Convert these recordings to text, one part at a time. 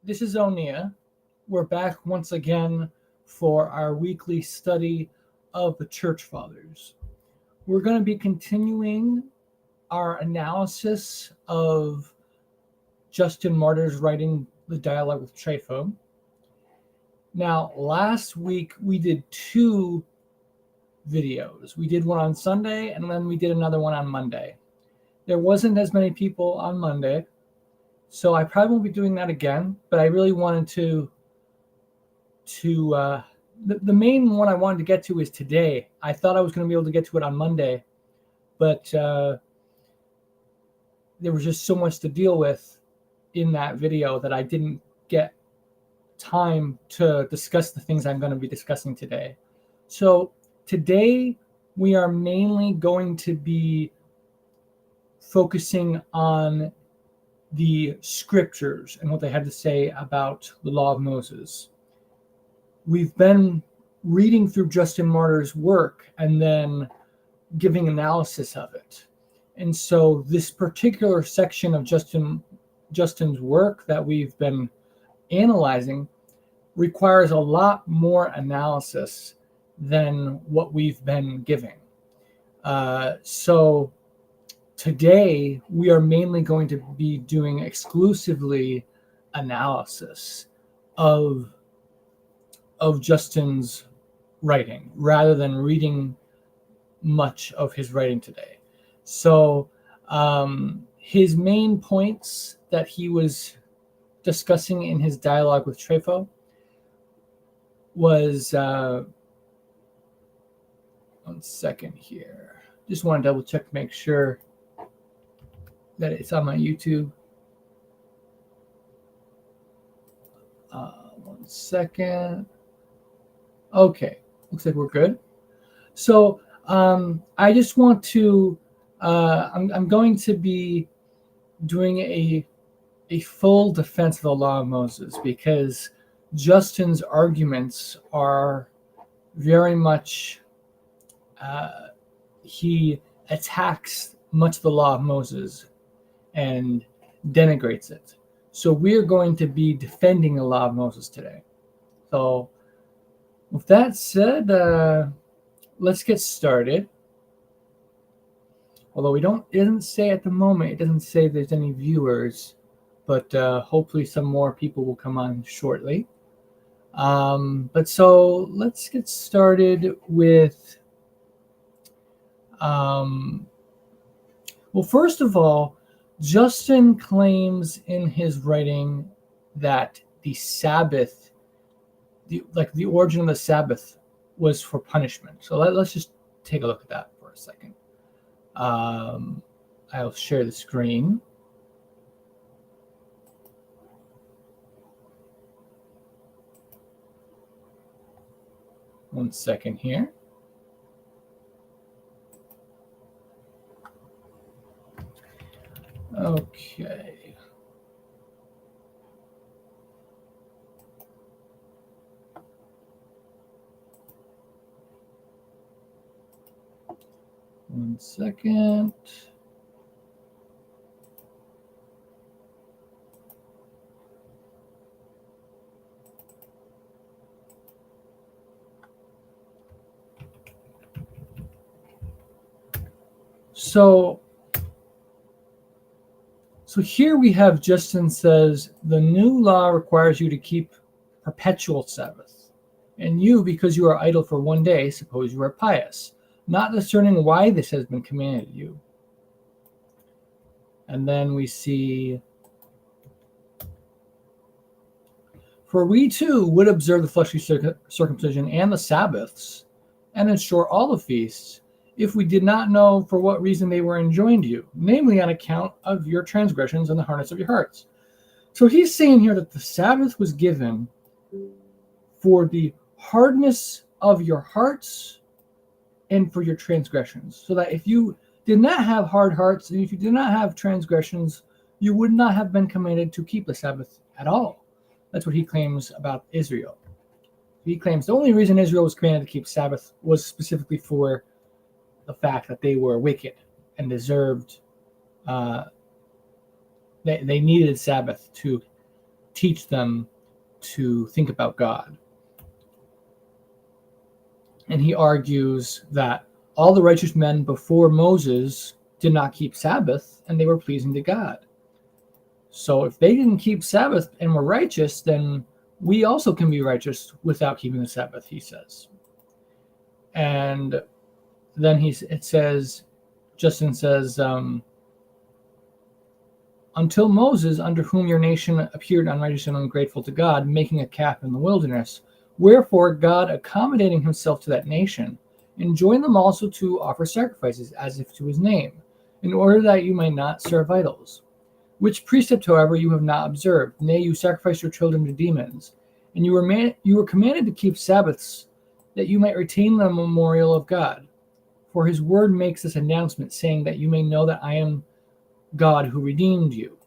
This is Onia. We're back once again for our weekly study of the Church Fathers. We're going to be continuing our analysis of Justin Martyr's writing, The Dialogue with Trypho. Now, last week we did two videos. We did one on Sunday and then we did another one on Monday. There wasn't as many people on Monday, so I probably won't be doing that again, but I really wanted the main one I wanted to get to is today. I thought I was going to be able to get to it on Monday, but there was just so much to deal with in that video that I didn't get time to discuss the things I'm going to be discussing today. So today we are mainly going to be focusing on the scriptures and what they had to say about the law of Moses. We've been reading through Justin Martyr's work and then giving analysis of it. And so this particular section of Justin's work that we've been analyzing requires a lot more analysis than what we've been giving. So today, we are mainly going to be doing exclusively analysis of Justin's writing rather than reading much of his writing today. So his main points that he was discussing in his dialogue with Trypho was, one second here. Just want to double check to make sure that it's on my YouTube. One second. Okay, looks like we're good. So I just want to, I'm going to be doing a full defense of the law of Moses because Justin's arguments are very much, he attacks much of the law of Moses and denigrates it. So we're going to be defending the law of Moses today. So with that said, let's get started. Although it doesn't say at the moment, it doesn't say there's any viewers, but hopefully some more people will come on shortly. But so let's get started with, well, first of all, Justin claims in his writing that the Sabbath, the origin of the Sabbath was for punishment. So let's just take a look at that for a second. I'll share the screen. One second here. Okay. One second. So here we have Justin says, the new law requires you to keep perpetual Sabbath. And you, because you are idle for one day, suppose you are pious, not discerning why this has been commanded you. And then we see, for we too would observe the fleshly circumcision and the Sabbaths, and in short all the feasts, if we did not know for what reason they were enjoined you, namely on account of your transgressions and the hardness of your hearts. So he's saying here that the Sabbath was given for the hardness of your hearts and for your transgressions. So that if you did not have hard hearts and if you did not have transgressions, you would not have been commanded to keep the Sabbath at all. That's what he claims about Israel. He claims the only reason Israel was commanded to keep Sabbath was specifically for the fact that they were wicked and deserved, they needed Sabbath to teach them to think about God. And he argues that all the righteous men before Moses did not keep Sabbath, and they were pleasing to God. So if they didn't keep Sabbath and were righteous, then we also can be righteous without keeping the Sabbath, he says. And then Justin says, until Moses, under whom your nation appeared unrighteous and ungrateful to God, making a calf in the wilderness, wherefore God, accommodating himself to that nation, enjoined them also to offer sacrifices as if to his name, in order that you might not serve idols. Which precept, however, you have not observed. Nay, you sacrifice your children to demons. And you were commanded to keep Sabbaths, that you might retain the memorial of God. For his word makes this announcement, saying that you may know that I am God who redeemed you.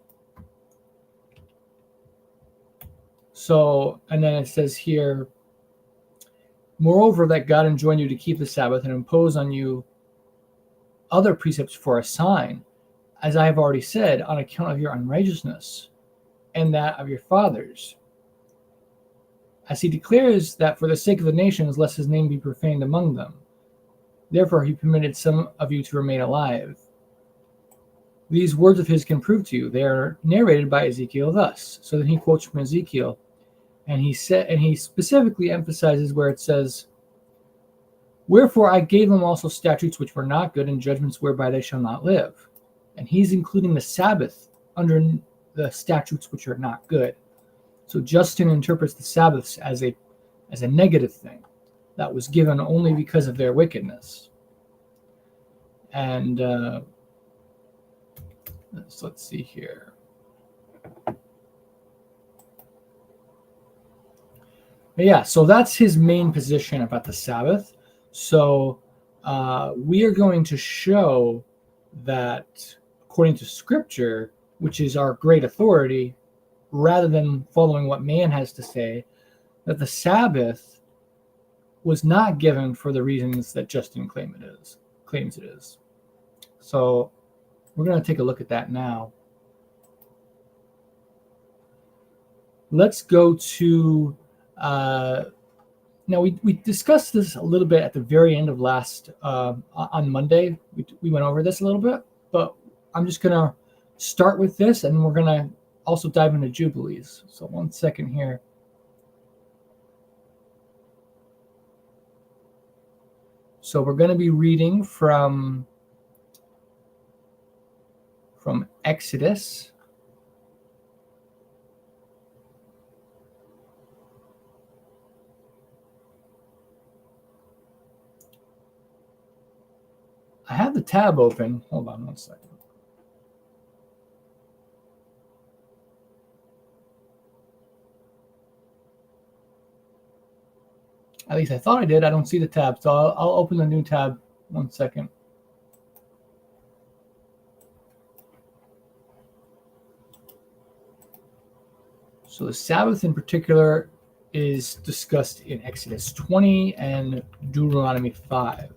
So, and then it says here, moreover, that God enjoined you to keep the Sabbath and impose on you other precepts for a sign, as I have already said, on account of your unrighteousness and that of your fathers. As he declares that for the sake of the nations, lest his name be profaned among them. Therefore, he permitted some of you to remain alive. These words of his can prove to you. They are narrated by Ezekiel thus. So then he quotes from Ezekiel, and he specifically emphasizes where it says, wherefore I gave them also statutes which were not good, and judgments whereby they shall not live. And he's including the Sabbath under the statutes which are not good. So Justin interprets the Sabbaths as a negative thing that was given only because of their wickedness. And let's see here. But yeah, so that's his main position about the Sabbath. So we are going to show that according to Scripture, which is our great authority, rather than following what man has to say, that the Sabbath was not given for the reasons that Justin claims it is. So we're going to take a look at that now. Let's go to, now we discussed this a little bit at the very end of on Monday. We went over this a little bit, but I'm just going to start with this, and we're going to also dive into Jubilees. So 1 second here. So we're going to be reading from Exodus. I have the tab open. Hold on 1 second. At least I thought I did. I don't see the tab, so I'll open the new tab. 1 second. So the Sabbath in particular is discussed in Exodus 20 and Deuteronomy 5.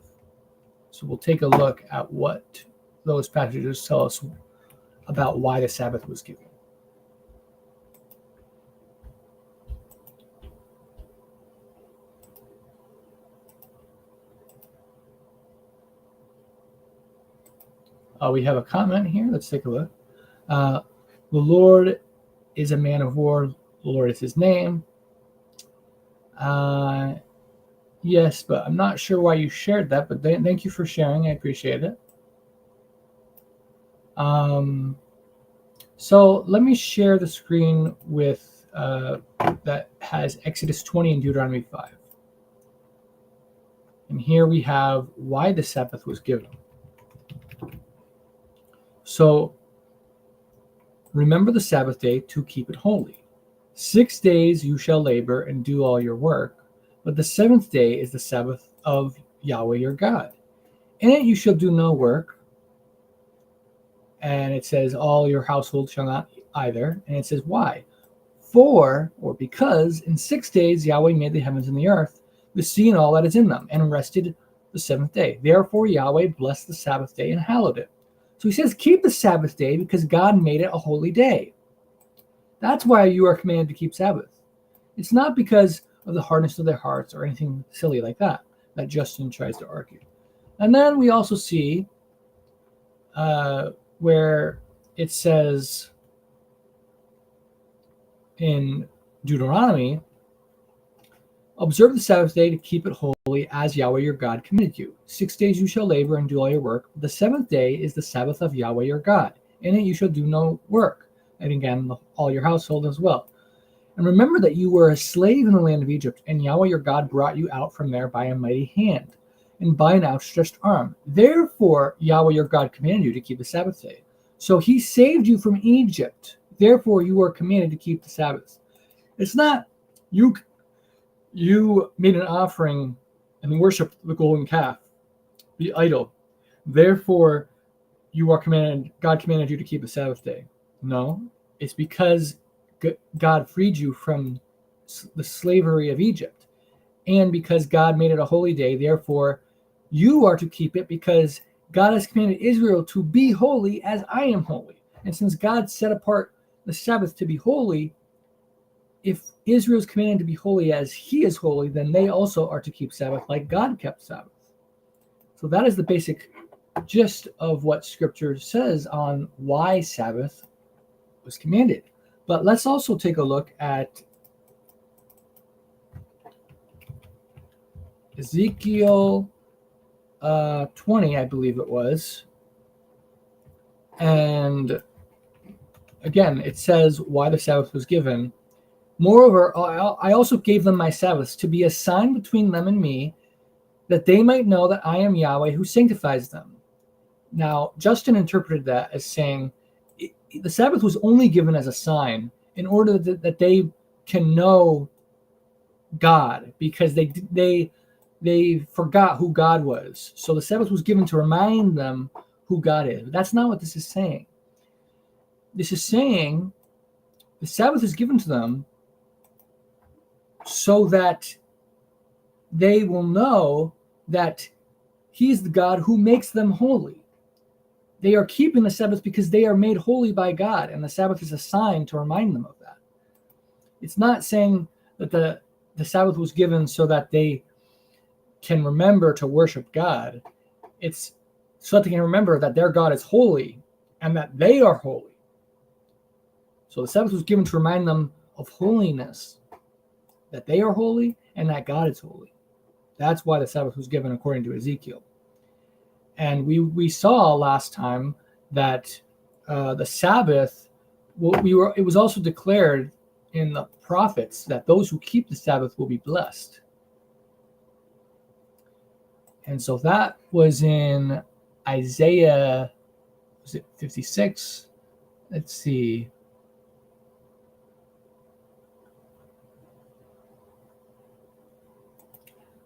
So we'll take a look at what those passages tell us about why the Sabbath was given. We have a comment here. Let's take a look. The Lord is a man of war. The Lord is his name. Yes, but I'm not sure why you shared that, but thank you for sharing. I appreciate it. So let me share the screen with that has Exodus 20 and Deuteronomy 5. And here we have why the Sabbath was given. So remember the Sabbath day to keep it holy. 6 days you shall labor and do all your work, but the seventh day is the Sabbath of Yahweh your God. In it you shall do no work. And it says all your household shall not either. And it says why? For, or because, in 6 days Yahweh made the heavens and the earth, the sea and all that is in them, and rested the seventh day. Therefore Yahweh blessed the Sabbath day and hallowed it. So he says, keep the Sabbath day because God made it a holy day. That's why you are commanded to keep Sabbath. It's not because of the hardness of their hearts or anything silly like that Justin tries to argue. And then we also see where it says in Deuteronomy, observe the Sabbath day to keep it holy as Yahweh your God commanded you. 6 days you shall labor and do all your work. The seventh day is the Sabbath of Yahweh your God. In it you shall do no work. And again, all your household as well. And remember that you were a slave in the land of Egypt, and Yahweh your God brought you out from there by a mighty hand and by an outstretched arm. Therefore, Yahweh your God commanded you to keep the Sabbath day. So he saved you from Egypt. Therefore, you are commanded to keep the Sabbath. It's not you made an offering and worshiped the golden calf, the idol. Therefore, God commanded you to keep the Sabbath day. No, it's because God freed you from the slavery of Egypt. And because God made it a holy day, therefore, you are to keep it because God has commanded Israel to be holy as I am holy. And since God set apart the Sabbath to be holy, if Israel is commanded to be holy as he is holy, then they also are to keep Sabbath like God kept Sabbath. So that is the basic gist of what Scripture says on why Sabbath was commanded. But let's also take a look at Ezekiel 20, I believe it was. And again, it says why the Sabbath was given. Moreover, I also gave them my Sabbaths to be a sign between them and me, that they might know that I am Yahweh who sanctifies them. Now, Justin interpreted that as saying the Sabbath was only given as a sign in order that they can know God, because they forgot who God was. So the Sabbath was given to remind them who God is. But that's not what this is saying. This is saying the Sabbath is given to them so that they will know that he is the God who makes them holy. They are keeping the Sabbath because they are made holy by God, and the Sabbath is a sign to remind them of that. It's not saying that the Sabbath was given so that they can remember to worship God. It's so that they can remember that their God is holy and that they are holy. So the Sabbath was given to remind them of holiness, that they are holy and that God is holy. That's why the Sabbath was given according to Ezekiel. And we saw last time that the Sabbath, it was also declared in the prophets that those who keep the Sabbath will be blessed. And so that was in Isaiah, was it 56? Let's see.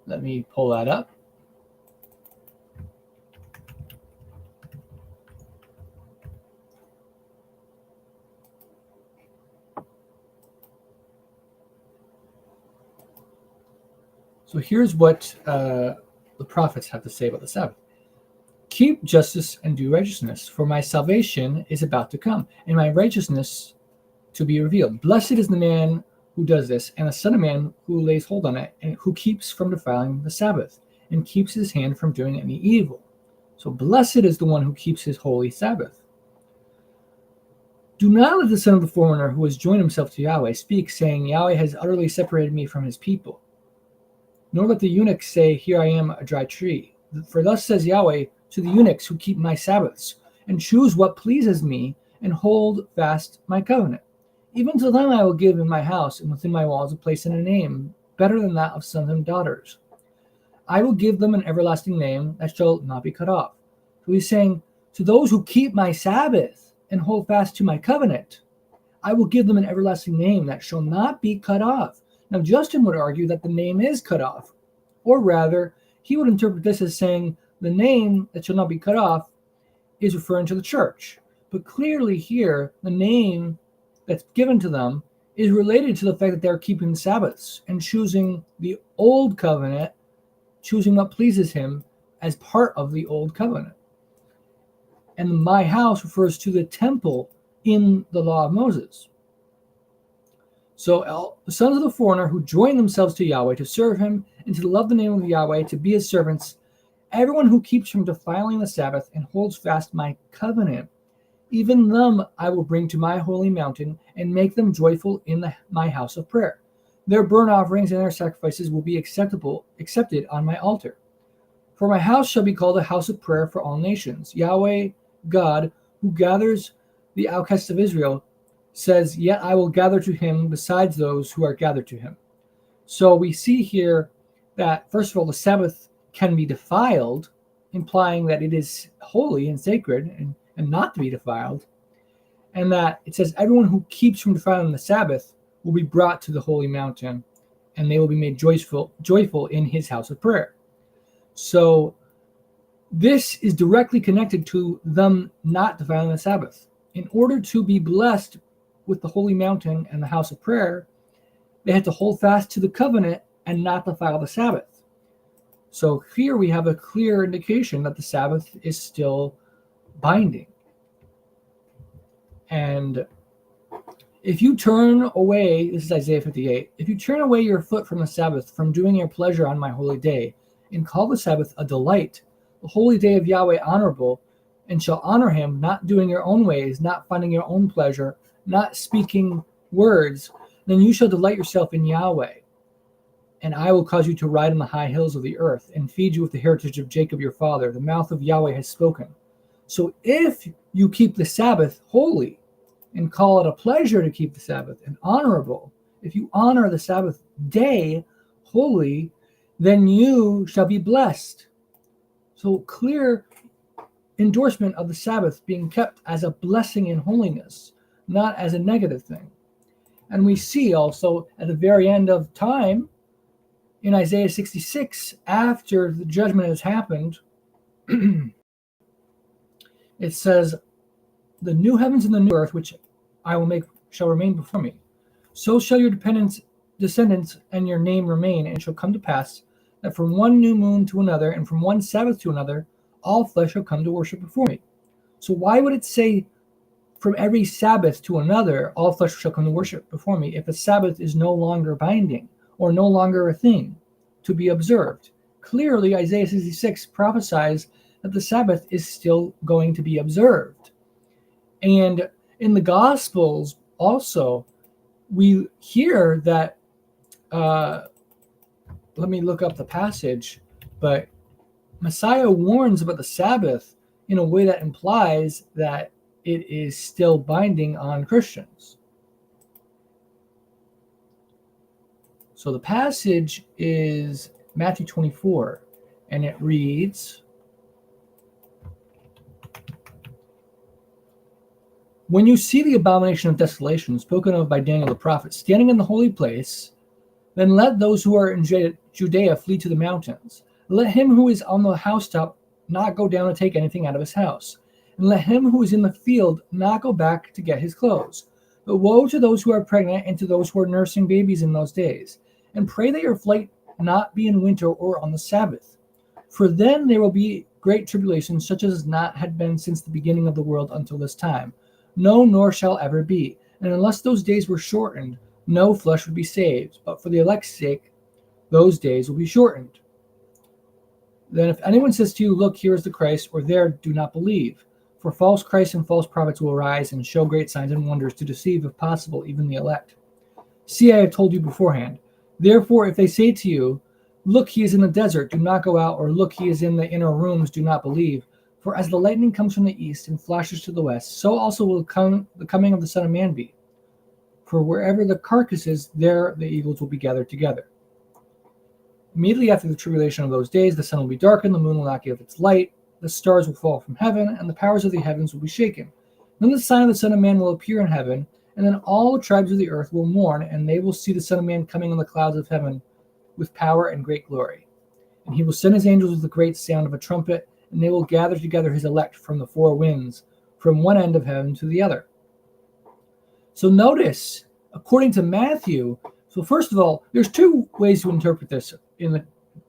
Let me pull that up. So here's what the prophets have to say about the Sabbath. Keep justice and do righteousness, for my salvation is about to come, and my righteousness to be revealed. Blessed is the man who does this, and the son of man who lays hold on it, and who keeps from defiling the Sabbath, and keeps his hand from doing any evil. So blessed is the one who keeps his holy Sabbath. Do not let the son of the foreigner who has joined himself to Yahweh speak, saying, Yahweh has utterly separated me from his people. Nor let the eunuch say, Here I am, a dry tree. For thus says Yahweh to the eunuchs who keep my Sabbaths, and choose what pleases me, and hold fast my covenant. Even to them I will give in my house and within my walls a place and a name, better than that of sons and daughters. I will give them an everlasting name that shall not be cut off. So he's saying, to those who keep my Sabbath and hold fast to my covenant, I will give them an everlasting name that shall not be cut off. Now, Justin would argue that the name is cut off, or rather, he would interpret this as saying the name that shall not be cut off is referring to the church. But clearly here, the name that's given to them is related to the fact that they're keeping the Sabbaths and choosing the old covenant, choosing what pleases him as part of the old covenant. And my house refers to the temple in the law of Moses. So the sons of the foreigner who join themselves to Yahweh to serve him and to love the name of Yahweh, to be his servants, everyone who keeps from defiling the Sabbath and holds fast my covenant, even them I will bring to my holy mountain and make them joyful in my house of prayer. Their burnt offerings and their sacrifices will be accepted on my altar. For my house shall be called a house of prayer for all nations. Yahweh, God, who gathers the outcasts of Israel, says, yet I will gather to him besides those who are gathered to him. So we see here that, first of all, the Sabbath can be defiled, implying that it is holy and sacred and not to be defiled. And that it says everyone who keeps from defiling the Sabbath will be brought to the holy mountain, and they will be made joyful in his house of prayer. So this is directly connected to them not defiling the Sabbath. In order to be blessed with the holy mountain and the house of prayer, they had to hold fast to the covenant and not defile the Sabbath. So here we have a clear indication that the Sabbath is still binding. And if you turn away, this is Isaiah 58, if you turn away your foot from the Sabbath, from doing your pleasure on my holy day, and call the Sabbath a delight, the holy day of Yahweh honorable, and shall honor him, not doing your own ways, not finding your own pleasure, not speaking words, then you shall delight yourself in Yahweh. And I will cause you to ride on the high hills of the earth, and feed you with the heritage of Jacob your father. The mouth of Yahweh has spoken. So if you keep the Sabbath holy, and call it a pleasure to keep the Sabbath, and honorable, if you honor the Sabbath day holy, then you shall be blessed. So clear endorsement of the Sabbath being kept as a blessing in holiness, not as a negative thing. And we see also at the very end of time, in Isaiah 66, after the judgment has happened, it says, the new heavens and the new earth, which I will make, shall remain before me. So shall your descendants and your name remain, and it shall come to pass that from one new moon to another, and from one Sabbath to another, all flesh shall come to worship before me. So why would it say from every Sabbath to another, all flesh shall come to worship before me, if a Sabbath is no longer binding or no longer a thing to be observed? Clearly, Isaiah 66 prophesies that the Sabbath is still going to be observed. And in the Gospels also, we hear that, let me look up the passage, but Messiah warns about the Sabbath in a way that implies that it is still binding on Christians. So the passage is Matthew 24, and it reads, when you see the abomination of desolation spoken of by Daniel the prophet standing in the holy place, then let those who are in Judea flee to the mountains. Let him who is on the housetop not go down to take anything out of his house. And let him who is in the field not go back to get his clothes. But woe to those who are pregnant and to those who are nursing babies in those days. And pray that your flight not be in winter or on the Sabbath. For then there will be great tribulation, such as not had been since the beginning of the world until this time. No, nor shall ever be. And unless those days were shortened, no flesh would be saved. But for the elect's sake, those days will be shortened. Then if anyone says to you, look, here is the Christ, or there, do not believe. For false Christs and false prophets will arise and show great signs and wonders to deceive, if possible, even the elect. See, I have told you beforehand. Therefore, if they say to you, look, he is in the desert, do not go out, or look, he is in the inner rooms, do not believe. For as the lightning comes from the east and flashes to the west, so also will the coming of the Son of Man be. For wherever the carcass is, there the eagles will be gathered together. Immediately after the tribulation of those days, the sun will be darkened, the moon will not give its light, the stars will fall from heaven, and the powers of the heavens will be shaken. Then the sign of the Son of Man will appear in heaven, and then all the tribes of the earth will mourn, and they will see the Son of Man coming on the clouds of heaven with power and great glory. And he will send his angels with the great sound of a trumpet, and they will gather together his elect from the four winds, from one end of heaven to the other. So notice, according to Matthew, so first of all, there's two ways to interpret this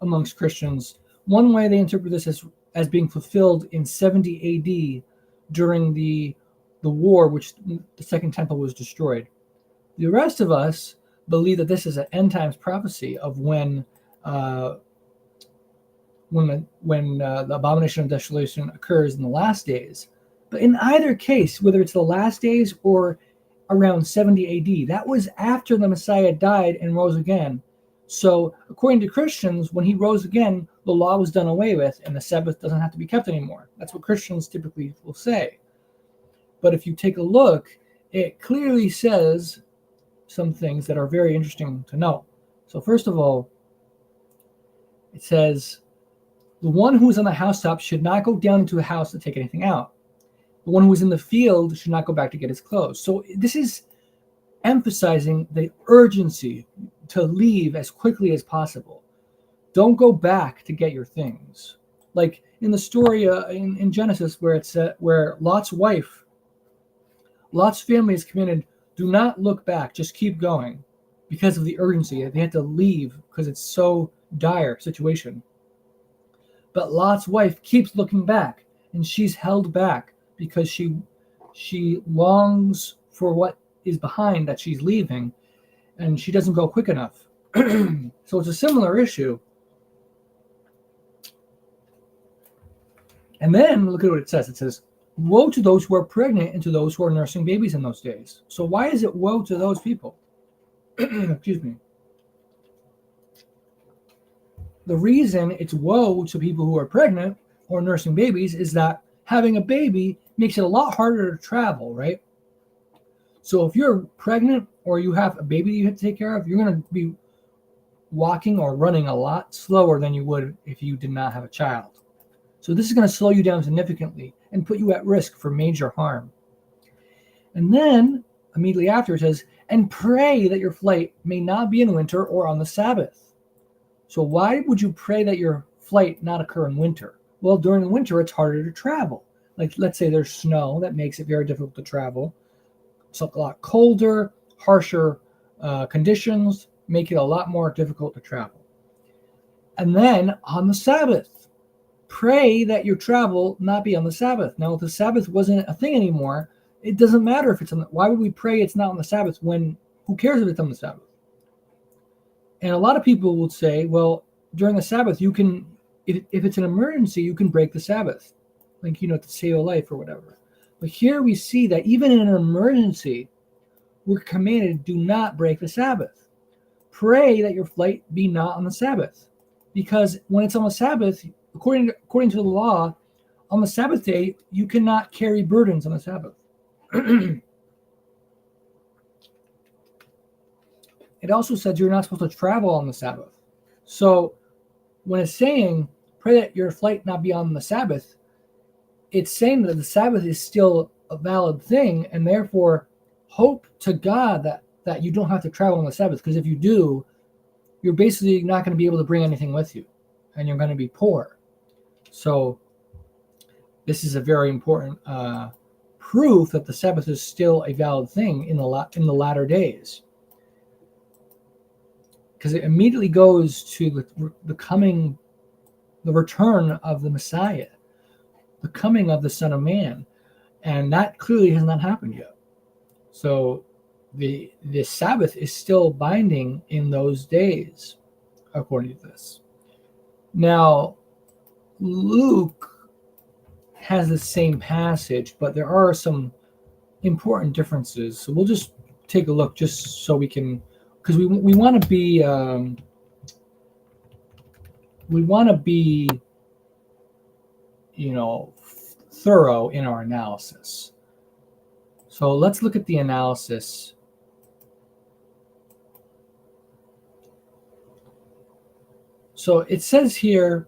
amongst Christians. One way they interpret this as being fulfilled in 70 AD during the war which the Second Temple was destroyed. The rest of us believe that this is an end times prophecy of when the abomination of desolation occurs in the last days. But in either case, whether it's the last days or around 70 AD, that was after the Messiah died and rose again. So according to Christians, when he rose again, the law was done away with and the Sabbath doesn't have to be kept anymore. That's what Christians typically will say. But if you take a look, it clearly says some things that are very interesting to know. So first of all, it says, the one who is on the housetop should not go down into a house to take anything out. The one who is in the field should not go back to get his clothes. So this is emphasizing the urgency to leave as quickly as possible. Don't go back to get your things. Like in the story in Genesis where it's where Lot's family is commanded, do not look back, just keep going because of the urgency. They had to leave because it's so dire situation. But Lot's wife keeps looking back, and she's held back because she longs for what is behind that she's leaving, and she doesn't go quick enough. So it's a similar issue. And then look at what it says. It says, woe to those who are pregnant and to those who are nursing babies in those days. So why is it woe to those people? Excuse me. The reason it's woe to people who are pregnant or nursing babies is that having a baby makes it a lot harder to travel, right? So if you're pregnant or you have a baby that you have to take care of, you're going to be walking or running a lot slower than you would if you did not have a child. So this is going to slow you down significantly and put you at risk for major harm. And then immediately after it says, and pray that your flight may not be in winter or on the Sabbath. So why would you pray that your flight not occur in winter? Well, during the winter, it's harder to travel. Like, let's say there's snow that makes it very difficult to travel. It's a lot colder, harsher conditions make it a lot more difficult to travel. And then on the Sabbath, pray that your travel not be on the Sabbath. Now, if the Sabbath wasn't a thing anymore, it doesn't matter if it's on the, why would we pray it's not on the Sabbath when, who cares if it's on the Sabbath? And a lot of people will say, well, during the Sabbath, you can, if it's an emergency, you can break the Sabbath, like, to save a life or whatever. But here we see that even in an emergency, we're commanded, do not break the Sabbath. Pray that your flight be not on the Sabbath. Because when it's on the Sabbath, according to the law, on the Sabbath day, you cannot carry burdens on the Sabbath. It also says you're not supposed to travel on the Sabbath. So when it's saying, pray that your flight not be on the Sabbath, it's saying that the Sabbath is still a valid thing, and therefore hope to God that you don't have to travel on the Sabbath, because if you do, you're basically not going to be able to bring anything with you, and you're going to be poor. So this is a very important proof that the Sabbath is still a valid thing in the latter days, because it immediately goes to the return of the Messiah, the coming of the Son of Man, and that clearly has not happened yet. So the Sabbath is still binding in those days, according to this. Now, Luke has the same passage, but there are some important differences. So we'll just take a look, just so we can, because we want to be thorough in our analysis. So let's look at the analysis. So it says here,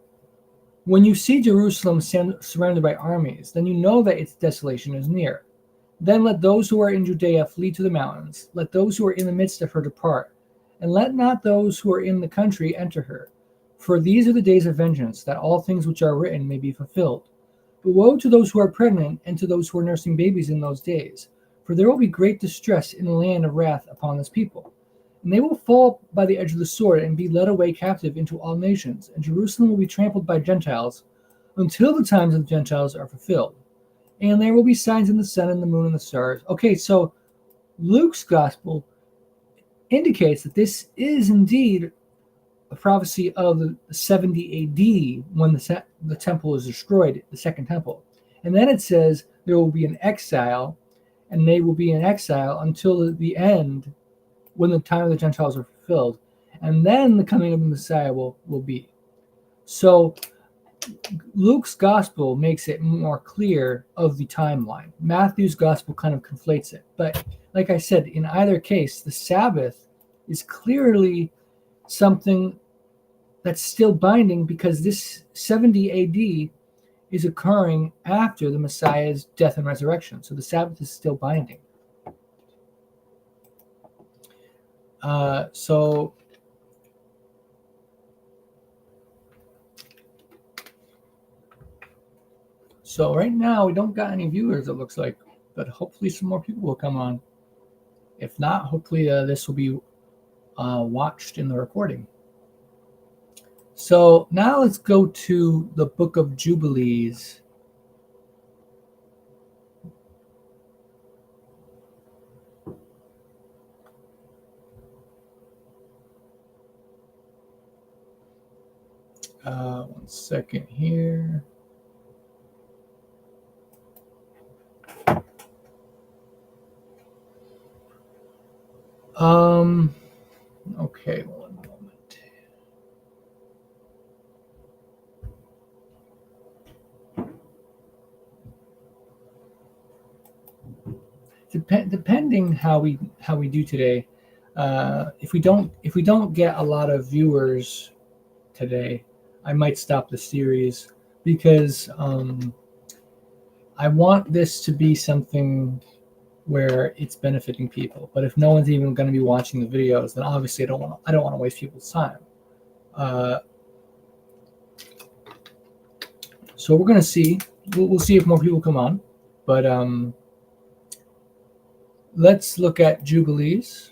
when you see Jerusalem surrounded by armies, then you know that its desolation is near. Then let those who are in Judea flee to the mountains. Let those who are in the midst of her depart. And let not those who are in the country enter her. For these are the days of vengeance, that all things which are written may be fulfilled. But woe to those who are pregnant and to those who are nursing babies in those days. For there will be great distress in the land of wrath upon this people. And they will fall by the edge of the sword and be led away captive into all nations. And Jerusalem will be trampled by Gentiles until the times of the Gentiles are fulfilled. And there will be signs in the sun and the moon and the stars. Okay, so Luke's gospel indicates that this is indeed a prophecy of the 70 AD when the temple is destroyed, the second temple. And then it says there will be an exile, and they will be in exile until the end, when the time of the Gentiles are fulfilled. And then the coming of the Messiah will be. So Luke's gospel makes it more clear of the timeline. Matthew's gospel kind of conflates it. But like I said, in either case, the Sabbath is clearly something that's still binding, because this 70 AD is occurring after the Messiah's death and resurrection. So the Sabbath is still binding. So right now we don't got any viewers, it looks like, but hopefully some more people will come on. If not, hopefully this will be watched in the recording. So now let's go to the book of Jubilees. One second here. Okay, one moment. Depending how we do today, if we don't get a lot of viewers today, I might stop the series, because I want this to be something where it's benefiting people. But if no one's even going to be watching the videos, then obviously I don't want to waste people's time. So we're going to see. We'll see if more people come on. But let's look at Jubilees.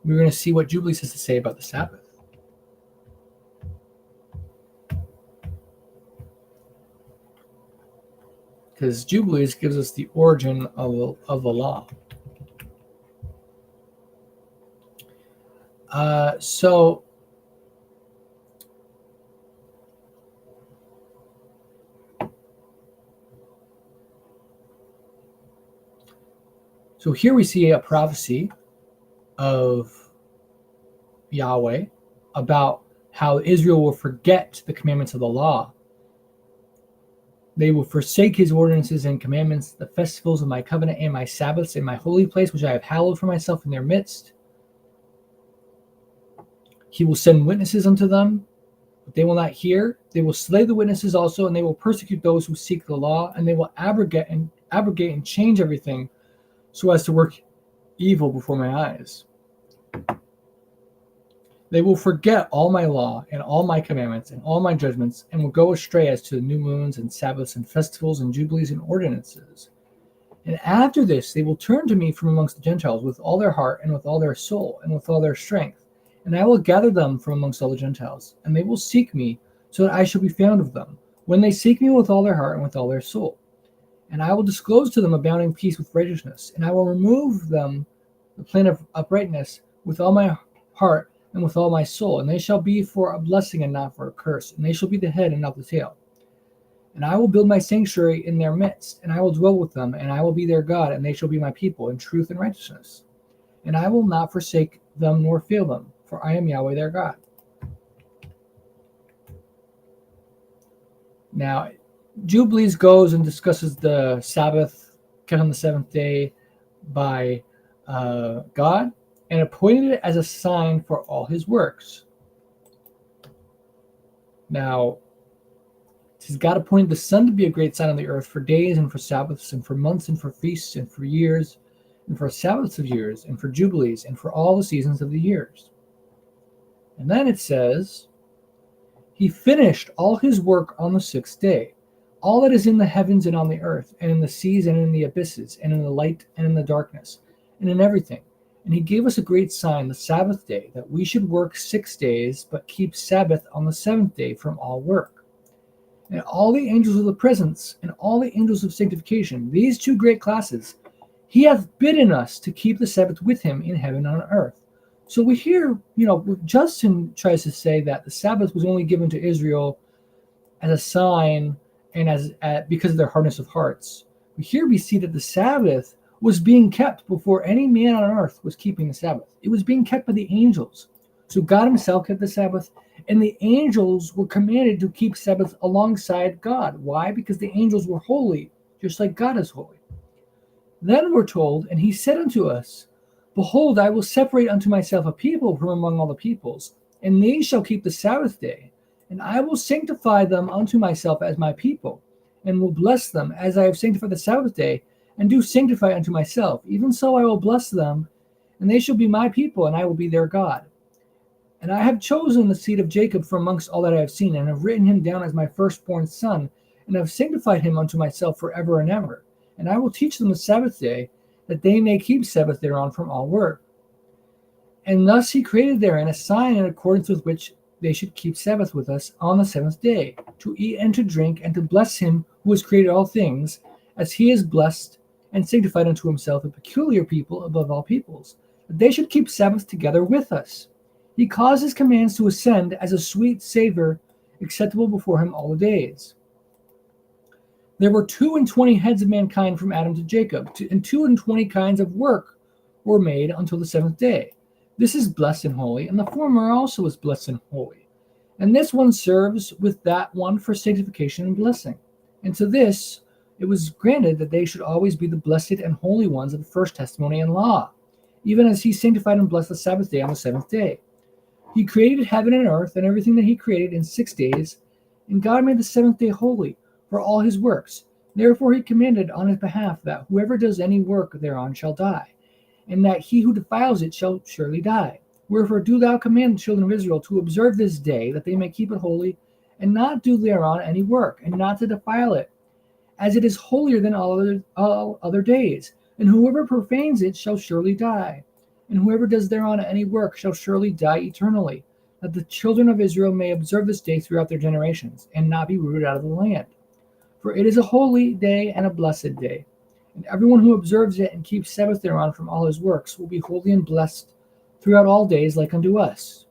We're going to see what Jubilees has to say about the Sabbath. Because Jubilees gives us the origin of the law. So here we see a prophecy of Yahweh about how Israel will forget the commandments of the law. They will forsake his ordinances and commandments, the festivals of my covenant and my Sabbaths and my holy place, which I have hallowed for myself in their midst. He will send witnesses unto them, but they will not hear. They will slay the witnesses also, and they will persecute those who seek the law, and they will abrogate and change everything so as to work evil before my eyes. They will forget all my law and all my commandments and all my judgments, and will go astray as to the new moons and Sabbaths and festivals and jubilees and ordinances. And after this, they will turn to me from amongst the Gentiles with all their heart and with all their soul and with all their strength. And I will gather them from amongst all the Gentiles, and they will seek me, so that I shall be found of them, when they seek me with all their heart and with all their soul. And I will disclose to them abounding peace with righteousness, and I will remove them the plan of uprightness with all my heart and with all my soul, and they shall be for a blessing and not for a curse, and they shall be the head and not the tail. And I will build my sanctuary in their midst, and I will dwell with them, and I will be their God, and they shall be my people in truth and righteousness. And I will not forsake them nor fail them, for I am Yahweh their God. Now, Jubilees goes and discusses the Sabbath kept on the seventh day by God, and appointed it as a sign for all his works. Now, he's God appointed the sun to be a great sign on the earth for days and for Sabbaths and for months and for feasts and for years and for Sabbaths of years and for jubilees and for all the seasons of the years. And then it says, he finished all his work on the sixth day. All that is in the heavens and on the earth and in the seas and in the abysses and in the light and in the darkness and in everything. And he gave us a great sign, the Sabbath day, that we should work 6 days, but keep Sabbath on the seventh day from all work. And all the angels of the presence and all the angels of sanctification, these two great classes, he hath bidden us to keep the Sabbath with him in heaven and on earth. So we hear, Justin tries to say that the Sabbath was only given to Israel as a sign and because of their hardness of hearts. But here we see that the Sabbath was being kept before any man on earth was keeping the Sabbath. It was being kept by the angels. So God himself kept the Sabbath, and the angels were commanded to keep Sabbath alongside God. Why? Because the angels were holy, just like God is holy. Then we're told, and he said unto us, Behold, I will separate unto myself a people from among all the peoples, and they shall keep the Sabbath day, and I will sanctify them unto myself as my people, and will bless them as I have sanctified the Sabbath day, and do sanctify unto myself. Even so I will bless them, and they shall be my people, and I will be their God. And I have chosen the seed of Jacob from amongst all that I have seen, and have written him down as my firstborn son, and have sanctified him unto myself forever and ever. And I will teach them the Sabbath day, that they may keep Sabbath thereon from all work. And thus he created therein a sign in accordance with which they should keep Sabbath with us on the seventh day, to eat and to drink, and to bless him who has created all things, as he is blessed and sanctified unto himself a peculiar people above all peoples, that they should keep Sabbath together with us. He caused his commands to ascend as a sweet savor, acceptable before him all the days. There were 22 heads of mankind from Adam to Jacob, and 22 kinds of work were made until the seventh day. This is blessed and holy, and the former also is blessed and holy. And this one serves with that one for sanctification and blessing. And to this it was granted that they should always be the blessed and holy ones of the first testimony and law, even as he sanctified and blessed the Sabbath day on the seventh day. He created heaven and earth and everything that he created in 6 days, and God made the seventh day holy for all his works. Therefore he commanded on his behalf that whoever does any work thereon shall die, and that he who defiles it shall surely die. Wherefore do thou command the children of Israel to observe this day, that they may keep it holy, and not do thereon any work, and not to defile it, as it is holier than all other days. And whoever profanes it shall surely die. And whoever does thereon any work shall surely die eternally, that the children of Israel may observe this day throughout their generations, and not be rooted out of the land. For it is a holy day and a blessed day. And everyone who observes it and keeps Sabbath thereon from all his works will be holy and blessed throughout all days like unto us.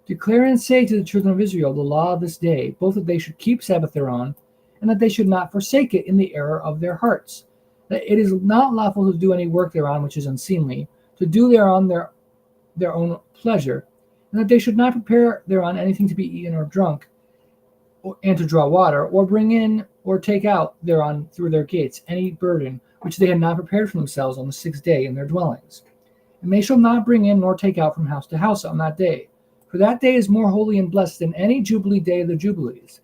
Declare and say to the children of Israel the law of this day, both that they should keep Sabbath thereon, and that they should not forsake it in the error of their hearts, that it is not lawful to do any work thereon which is unseemly, to do thereon their own pleasure, and that they should not prepare thereon anything to be eaten or drunk, and to draw water, or bring in or take out thereon through their gates any burden which they had not prepared for themselves on the 6th day in their dwellings. And they shall not bring in nor take out from house to house on that day, for that day is more holy and blessed than any jubilee day of the jubilees.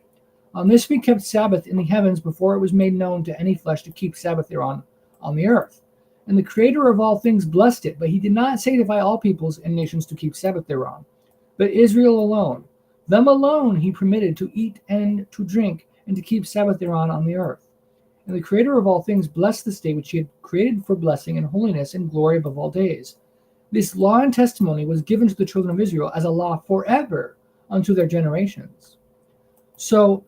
On this we kept Sabbath in the heavens before it was made known to any flesh to keep Sabbath thereon on the earth. And the Creator of all things blessed it, but he did not sanctify all peoples and nations to keep Sabbath thereon, but Israel alone. Them alone he permitted to eat and to drink, and to keep Sabbath thereon on the earth. And the Creator of all things blessed this day which he had created for blessing and holiness and glory above all days. This law and testimony was given to the children of Israel as a law forever unto their generations. So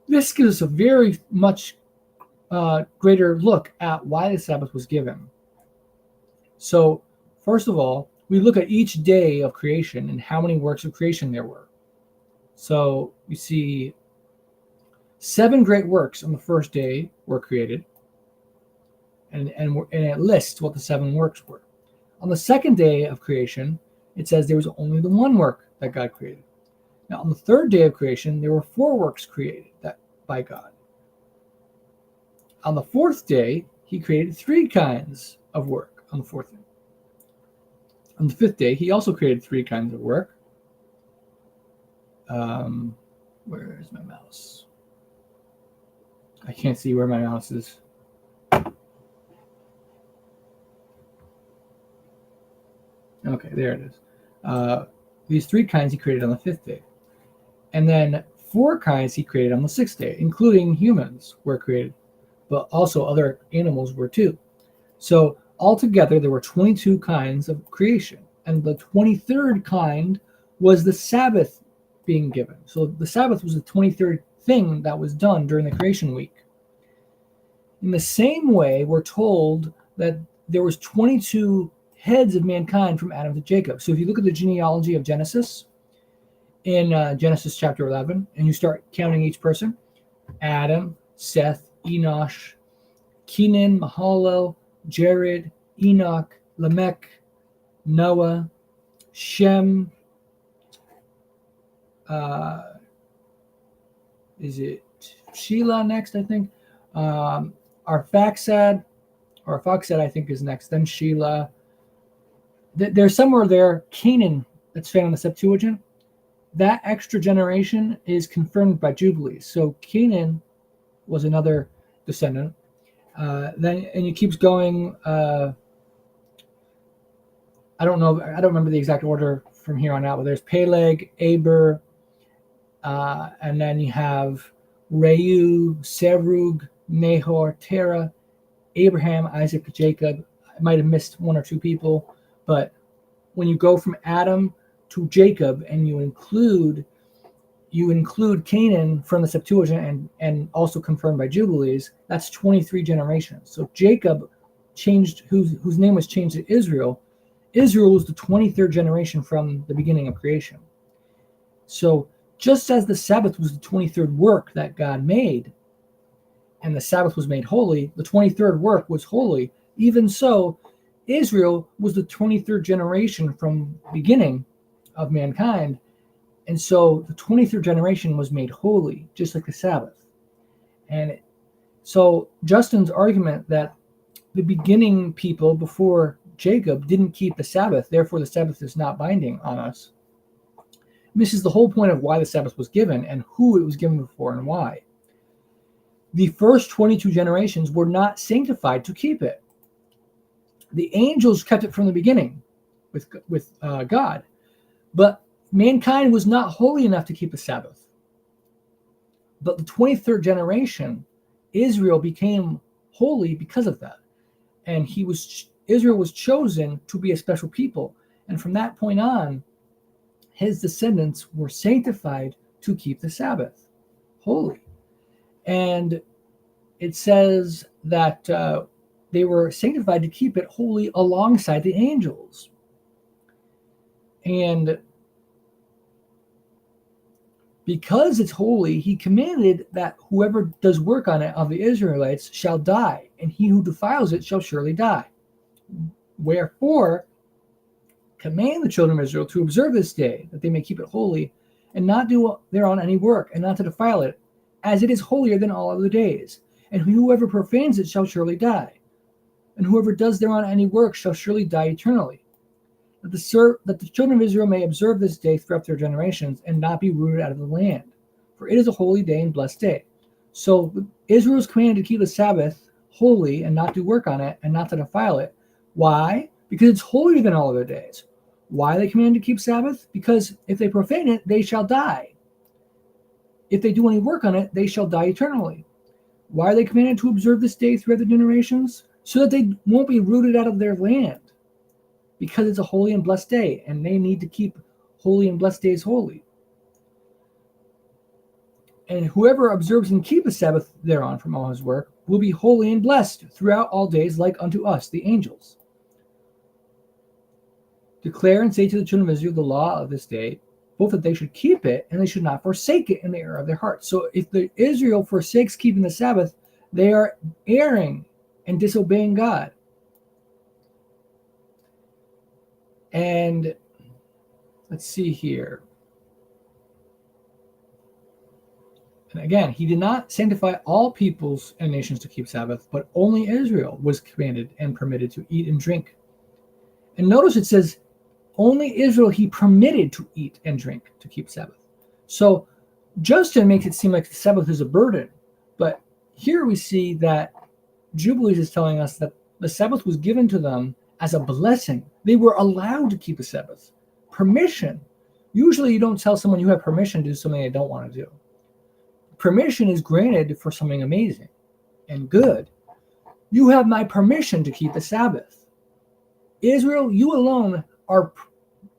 this gives us a very much greater look at why the Sabbath was given. So first of all, we look at each day of creation and how many works of creation there were. So we see 7 great works on the first day were created, and it lists what the 7 works were. On the second day of creation, it says there was only the 1 work that God created. Now, on the third day of creation, there were 4 works created by God. On the 4th day, he created 3 kinds of work on the 4th day. On the 5th day, he also created 3 kinds of work. Where is my mouse? I can't see where my mouse is. Okay, there it is. These 3 kinds he created on the 5th day. And then 4 kinds he created on the 6th day, including humans were created, but also other animals were too. So Altogether, there were 22 kinds of creation, and the 23rd kind was the Sabbath being given. So the Sabbath was the 23rd thing that was done during the creation week. In the same way, we're told that there was 22 heads of mankind from Adam to Jacob. So if you look at the genealogy of Genesis, in Genesis chapter 11, and you start counting each person, Adam, Seth, Enosh, Kenan, Mahalalel, Jared, Enoch, Lamech, Noah, Shem, is it Sheila next, I think? Arphaxad, I think is next, then Sheila. There's somewhere there, Canaan, that's found in the Septuagint. That extra generation is confirmed by Jubilees. So Canaan was another descendant. Then and it keeps going. I don't remember the exact order from here on out, but there's Peleg, Aber, and then you have Reu, Serug, Nahor, Terah, Abraham, Isaac, Jacob. I might have missed one or two people, but when you go from Adam to Jacob and you include Canaan from the Septuagint and also confirmed by Jubilees, that's 23 generations. So Jacob changed, whose name was changed to Israel. Israel was the 23rd generation from the beginning of creation. So just as the Sabbath was the 23rd work that God made, and the Sabbath was made holy, the 23rd work was holy, even so, Israel was the 23rd generation from beginning of mankind. And so the 23rd generation was made holy, just like the Sabbath. And so Justin's argument that the beginning people before Jacob didn't keep the Sabbath, therefore the Sabbath is not binding on us, misses the whole point of why the Sabbath was given and who it was given for and why. The first 22 generations were not sanctified to keep it. The angels kept it from the beginning with God, but mankind was not holy enough to keep the Sabbath. But the 23rd generation, Israel became holy because of that. And Israel was chosen to be a special people. And from that point on, his descendants were sanctified to keep the Sabbath holy. And it says that they were sanctified to keep it holy alongside the angels. And because it's holy, he commanded that whoever does work on it of the Israelites shall die, and he who defiles it shall surely die. Wherefore, command the children of Israel to observe this day, that they may keep it holy, and not do thereon any work, and not to defile it, as it is holier than all other days. And whoever profanes it shall surely die. And whoever does thereon any work shall surely die eternally. That the children of Israel may observe this day throughout their generations, and not be rooted out of the land. For it is a holy day and blessed day. So Israel is commanded to keep the Sabbath holy, and not do work on it, and not to defile it. Why? Because it's holier than all other days. Why are they commanded to keep Sabbath? Because if they profane it, they shall die. If they do any work on it, they shall die eternally. Why are they commanded to observe this day throughout the generations? So that they won't be rooted out of their land. Because it's a holy and blessed day, and they need to keep holy and blessed days holy. And whoever observes and keeps the Sabbath thereon from all his work will be holy and blessed throughout all days, like unto us, the angels. Declare and say to the children of Israel the law of this day, both that they should keep it, and they should not forsake it in the error of their hearts. So if the Israel forsakes keeping the Sabbath, they are erring and disobeying God. And let's see here. And again, he did not sanctify all peoples and nations to keep Sabbath, but only Israel was commanded and permitted to eat and drink. And notice it says, only Israel he permitted to eat and drink to keep Sabbath. So Justin makes it seem like the Sabbath is a burden. But here we see that Jubilees is telling us that the Sabbath was given to them as a blessing. They were allowed to keep the Sabbath. Permission. Usually you don't tell someone you have permission to do something they don't want to do. Permission is granted for something amazing and good. You have my permission to keep the Sabbath. Israel, you alone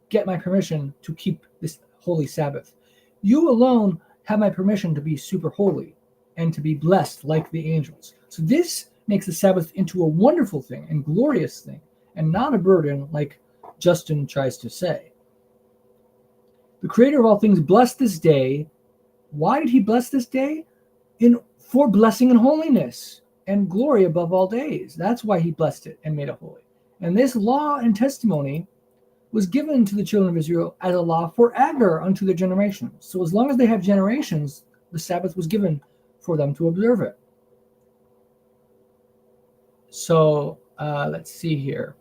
get my permission to keep this holy Sabbath. You alone have my permission to be super holy and to be blessed like the angels. So this makes the Sabbath into a wonderful thing and glorious thing and not a burden like Justin tries to say. The creator of all things blessed this day. Why did he bless this day? For blessing and holiness and glory above all days. That's why he blessed it and made it holy. And this law and testimony was given to the children of Israel as a law forever unto their generations. So as long as they have generations, the Sabbath was given for them to observe it. So let's see here.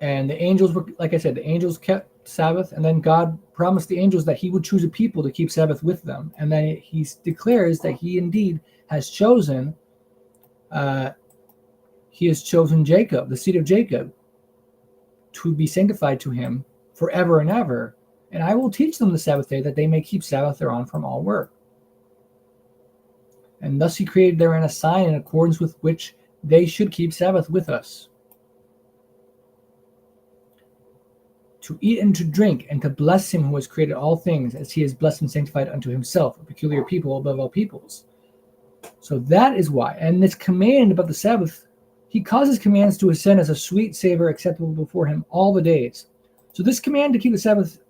And the angels were, like I said, the angels kept Sabbath, and then God promised the angels that he would choose a people to keep Sabbath with them. And then he declares that he indeed has chosen Jacob, the seed of Jacob, to be sanctified to him forever and ever. And I will teach them the Sabbath day that they may keep Sabbath thereon from all work. And thus he created therein a sign in accordance with which they should keep Sabbath with us. To eat and to drink, and to bless him who has created all things, as he has blessed and sanctified unto himself, a peculiar people above all peoples. So that is why. And this command about the Sabbath, he causes commands to ascend as a sweet savor acceptable before him all the days. So this command to keep the Sabbath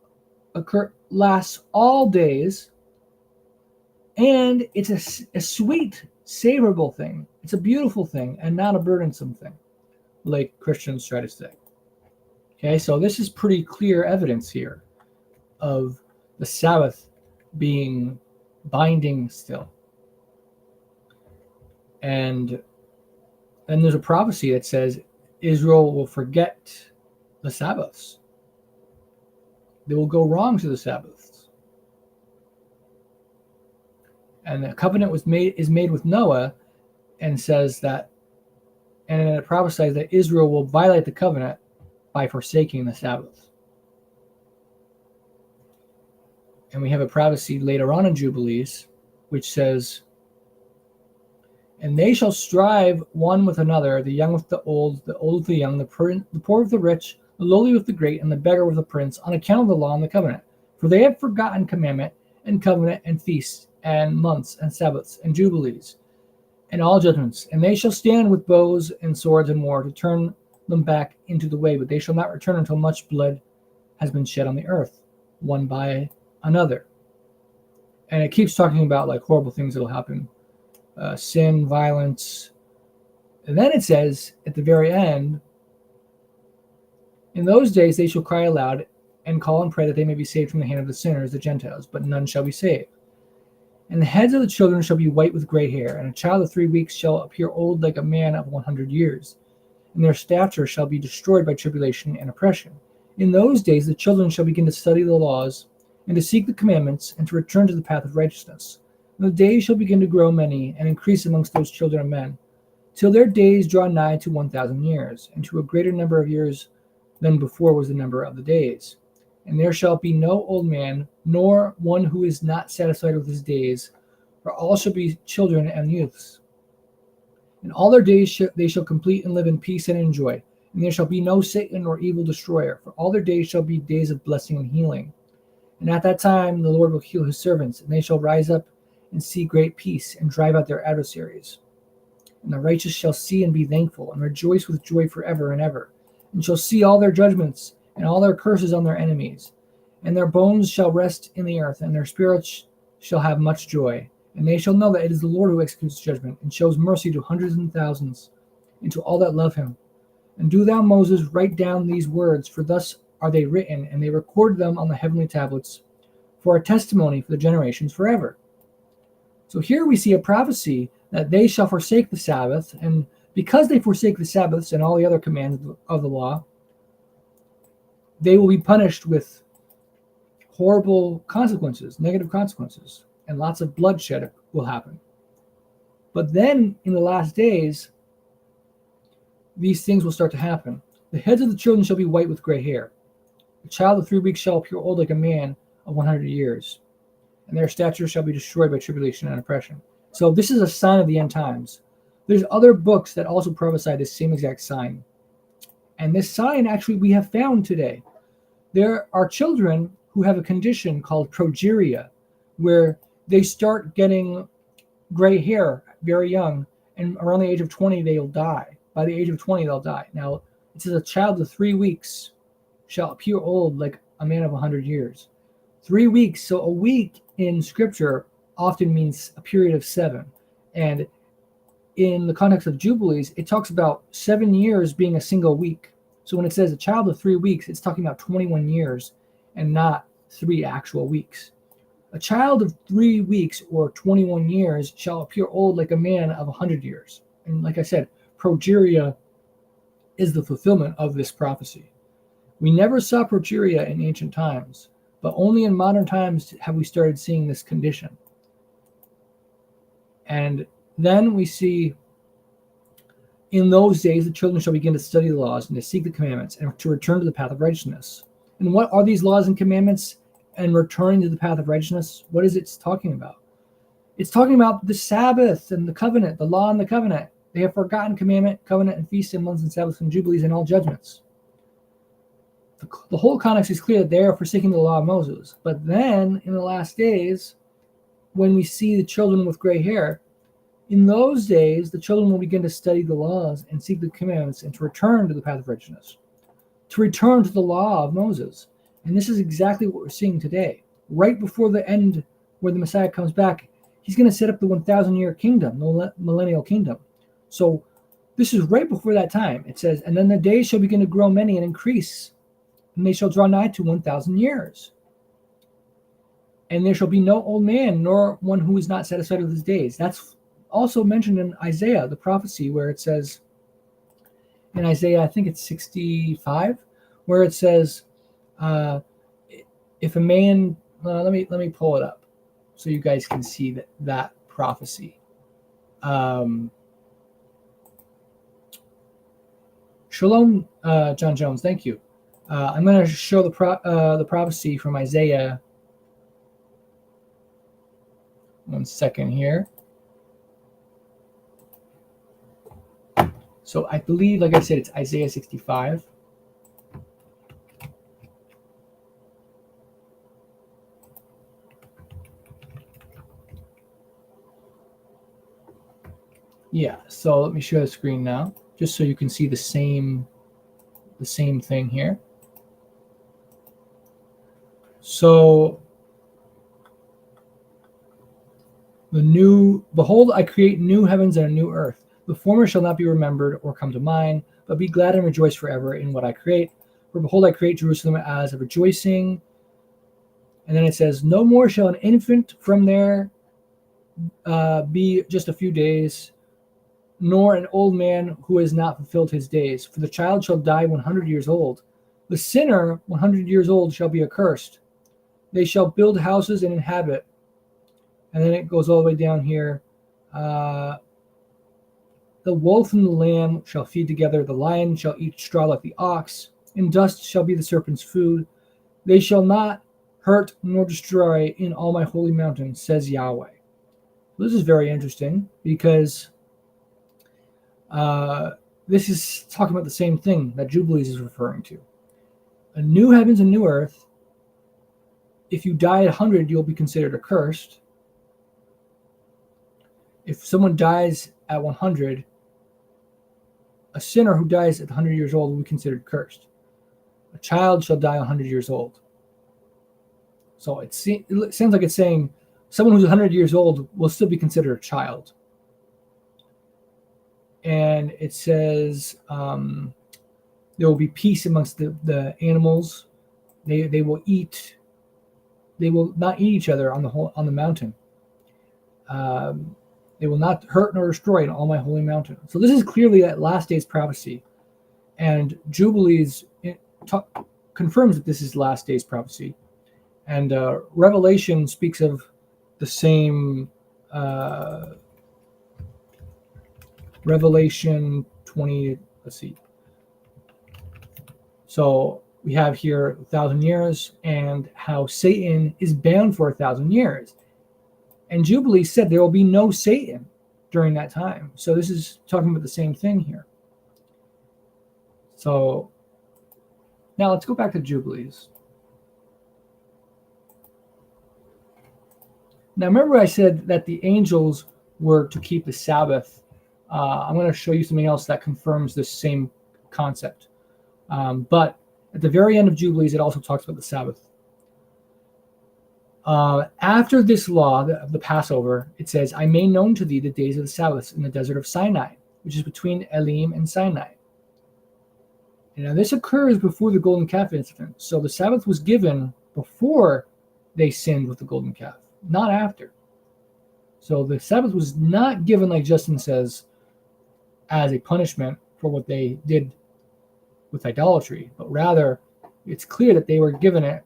lasts all days, and it's a sweet, savorable thing. It's a beautiful thing and not a burdensome thing, like Christians try to say. Okay, so this is pretty clear evidence here of the Sabbath being binding still. And then there's a prophecy that says Israel will forget the Sabbaths. They will go wrong to the Sabbaths. And the covenant is made with Noah, and says that, and it prophesies that Israel will violate the covenant by forsaking the Sabbath. And we have a prophecy later on in Jubilees, which says, and they shall strive one with another, the young with the old with the young, the poor with the rich, the lowly with the great, and the beggar with the prince, on account of the law and the covenant. For they have forgotten commandment and covenant and feasts and months and Sabbaths and Jubilees and all judgments. And they shall stand with bows and swords and war to turn them back into the way, but they shall not return until much blood has been shed on the earth, one by another. And it keeps talking about like horrible things that will happen. Sin, violence. And then it says at the very end, in those days they shall cry aloud and call and pray that they may be saved from the hand of the sinners, the Gentiles, but none shall be saved. And the heads of the children shall be white with gray hair, and a child of 3 weeks shall appear old like a man of 100 years. And their stature shall be destroyed by tribulation and oppression. In those days the children shall begin to study the laws, and to seek the commandments, and to return to the path of righteousness. And the days shall begin to grow many, and increase amongst those children of men, till their days draw nigh to 1,000 years, and to a greater number of years than before was the number of the days. And there shall be no old man, nor one who is not satisfied with his days, for all shall be children and youths. And all their days they shall complete and live in peace and in joy. And there shall be no Satan or evil destroyer, for all their days shall be days of blessing and healing. And at that time the Lord will heal his servants, and they shall rise up and see great peace, and drive out their adversaries. And the righteous shall see and be thankful, and rejoice with joy forever and ever, and shall see all their judgments, and all their curses on their enemies. And their bones shall rest in the earth, and their spirits shall have much joy. And they shall know that it is the Lord who executes judgment, and shows mercy to hundreds and thousands, and to all that love him. And do thou, Moses, write down these words, for thus are they written, and they record them on the heavenly tablets, for a testimony for the generations forever. So here we see a prophecy that they shall forsake the Sabbath, and because they forsake the Sabbaths and all the other commands of the law, they will be punished with horrible consequences, negative consequences, and lots of bloodshed will happen. But then in the last days, these things will start to happen. The heads of the children shall be white with gray hair. The child of 3 weeks shall appear old like a man of 100 years. And their stature shall be destroyed by tribulation and oppression. So this is a sign of the end times. There's other books that also prophesy this same exact sign. And this sign actually we have found today. There are children who have a condition called progeria, where they start getting gray hair very young, and around the age of 20, they'll die. By the age of 20, they'll die. Now, it says a child of 3 weeks shall appear old like a man of 100 years. 3 weeks, so a week in Scripture often means a period of 7. And in the context of Jubilees, it talks about 7 years being a single week. So when it says a child of 3 weeks, it's talking about 21 years and not 3 actual weeks. A child of 3 weeks or 21 years shall appear old like a man of 100 years. And like I said, progeria is the fulfillment of this prophecy. We never saw progeria in ancient times, but only in modern times have we started seeing this condition. And then we see, in those days, the children shall begin to study the laws and to seek the commandments and to return to the path of righteousness. And what are these laws and commandments and returning to the path of righteousness? What is it talking about? It's talking about the Sabbath and the covenant, the law and the covenant. They have forgotten commandment, covenant, and feasts and months and Sabbaths and jubilees and all judgments. The whole context is clear that they are forsaking the law of Moses. But then, in the last days, when we see the children with gray hair, in those days, the children will begin to study the laws and seek the commandments and to return to the path of righteousness, to return to the law of Moses. And this is exactly what we're seeing today. Right before the end, where the Messiah comes back, he's going to set up the 1,000-year kingdom, the millennial kingdom. So this is right before that time. It says, and then the days shall begin to grow many and increase, and they shall draw nigh to 1,000 years. And there shall be no old man, nor one who is not satisfied with his days. That's also mentioned in Isaiah, the prophecy, where it says, in Isaiah, I think it's 65, where it says, if a man, let me pull it up so you guys can see that prophecy. Shalom, John Jones, thank you. I'm going to show the prophecy from Isaiah. One second here. So I believe, like I said, it's Isaiah 65. Yeah, so let me share the screen now, just so you can see the same thing here. So behold, I create new heavens and a new earth. The former shall not be remembered or come to mind, but be glad and rejoice forever in what I create. For behold, I create Jerusalem as a rejoicing. And then it says, no more shall an infant from there be just a few days, nor an old man who has not fulfilled his days. For the child shall die 100 years old. The sinner, 100 years old, shall be accursed. They shall build houses and inhabit. And then it goes all the way down here. The wolf and the lamb shall feed together. The lion shall eat straw like the ox, and dust shall be the serpent's food. They shall not hurt nor destroy in all my holy mountain, says Yahweh. This is very interesting because this is talking about the same thing that Jubilees is referring to. A new heavens and new earth. If you die at 100, you'll be considered accursed. If someone dies at 100, a sinner who dies at 100 years old will be considered cursed. A child shall die 100 years old. So it sounds like it's saying someone who's 100 years old will still be considered a child. And it says there will be peace amongst the animals. They will eat. They will not eat each other on the mountain. They will not hurt nor destroy in all my holy mountain. So this is clearly that last day's prophecy, and Jubilees confirms that this is last day's prophecy, and Revelation speaks of the same. Revelation 20. Let's see. So we have here 1,000 years, and how Satan is bound for 1,000 years. And Jubilee said there will be no Satan during that time. So this is talking about the same thing here. So now let's go back to Jubilees. Now remember I said that the angels were to keep the Sabbath. I'm going to show you something else that confirms this same concept. But at the very end of Jubilees, it also talks about the Sabbath. After this law of the Passover, it says, I made known to thee the days of the Sabbaths in the desert of Sinai, which is between Elim and Sinai. And now this occurs before the golden calf incident. So the Sabbath was given before they sinned with the golden calf, not after. So the Sabbath was not given, like Justin says, as a punishment for what they did with idolatry, but rather it's clear that they were given it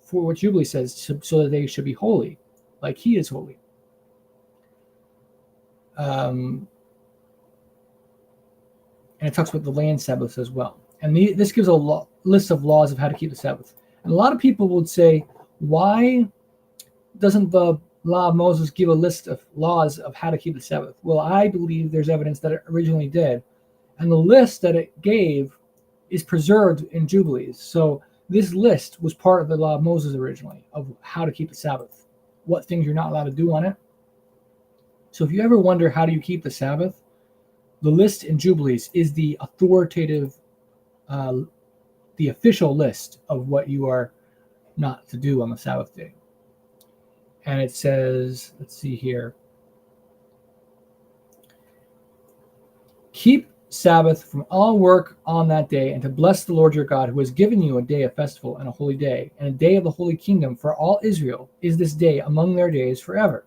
for what Jubilee says, so that they should be holy, like he is holy. And it talks about the land Sabbaths as well. And this gives a list of laws of how to keep the Sabbath. And a lot of people would say, why doesn't the law of Moses give a list of laws of how to keep the Sabbath? Well, I believe there's evidence that it originally did. And the list that it gave is preserved in Jubilees. So this list was part of the law of Moses originally, of how to keep the Sabbath, what things you're not allowed to do on it. So if you ever wonder how do you keep the Sabbath, the list in Jubilees is the authoritative, the official list of what you are not to do on the Sabbath day. And it says, let's see here, keep Sabbath from all work on that day, and to bless the Lord your God, who has given you a day of festival and a holy day, and a day of the holy kingdom for all Israel is this day among their days forever.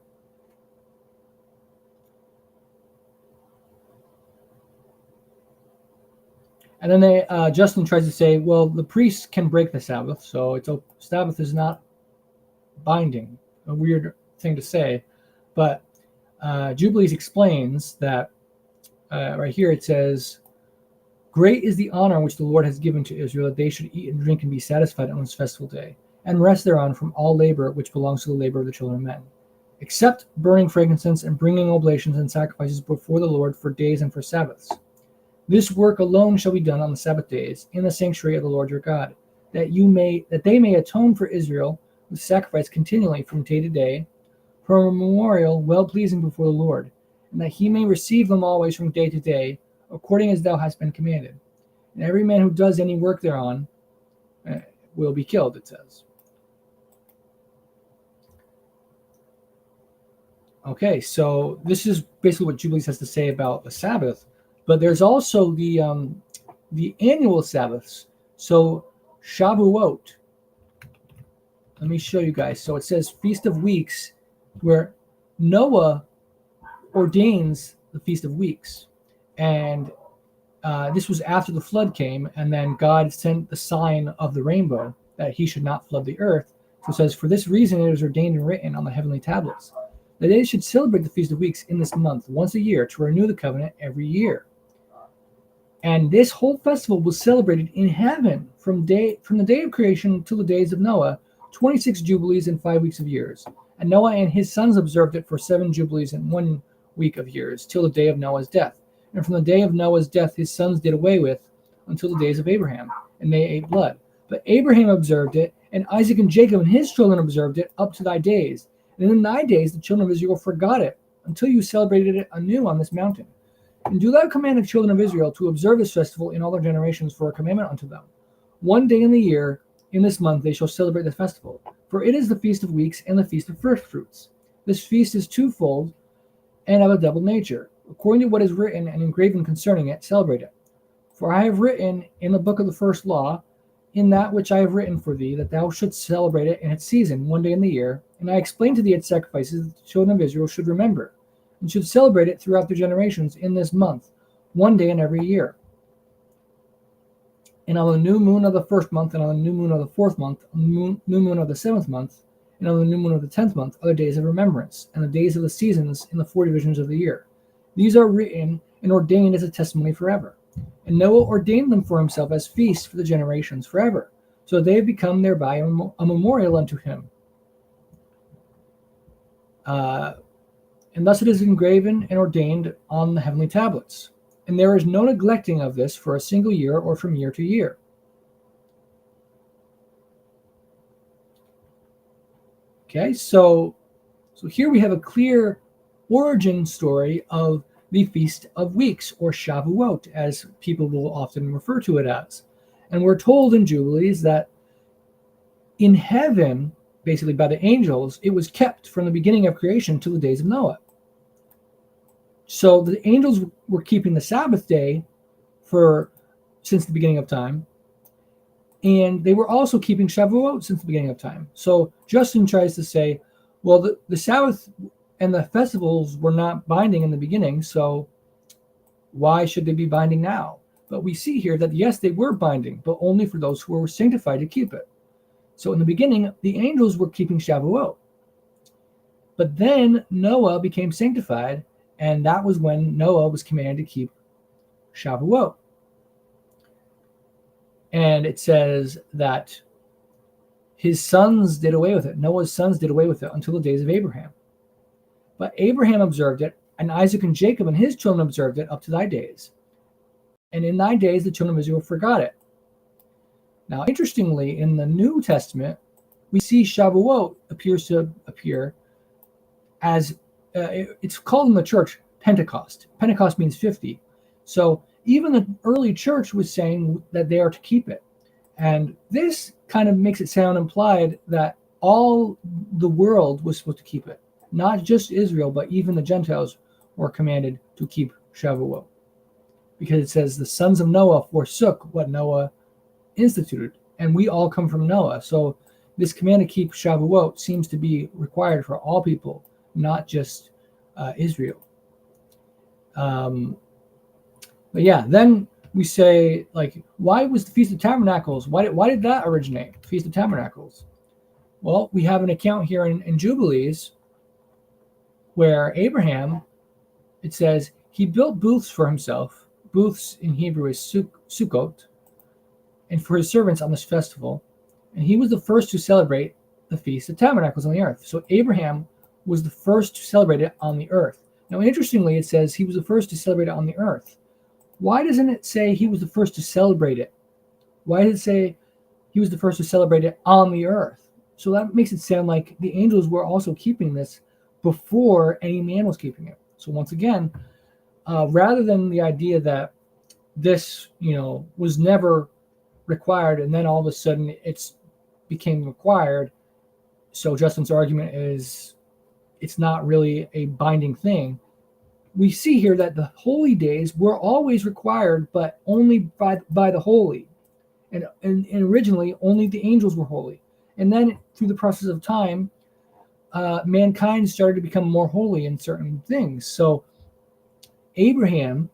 And then Justin tries to say, well, the priests can break the Sabbath, so Sabbath is not binding. A weird thing to say, but Jubilees explains that right here it says, great is the honor which the Lord has given to Israel, that they should eat and drink and be satisfied on this festival day, and rest thereon from all labor which belongs to the labor of the children of men, except burning frankincense and bringing oblations and sacrifices before the Lord for days and for Sabbaths. This work alone shall be done on the Sabbath days in the sanctuary of the Lord your God, that they may atone for Israel with sacrifice continually from day to day, for a memorial well pleasing before the Lord, and that he may receive them always from day to day, according as thou hast been commanded. And every man who does any work thereon will be killed, it says. Okay, so this is basically what Jubilees has to say about the Sabbath, but there's also the annual Sabbaths. So Shavuot. Let me show you guys. So it says Feast of Weeks, where Noah ordains the Feast of Weeks. And this was after the flood came, and then God sent the sign of the rainbow that he should not flood the earth. So it says, for this reason it is ordained and written on the heavenly tablets, that they should celebrate the Feast of Weeks in this month once a year, to renew the covenant every year. And this whole festival was celebrated in heaven from the day of creation till the days of Noah, 26 jubilees and 5 weeks of years. And Noah and his sons observed it for 7 jubilees and 1 week of years, till the day of Noah's death. And from the day of Noah's death his sons did away with, until the days of Abraham, and they ate blood. But Abraham observed it, and Isaac and Jacob and his children observed it up to thy days. And in thy days the children of Israel forgot it, until you celebrated it anew on this mountain. And do thou command the children of Israel to observe this festival in all their generations for a commandment unto them. 1 day in the year, in this month, they shall celebrate the festival. For it is the Feast of Weeks and the Feast of First Fruits. This feast is twofold and of a double nature. According to what is written and engraven concerning it, celebrate it. For I have written in the book of the first law, in that which I have written for thee, that thou shouldst celebrate it in its season, 1 day in the year. And I explained to thee its sacrifices that the children of Israel should remember, and should celebrate it throughout their generations in this month, 1 day in every year. And on the new moon of the first month, and on the new moon of the fourth month, on the new moon of the seventh month, and on the new moon of the 10th month, are the days of remembrance, and the days of the seasons in the 4 divisions of the year. These are written and ordained as a testimony forever. And Noah ordained them for himself as feasts for the generations forever, so they have become thereby a memorial unto him. And and thus it is engraven and ordained on the heavenly tablets. And there is no neglecting of this for a single year or from year to year. Okay, so here we have a clear origin story of the Feast of Weeks, or Shavuot, as people will often refer to it as. And we're told in Jubilees that in heaven, basically by the angels, it was kept from the beginning of creation till the days of Noah. So the angels were keeping the Sabbath day since the beginning of time, and they were also keeping Shavuot since the beginning of time. So Justin tries to say, well, the Sabbath and the festivals were not binding in the beginning, so why should they be binding now? But we see here that yes, they were binding, but only for those who were sanctified to keep it. So in the beginning, the angels were keeping Shavuot. But then Noah became sanctified, and that was when Noah was commanded to keep Shavuot. And it says that his sons did away with it. Noah's sons did away with it until the days of Abraham. But Abraham observed it, and Isaac and Jacob and his children observed it up to thy days. And in thy days the children of Israel forgot it. Now, interestingly, in the New Testament, we see Shavuot appears to appear as, it's called in the church Pentecost. Pentecost means 50. So even the early church was saying that they are to keep it. And this kind of makes it sound implied that all the world was supposed to keep it. Not just Israel, but even the Gentiles were commanded to keep Shavuot. Because it says the sons of Noah forsook what Noah instituted, and we all come from Noah. So this command to keep Shavuot seems to be required for all people, not just Israel. But yeah, then we say, like, why was the Feast of Tabernacles? Why did that originate, Feast of Tabernacles? Well, we have an account here in Jubilees where Abraham, it says, he built booths for himself. Booths in Hebrew is Sukkot, and for his servants on this festival. And he was the first to celebrate the Feast of Tabernacles on the earth. So Abraham was the first to celebrate it on the earth. Now, interestingly, it says he was the first to celebrate it on the earth. Why doesn't it say he was the first to celebrate it? Why does it say he was the first to celebrate it on the earth? So that makes it sound like the angels were also keeping this before any man was keeping it. So once again, rather than the idea that this, was never required and then all of a sudden it's became required, so Justin's argument is it's not really a binding thing. We see here that the holy days were always required, but only by the holy. And originally, only the angels were holy. And then through the process of time, mankind started to become more holy in certain things. So Abraham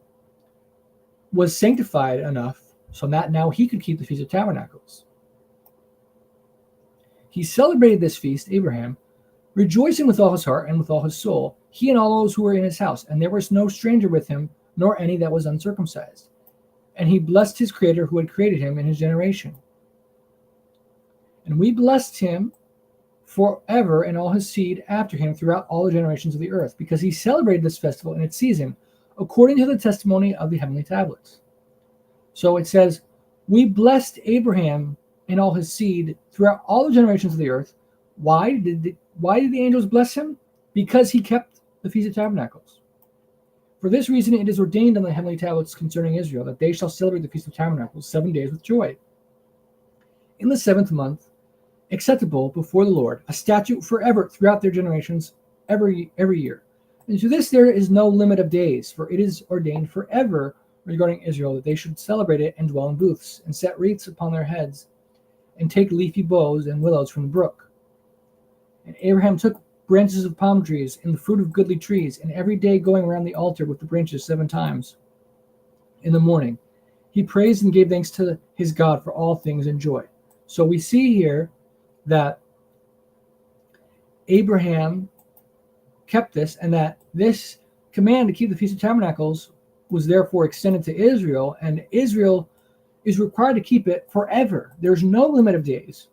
was sanctified enough so that now he could keep the Feast of Tabernacles. He celebrated this feast, Abraham, rejoicing with all his heart and with all his soul, he and all those who were in his house. And there was no stranger with him, nor any that was uncircumcised. And he blessed his Creator who had created him in his generation. And we blessed him forever and all his seed after him throughout all the generations of the earth, because he celebrated this festival in its season, according to the testimony of the heavenly tablets. So it says, we blessed Abraham and all his seed throughout all the generations of the earth. Why did the angels bless him? Because he kept the Feast of Tabernacles. For this reason, it is ordained on the heavenly tablets concerning Israel that they shall celebrate the Feast of Tabernacles 7 days with joy. In the 7th month, acceptable before the Lord, a statute forever throughout their generations, every year. And to this there is no limit of days, for it is ordained forever regarding Israel that they should celebrate it and dwell in booths, and set wreaths upon their heads, and take leafy boughs and willows from the brook. And Abraham took branches of palm trees and the fruit of goodly trees, and every day going around the altar with the branches 7 times in the morning, he praised and gave thanks to his God for all things in joy. So we see here that Abraham kept this, and that this command to keep the Feast of Tabernacles was therefore extended to Israel, and Israel is required to keep it forever. There's no limit of days.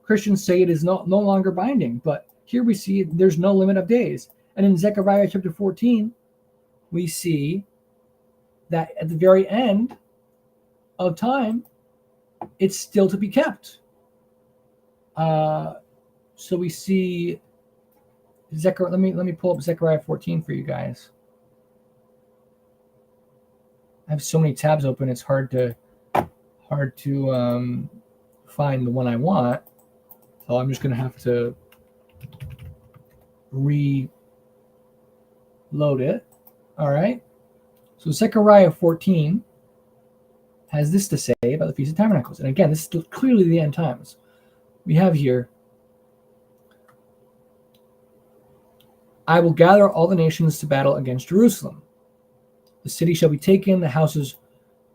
Christians say it is no longer binding, but here we see there's no limit of days. And in Zechariah chapter 14, we see that at the very end of time, it's still to be kept. So we see Zechariah. Let me pull up Zechariah 14 for you guys. I have so many tabs open; it's hard to find the one I want. So I'm just going to have to reload it. All right. So Zechariah 14 has this to say about the Feast of Tabernacles. And again, this is clearly the end times. We have here, I will gather all the nations to battle against Jerusalem. The city shall be taken, the houses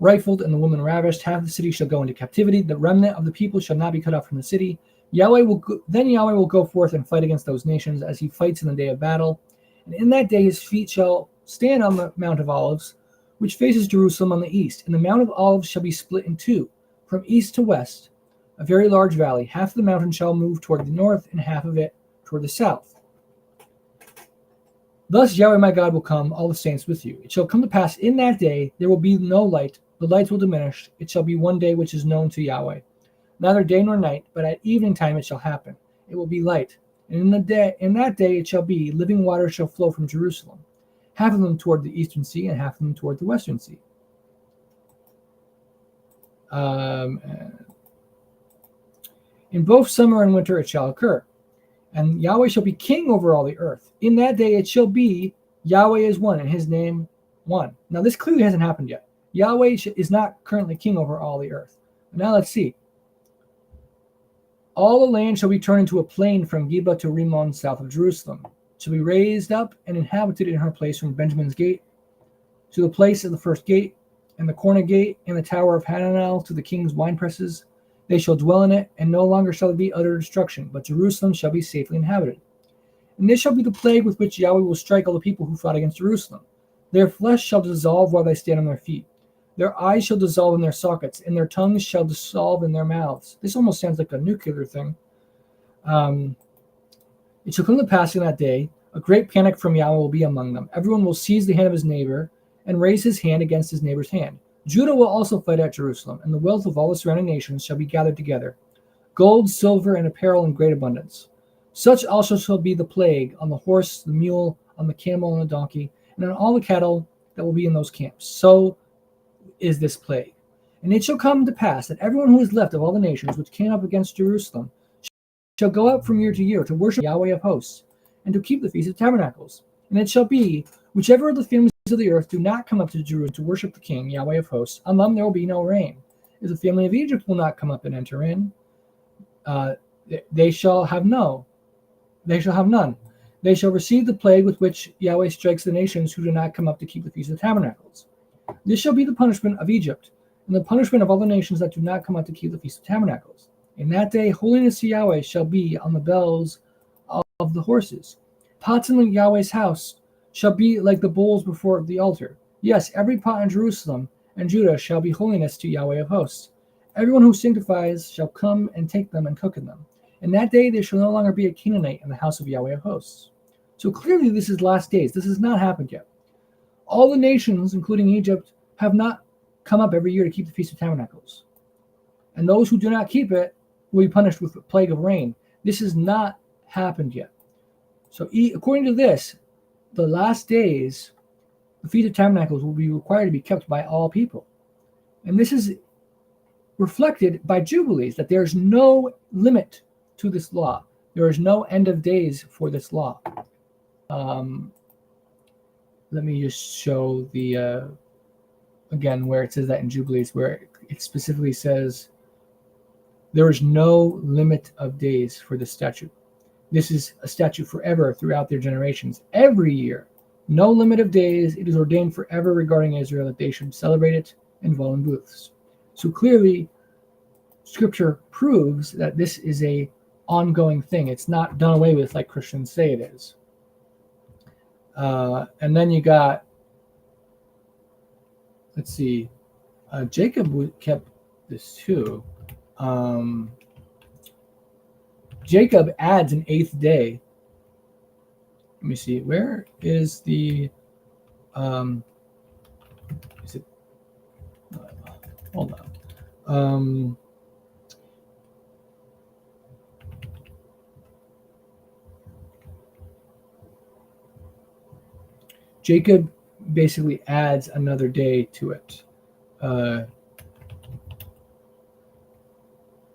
rifled, and the women ravished. Half the city shall go into captivity. The remnant of the people shall not be cut off from the city. Yahweh will go forth and fight against those nations as he fights in the day of battle. And in that day his feet shall stand on the Mount of Olives, which faces Jerusalem on the east. And the Mount of Olives shall be split in two, from east to west, a very large valley. Half of the mountain shall move toward the north, and half of it toward the south. Thus Yahweh my God will come, all the saints with you. It shall come to pass in that day there will be no light, the lights will diminish. It shall be one day which is known to Yahweh. Neither day nor night, but at evening time it shall happen. It will be light. And in that day it shall be, living water shall flow from Jerusalem, half of them toward the eastern sea, and half of them toward the western sea. In both summer and winter it shall occur. And Yahweh shall be king over all the earth. In that day it shall be, Yahweh is one, and his name one. Now this clearly hasn't happened yet. Yahweh is not currently king over all the earth. Now let's see. All the land shall be turned into a plain from Geba to Rimmon south of Jerusalem. It shall be raised up and inhabited in her place from Benjamin's gate to the place of the first gate, and the corner gate, and the tower of Hananel to the king's winepresses. They shall dwell in it, and no longer shall it be utter destruction, but Jerusalem shall be safely inhabited. And this shall be the plague with which Yahweh will strike all the people who fought against Jerusalem. Their flesh shall dissolve while they stand on their feet. Their eyes shall dissolve in their sockets, and their tongues shall dissolve in their mouths. This almost sounds like a nuclear thing. It shall come to pass in that day, a great panic from Yahweh will be among them. Everyone will seize the hand of his neighbor and raise his hand against his neighbor's hand. Judah will also fight at Jerusalem, and the wealth of all the surrounding nations shall be gathered together, gold, silver, and apparel in great abundance. Such also shall be the plague on the horse, the mule, on the camel, and the donkey, and on all the cattle that will be in those camps. So is this plague. And it shall come to pass that everyone who is left of all the nations which came up against Jerusalem shall go up from year to year to worship Yahweh of hosts, and to keep the Feast of Tabernacles. And it shall be, whichever of the families of the earth do not come up to Jerusalem to worship the King, Yahweh of hosts, on them there will be no rain. If the family of Egypt will not come up and enter in, they shall have none. They shall receive the plague with which Yahweh strikes the nations who do not come up to keep the Feast of Tabernacles. This shall be the punishment of Egypt, and the punishment of all the nations that do not come up to keep the Feast of Tabernacles. In that day, holiness to Yahweh shall be on the bells of the horses. Pots in Yahweh's house shall be like the bowls before the altar. Yes, every pot in Jerusalem and Judah shall be holiness to Yahweh of hosts. Everyone who sanctifies shall come and take them and cook in them. In that day there shall no longer be a Canaanite in the house of Yahweh of hosts. So clearly this is last days. This has not happened yet. All the nations, including Egypt, have not come up every year to keep the Feast of Tabernacles. And those who do not keep it will be punished with the plague of rain. This has not happened yet. So according to this, the last days, the Feast of Tabernacles will be required to be kept by all people. And this is reflected by Jubilees, that there is no limit to this law. There is no end of days for this law. Let me just show the, again, where it says that in Jubilees, where it specifically says, there is no limit of days for this statute. This is a statute forever throughout their generations. Every year, no limit of days. It is ordained forever regarding Israel that they should celebrate it and dwell in booths. So clearly, Scripture proves that this is a ongoing thing. It's not done away with like Christians say it is. And then you got, let's see, Jacob kept this too. Jacob adds an 8th day Let me see. Where is the is it hold on. Jacob basically adds another day to it.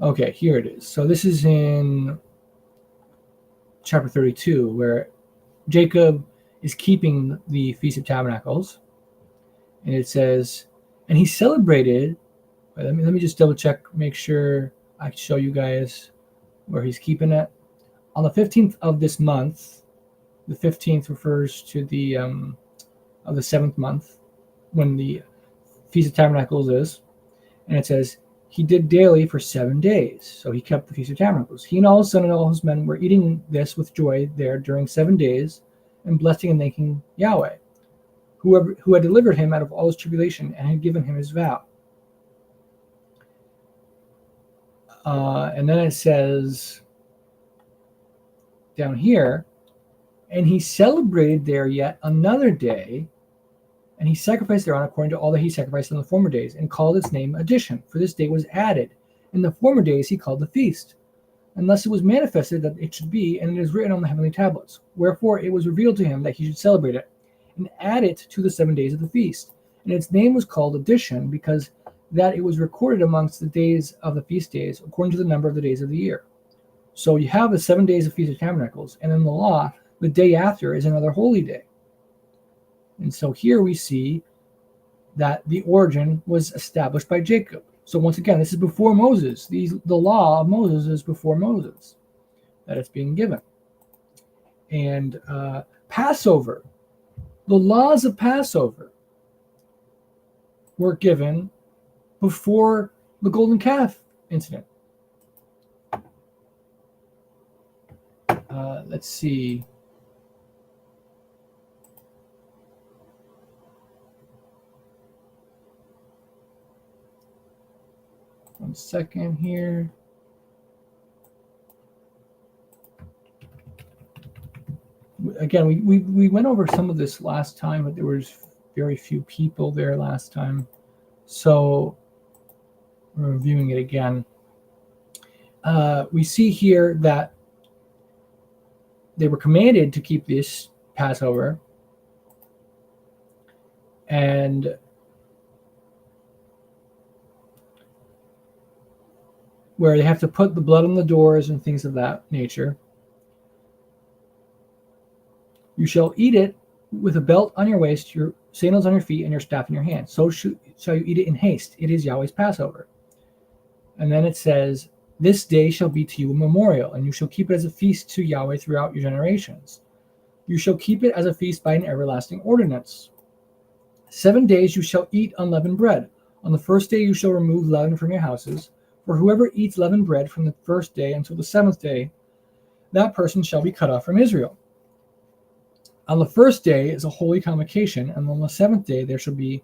Okay, here it is. So this is in chapter 32, where Jacob is keeping the Feast of Tabernacles, and it says, and he celebrated. Let me just double check, make sure I can show you guys where he's keeping it. On the 15th of this month, the 15th refers to the of the 7th month, when the Feast of Tabernacles is, and it says he did daily for 7 days. So he kept the Feast of Tabernacles. He and all his son and all his men were eating this with joy there during 7 days, and blessing and thanking Yahweh, who had delivered him out of all his tribulation and had given him his vow. And then it says down here, and he celebrated there yet another day, and he sacrificed thereon according to all that he sacrificed in the former days, and called its name Addition, for this day was added. In the former days he called the feast, unless it was manifested that it should be, and it is written on the heavenly tablets. Wherefore it was revealed to him that he should celebrate it, and add it to the 7 days of the feast. And its name was called Addition, because that it was recorded amongst the days of the feast days, according to the number of the days of the year. So you have the 7 days of Feast of Tabernacles, and in the law, the day after is another holy day. And so here we see that the origin was established by Jacob. So once again, this is before Moses. The law of Moses is before Moses that it's being given. And Passover, the laws of Passover were given before the golden calf incident. Let's see. One second here. Again, we went over some of this last time, but there was very few people there last time. So we're reviewing it again. We see here that they were commanded to keep this Passover, and where they have to put the blood on the doors and things of that nature. You shall eat it with a belt on your waist, your sandals on your feet, and your staff in your hand. So shall you eat it in haste. It is Yahweh's Passover. And then it says, this day shall be to you a memorial, and you shall keep it as a feast to Yahweh throughout your generations. You shall keep it as a feast by an everlasting ordinance. 7 days you shall eat unleavened bread. On the first day you shall remove leaven from your houses. For whoever eats leavened bread from the first day until the 7th day, that person shall be cut off from Israel. On the first day is a holy convocation, and on the 7th day there shall be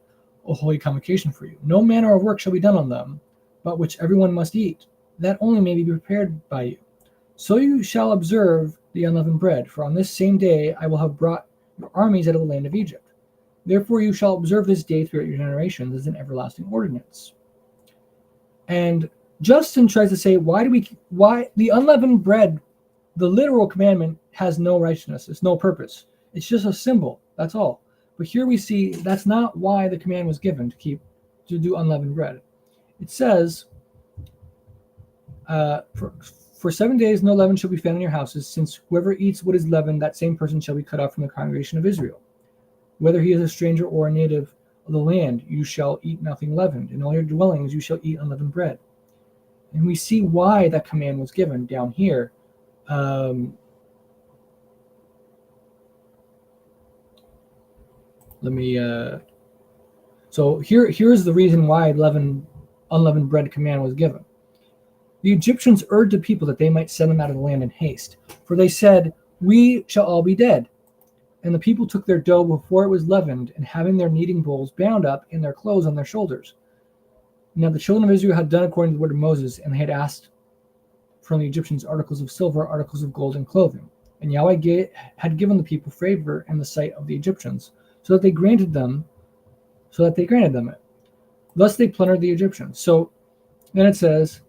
a holy convocation for you. No manner of work shall be done on them, but which everyone must eat, that only may be prepared by you. So you shall observe the unleavened bread, for on this same day I will have brought your armies out of the land of Egypt. Therefore you shall observe this day throughout your generations as an everlasting ordinance. And Justin tries to say, why the unleavened bread, the literal commandment, has no righteousness, it's no purpose. It's just a symbol, that's all. But here we see that's not why the command was given to do unleavened bread. It says, for 7 days no leaven shall be found in your houses, since whoever eats what is leavened, that same person shall be cut off from the congregation of Israel. Whether he is a stranger or a native of the land, you shall eat nothing leavened. In all your dwellings you shall eat unleavened bread. And we see why that command was given down here. So here's the reason why unleavened bread command was given. The Egyptians urged the people that they might send them out of the land in haste, for they said, we shall all be dead. And the people took their dough before it was leavened, and having their kneading bowls bound up in their clothes on their shoulders. Now the children of Israel had done according to the word of Moses, and they had asked from the Egyptians articles of silver, articles of gold, and clothing. And Yahweh had given the people favor in the sight of the Egyptians, so that they granted them it. Thus they plundered the Egyptians. So then it says,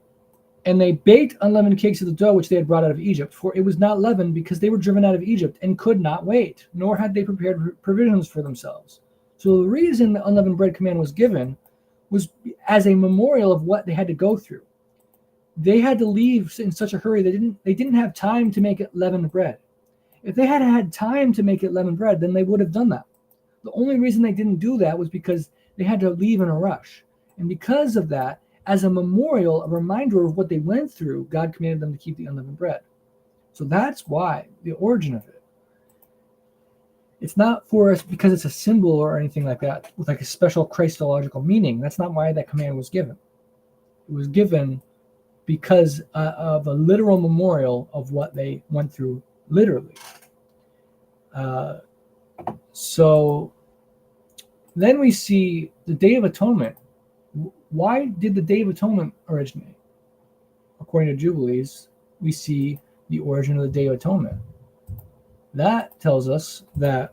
and they baked unleavened cakes of the dough which they had brought out of Egypt, for it was not leavened, because they were driven out of Egypt and could not wait, nor had they prepared provisions for themselves. So the reason the unleavened bread command was given was as a memorial of what they had to go through. They had to leave in such a hurry they didn't have time to make it leavened bread. If they had had time to make it leavened bread, then they would have done that. The only reason they didn't do that was because they had to leave in a rush. And because of that, as a memorial, a reminder of what they went through, God commanded them to keep the unleavened bread. So that's why, the origin of it. It's not for us because it's a symbol or anything like that, with like a special Christological meaning. That's not why that command was given. It was given because of a literal memorial of what they went through literally. So then we see the Day of Atonement. Why did the Day of Atonement originate? According to Jubilees, we see the origin of the Day of Atonement. That tells us that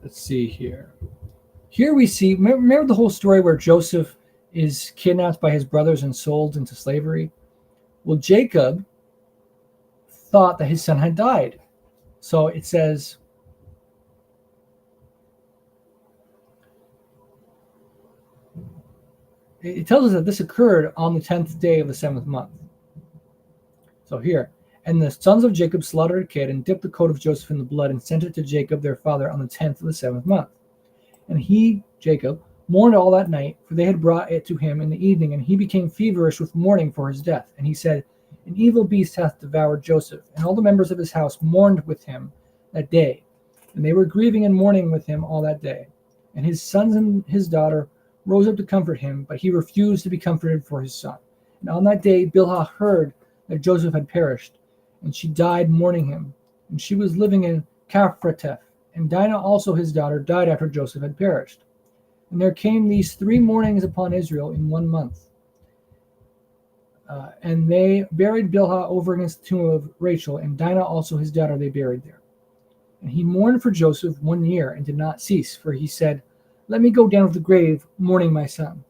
let's see here. Here we see, remember the whole story where Joseph is kidnapped by his brothers and sold into slavery? Well, Jacob thought that his son had died. So it says, it tells us that this occurred on the 10th day of the 7th month. So here, and the sons of Jacob slaughtered a kid and dipped the coat of Joseph in the blood and sent it to Jacob their father on the 10th of the 7th month. And he, Jacob, mourned all that night, for they had brought it to him in the evening, and he became feverish with mourning for his death. And he said, an evil beast hath devoured Joseph. And all the members of his house mourned with him that day. And they were grieving and mourning with him all that day. And his sons and his daughter rose up to comfort him, but he refused to be comforted for his son. And on that day Bilhah heard that Joseph had perished, and she died mourning him. And she was living in Kaphrateth. And Dinah also his daughter died after Joseph had perished. And there came these 3 mournings upon Israel in 1 month. And they buried Bilhah over against the tomb of Rachel, and Dinah also his daughter they buried there. And he mourned for Joseph 1 year and did not cease, for he said, let me go down to the grave, mourning my son.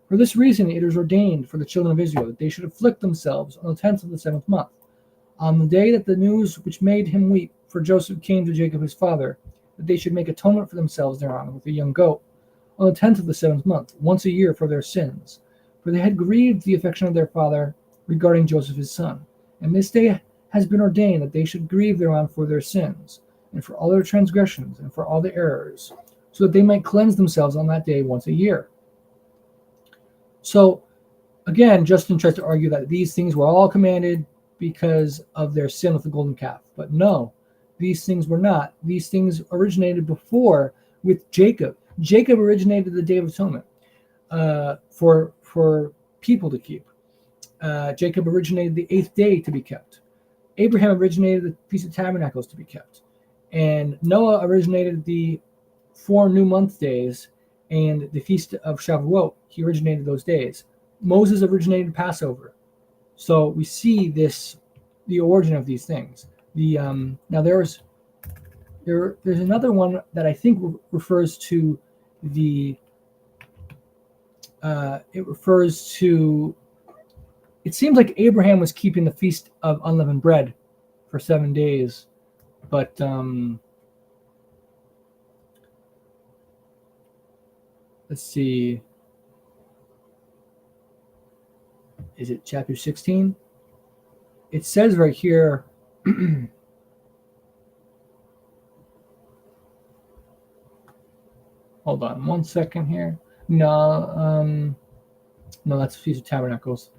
For this reason it is ordained for the children of Israel that they should afflict themselves on the 10th of the 7th month, on the day that the news which made him weep for Joseph came to Jacob his father, that they should make atonement for themselves thereon with a young goat, on the 10th of the 7th month, once a year for their sins. For they had grieved the affection of their father regarding Joseph his son. And this day has been ordained that they should grieve thereon for their sins, and for all their transgressions, and for all their errors, so that they might cleanse themselves on that day once a year. So, again, Justin tries to argue that these things were all commanded because of their sin with the golden calf. But no, these things were not. These things originated before with Jacob. Jacob originated the Day of Atonement for people to keep. Jacob originated the 8th day to be kept. Abraham originated the Feast of Tabernacles to be kept. And Noah originated the 4 new month days and the Feast of Shavuot. He originated those days. Moses originated Passover. So we see the origin of these things. Now there's another one that I think refers to it seems like Abraham was keeping the Feast of Unleavened Bread for 7 days, but let's see. Is it chapter 16? It says right here, hold on 1 second here. No, that's Feast of Tabernacles.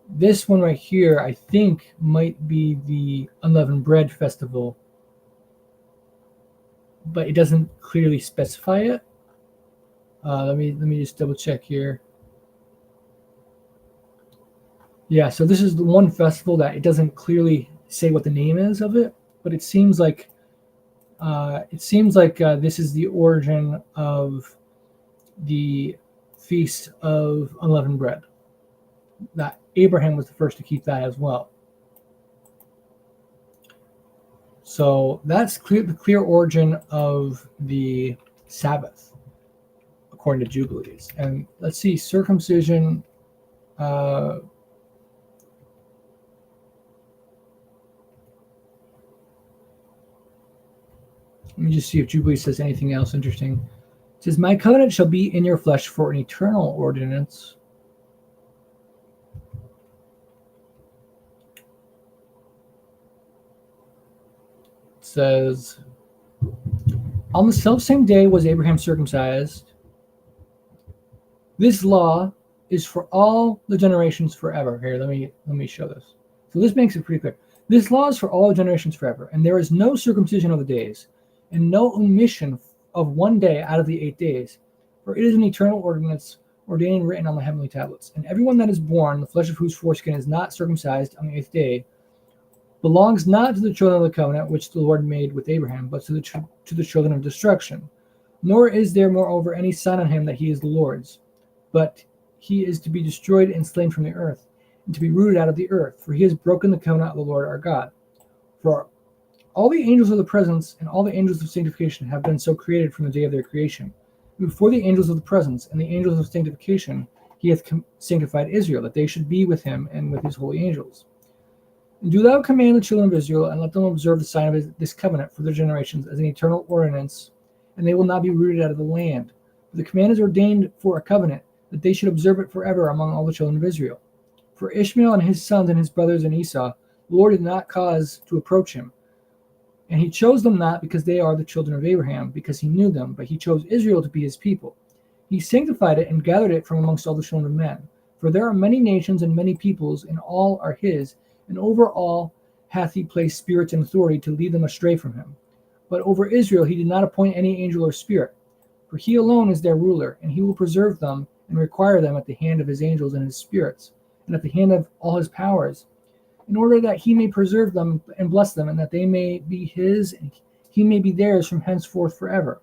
This one right here, I think, might be the Unleavened Bread Festival, but it doesn't clearly specify it. Let me just double check here. Yeah, so this is the one festival that it doesn't clearly say what the name is of it, but it seems like this is the origin of the Feast of Unleavened Bread. That Abraham was the first to keep that as well. So that's the clear origin of the Sabbath, according to Jubilees. And let's see, circumcision. Let me just see if Jubilee says anything else interesting. It says, "My covenant shall be in your flesh for an eternal ordinance." It says, "On the selfsame day was Abraham circumcised. This law is for all the generations forever." Here, let me show this. So this makes it pretty clear. "This law is for all generations forever, and there is no circumcision of the days, and no omission of one day out of the 8 days, for it is an eternal ordinance ordained and written on the heavenly tablets. And everyone that is born, the flesh of whose foreskin is not circumcised on the 8th day, belongs not to the children of the covenant which the Lord made with Abraham, but to the children of destruction. Nor is there moreover any sign on him that he is the Lord's, but he is to be destroyed and slain from the earth, and to be rooted out of the earth, for he has broken the covenant of the Lord our God. For all the angels of the presence and all the angels of sanctification have been so created from the day of their creation. Before the angels of the presence and the angels of sanctification, he hath sanctified Israel, that they should be with him and with his holy angels. And do thou command the children of Israel, and let them observe the sign of this covenant for their generations as an eternal ordinance, and they will not be rooted out of the land. For the command is ordained for a covenant, that they should observe it forever among all the children of Israel. For Ishmael and his sons and his brothers and Esau, the Lord did not cause to approach him. And he chose them not because they are the children of Abraham, because he knew them, but he chose Israel to be his people. He sanctified it and gathered it from amongst all the children of men. For there are many nations and many peoples, and all are his, and over all hath he placed spirits and authority to lead them astray from him. But over Israel he did not appoint any angel or spirit, for he alone is their ruler, and he will preserve them and require them at the hand of his angels and his spirits, and at the hand of all his powers, in order that he may preserve them and bless them, and that they may be his, and he may be theirs from henceforth forever.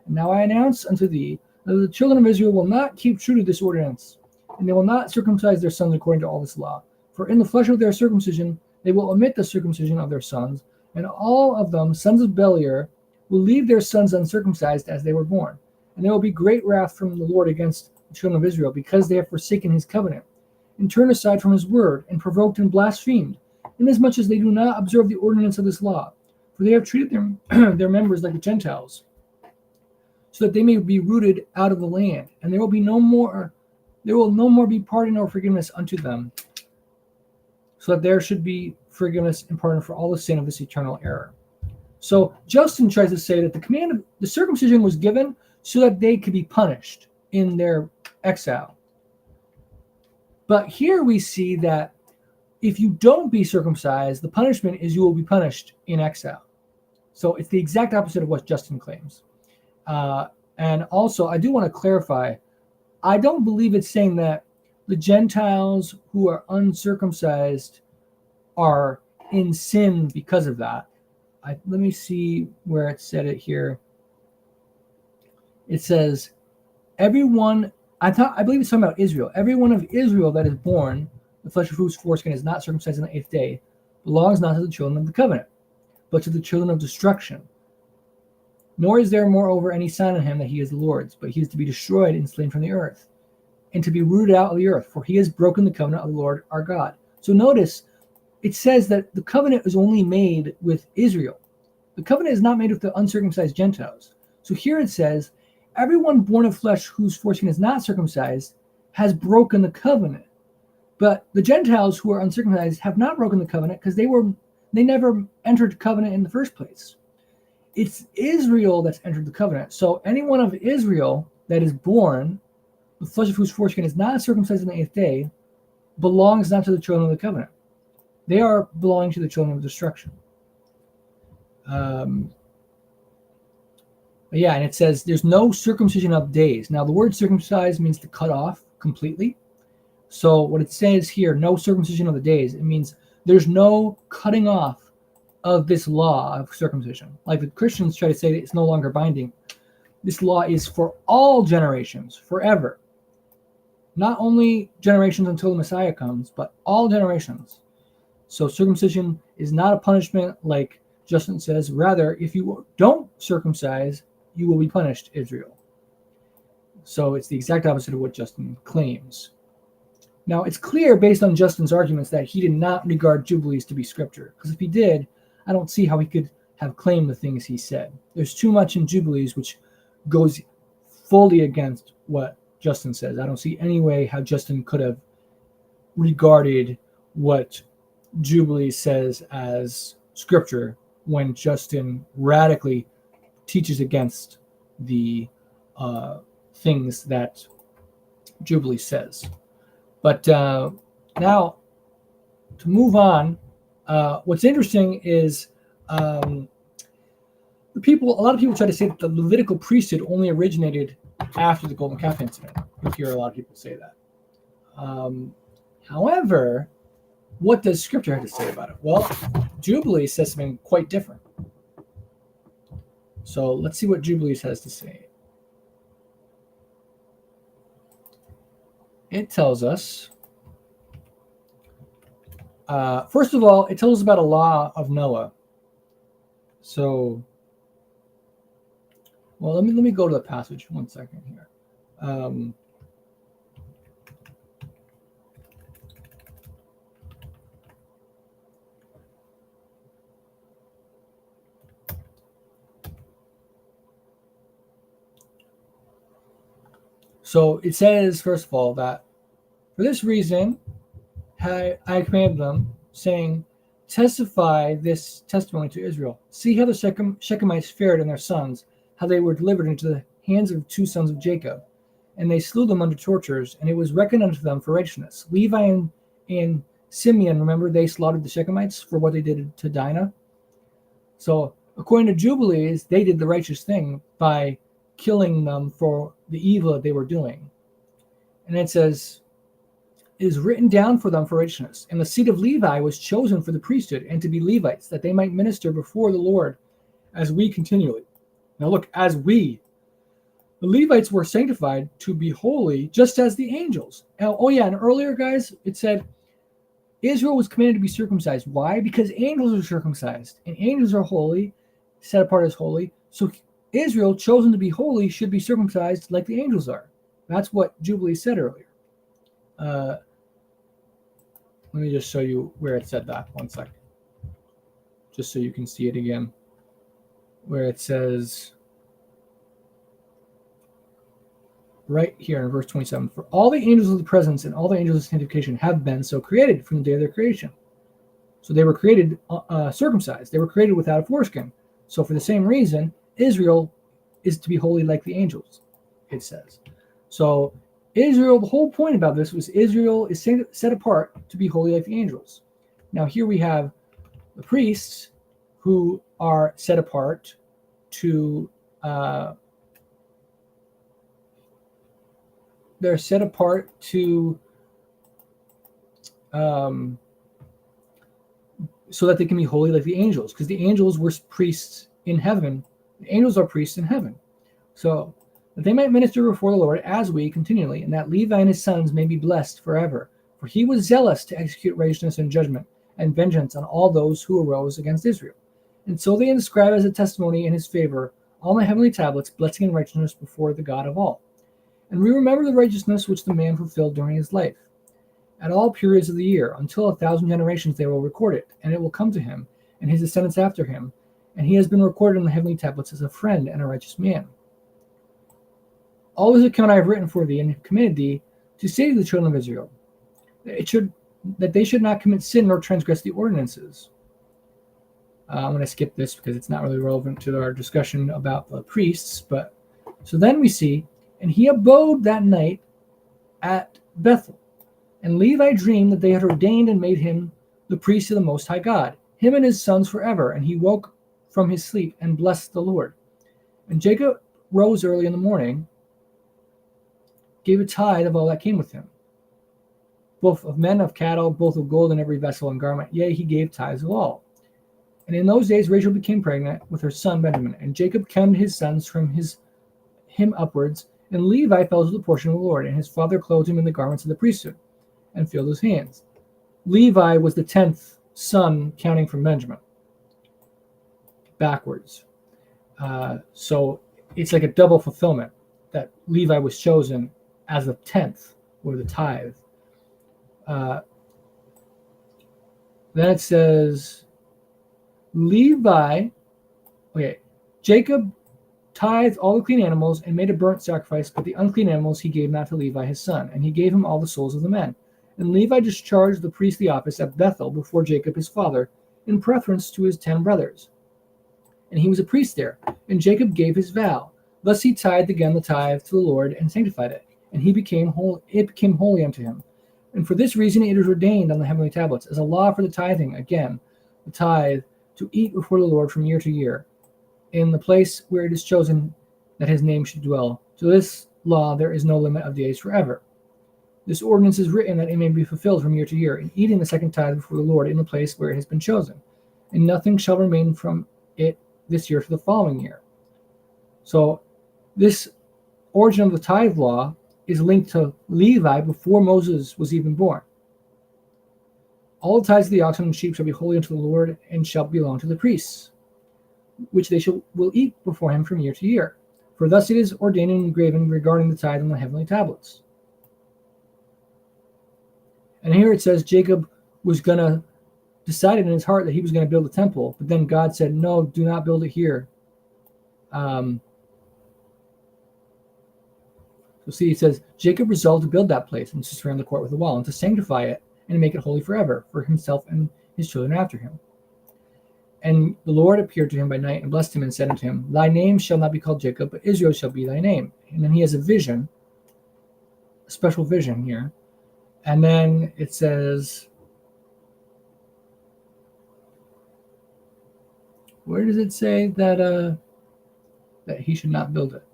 And now I announce unto thee that the children of Israel will not keep true to this ordinance, and they will not circumcise their sons according to all this law. For in the flesh of their circumcision they will omit the circumcision of their sons, and all of them, sons of Beliar, will leave their sons uncircumcised as they were born. And there will be great wrath from the Lord against the children of Israel, because they have forsaken his covenant, and turned aside from his word, and provoked and blasphemed, inasmuch as they do not observe the ordinance of this law. For they have treated their members like the Gentiles, so that they may be rooted out of the land, and there will no more be pardon or forgiveness unto them, so that there should be forgiveness and pardon for all the sin of this eternal error. So Justin tries to say that the command of the circumcision was given so that they could be punished in their exile. But here we see that if you don't be circumcised, the punishment is you will be punished in exile. So it's the exact opposite of what Justin claims. And also, I do want to clarify, I don't believe it's saying that the Gentiles who are uncircumcised are in sin because of that. Let me see where it said it here. It says, everyone, I believe it's talking about Israel. Everyone of Israel that is born, the flesh of whose foreskin is not circumcised on the 8th day, belongs not to the children of the covenant, but to the children of destruction. Nor is there moreover any sign on him that he is the Lord's, but he is to be destroyed and slain from the earth, and to be rooted out of the earth, for he has broken the covenant of the Lord our God. So notice, it says that the covenant is only made with Israel. The covenant is not made with the uncircumcised Gentiles. So here it says, everyone born of flesh whose foreskin is not circumcised has broken the covenant. But the Gentiles who are uncircumcised have not broken the covenant because they never entered the covenant in the first place. It's Israel that's entered the covenant. So anyone of Israel that is born, the flesh of whose foreskin is not circumcised on the 8th day, belongs not to the children of the covenant. They are belonging to the children of destruction. Yeah, and it says there's no circumcision of days. Now, the word circumcised means to cut off completely. So what it says here, no circumcision of the days, it means there's no cutting off of this law of circumcision. Like the Christians try to say that it's no longer binding. This law is for all generations, forever. Not only generations until the Messiah comes, but all generations. So circumcision is not a punishment like Justin says. Rather, if you don't circumcise, you will be punished, Israel. So it's the exact opposite of what Justin claims. Now, it's clear based on Justin's arguments that he did not regard Jubilees to be scripture. Because if he did, I don't see how he could have claimed the things he said. There's too much in Jubilees which goes fully against what Justin says. I don't see any way how Justin could have regarded what Jubilees says as scripture when Justin radically teaches against the things that Jubilees says. But now, to move on, what's interesting is a lot of people try to say that the Levitical priesthood only originated after the Golden Calf incident. You hear a lot of people say that. However, what does Scripture have to say about it? Well, Jubilees says something quite different. So let's see what Jubilees has to say. It tells us, first of all, it tells us about a law of Noah. So, well, let me go to the passage 1 second here. So it says, first of all, that for this reason, I command them, saying, testify this testimony to Israel. See how the Shechemites fared and their sons, how they were delivered into the hands of 2 sons of Jacob. And they slew them under tortures, and it was reckoned unto them for righteousness. Levi and Simeon, remember, they slaughtered the Shechemites for what they did to Dinah. So according to Jubilees, they did the righteous thing by killing them for the evil that they were doing. And it says, it is written down for them for righteousness. And the seed of Levi was chosen for the priesthood and to be Levites, that they might minister before the Lord as we continually. Now look, as we. The Levites were sanctified to be holy, just as the angels. Now, and earlier, guys, it said Israel was commanded to be circumcised. Why? Because angels are circumcised, and angels are holy, set apart as holy. So Israel, chosen to be holy, should be circumcised like the angels are. That's what Jubilee said earlier. Let me just show you where it said that. 1 second. Just so you can see it again. Where it says, right here in verse 27, for all the angels of the presence and all the angels of sanctification have been so created from the day of their creation. So they were created circumcised. They were created without a foreskin. So for the same reason, Israel is to be holy like the angels, it says. So Israel, the whole point about this was Israel is set apart to be holy like the angels. Now here we have the priests who are set apart to, they're set apart to, so that they can be holy like the angels, because the angels were priests in heaven. The angels are priests in heaven. So that they might minister before the Lord as we continually, and that Levi and his sons may be blessed forever. For he was zealous to execute righteousness and judgment and vengeance on all those who arose against Israel. And so they inscribe as a testimony in his favor all the heavenly tablets, blessing and righteousness before the God of all. And we remember the righteousness which the man fulfilled during his life. At all periods of the year, until 1,000 generations they will record it, and it will come to him, and his descendants after him. And he has been recorded in the heavenly tablets as a friend and a righteous man. All this account I have written for thee, and have commanded thee to say to the children of Israel, that they should not commit sin nor transgress the ordinances. I'm going to skip this because it's not really relevant to our discussion about the priests. But so then we see, and he abode that night at Bethel. And Levi dreamed that they had ordained and made him the priest of the Most High God, him and his sons forever. And he woke from his sleep and blessed the Lord. And Jacob rose early in the morning, gave a tithe of all that came with him. both of men, of cattle, both of gold, and every vessel and garment. Yea, he gave tithes of all. And in those days Rachel became pregnant with her son Benjamin, and Jacob counted his sons from him upwards, and Levi fell to the portion of the Lord, and his father clothed him in the garments of the priesthood, and filled his hands. Levi was the 10th son, counting from Benjamin. Backwards. So it's like a double fulfillment that Levi was chosen as the 10th, or the tithe. Then it says, Jacob tithed all the clean animals and made a burnt sacrifice, but the unclean animals he gave not to Levi his son, and he gave him all the souls of the men. And Levi discharged the priestly office at Bethel before Jacob his father, in preference to his 10 brothers. And he was a priest there, and Jacob gave his vow. Thus he tithed again the tithe to the Lord and sanctified it, and it became holy unto him. And for this reason it is ordained on the heavenly tablets, as a law for the tithing, again, the tithe, to eat before the Lord from year to year, in the place where it is chosen that his name should dwell. To this law there is no limit of days forever. This ordinance is written that it may be fulfilled from year to year, in eating the second tithe before the Lord in the place where it has been chosen. And nothing shall remain from it this year to the following year. So this origin of the tithe law is linked to Levi before Moses was even born. All the tithes of the oxen and sheep shall be holy unto the Lord, and shall belong to the priests, which they will eat before him from year to year. For thus it is ordained and engraven regarding the tithe on the heavenly tablets. And here it says Jacob was going to decided in his heart that he was going to build a temple, but then God said, no, do not build it here. So see, it says, Jacob resolved to build that place and to surround the court with a wall and to sanctify it and make it holy forever for himself and his children after him. And the Lord appeared to him by night and blessed him and said unto him, thy name shall not be called Jacob, but Israel shall be thy name. And then he has a vision, a special vision here. And then it says, where does it say that that he should not build it?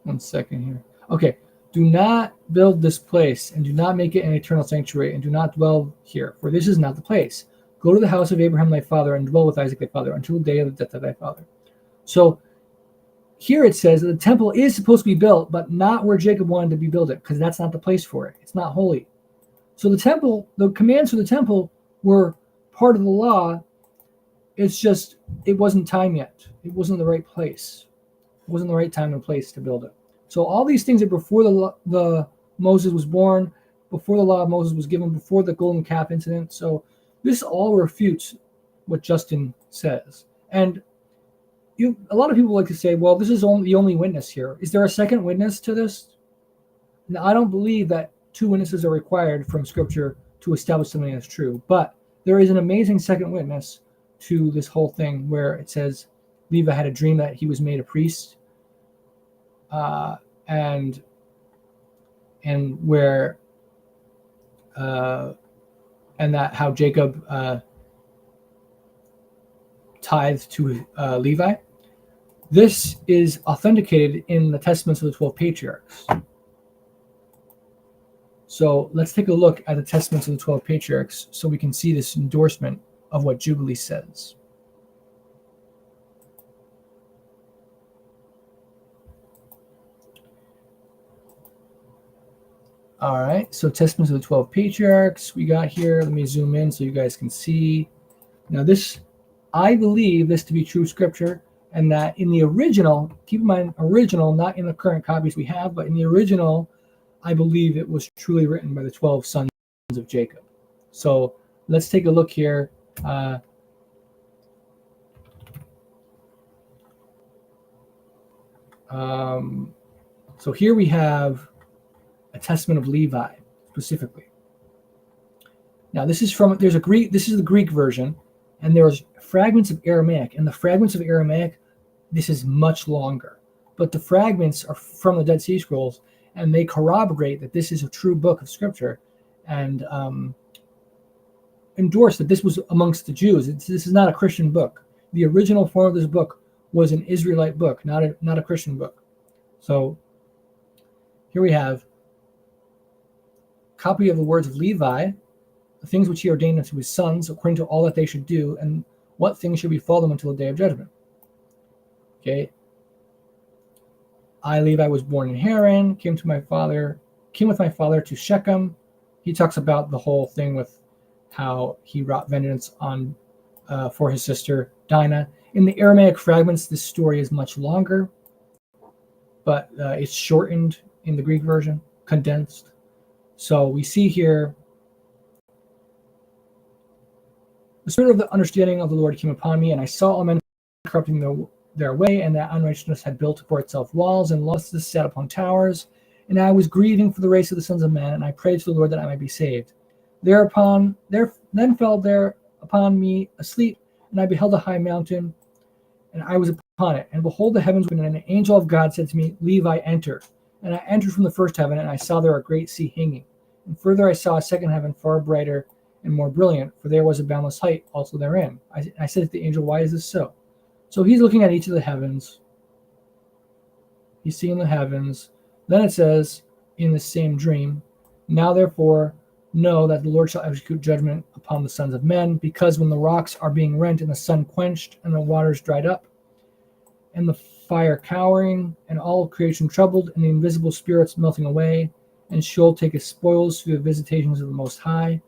One second here. Okay. Do not build this place, and do not make it an eternal sanctuary, and do not dwell here, for this is not the place. Go to the house of Abraham thy father, and dwell with Isaac thy father, until the day of the death of thy father. So here it says that the temple is supposed to be built, but not where Jacob wanted to be built it, because that's not the place for it. It's not holy. So the temple, the commands for the temple were part of the law. It's just, it wasn't time yet. It wasn't the right place. It wasn't the right time and place to build it. So all these things are before the Moses was born, before the law of Moses was given, before the golden calf incident. So this all refutes what Justin says. And a lot of people like to say, well, this is the only witness here. Is there a second witness to this? Now, I don't believe that 2 witnesses are required from Scripture to establish something that's true. But there is an amazing second witness to this whole thing where it says Levi had a dream that he was made a priest. And where and that how Jacob tithed to Levi. This is authenticated in the Testaments of the 12 Patriarchs. So let's take a look at the Testaments of the 12 Patriarchs so we can see this endorsement of what Jubilee says. All right, so Testaments of the 12 Patriarchs we got here. Let me zoom in so you guys can see. Now this, I believe this to be true scripture, and that in the original, keep in mind original, not in the current copies we have, but in the original, I believe it was truly written by the 12 sons of Jacob. So let's take a look here. So here we have a testament of Levi specifically. Now this is from, this is the Greek version, and there's fragments of Aramaic, and the fragments of Aramaic, this is much longer, but the fragments are from the Dead Sea Scrolls, and they corroborate that this is a true book of scripture, and endorse that this was amongst the Jews. This is not a Christian book. The original form of this book was an Israelite book, not a Christian book. So here we have a copy of the words of Levi, the things which he ordained unto his sons, according to all that they should do, and what things should befall them until the day of judgment. Okay. I, Levi, was born in Haran, came with my father to Shechem. He talks about the whole thing with how he wrought vengeance on for his sister Dinah. In the Aramaic fragments, this story is much longer, but it's shortened in the Greek version, condensed. So we see here, the spirit of the understanding of the Lord came upon me, and I saw all men corrupting their way, and that unrighteousness had built for itself walls, and lawlessness sat upon towers. And I was grieving for the race of the sons of men, and I prayed to the Lord that I might be saved. Then fell there upon me a sleep, and I beheld a high mountain, and I was upon it. And behold, the heavens opened, and an angel of God said to me, Levi, enter. And I entered from the first heaven, and I saw there a great sea hanging. And further I saw a second heaven far brighter and more brilliant, for there was a boundless height also therein. I said to the angel, why is this so? So he's looking at each of the heavens. He's seeing the heavens. Then it says in the same dream, now therefore know that the Lord shall execute judgment upon the sons of men, because when the rocks are being rent and the sun quenched and the waters dried up and the fire cowering and all creation troubled and the invisible spirits melting away and Sheol taketh spoils through the visitations of the Most High,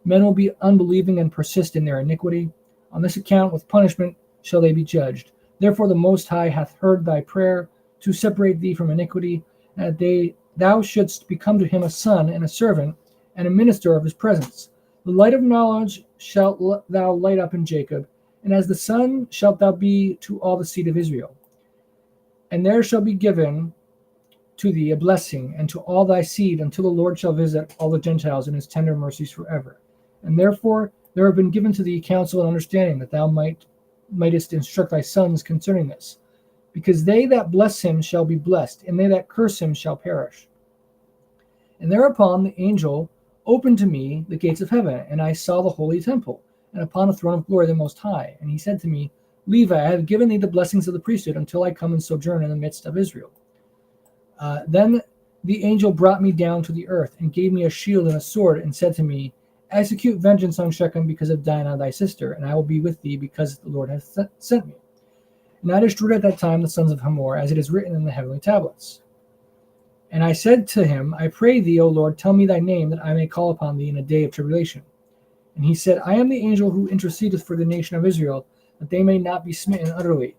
men will be unbelieving and persist in their iniquity. On this account with punishment shall they be judged. Therefore the Most High hath heard thy prayer to separate thee from iniquity, and that thou shouldst become to him a son and a servant and a minister of his presence. The light of knowledge shalt thou light up in Jacob, and as the sun shalt thou be to all the seed of Israel. And there shall be given to thee a blessing, and to all thy seed, until the Lord shall visit all the Gentiles in his tender mercies forever. And therefore there have been given to thee counsel and understanding, that thou mightest instruct thy sons concerning this. Because they that bless him shall be blessed, and they that curse him shall perish. And thereupon the angel opened to me the gates of heaven, and I saw the holy temple, and upon a throne of glory the Most High. And he said to me, Levi, I have given thee the blessings of the priesthood until I come and sojourn in the midst of Israel. Then the angel brought me down to the earth, and gave me a shield and a sword, and said to me, execute vengeance on Shechem because of Dinah thy sister, and I will be with thee, because the Lord hath sent me. And I destroyed at that time the sons of Hamor, as it is written in the heavenly tablets. And I said to him, I pray thee, O Lord, tell me thy name, that I may call upon thee in a day of tribulation. And he said, I am the angel who intercedeth for the nation of Israel, that they may not be smitten utterly.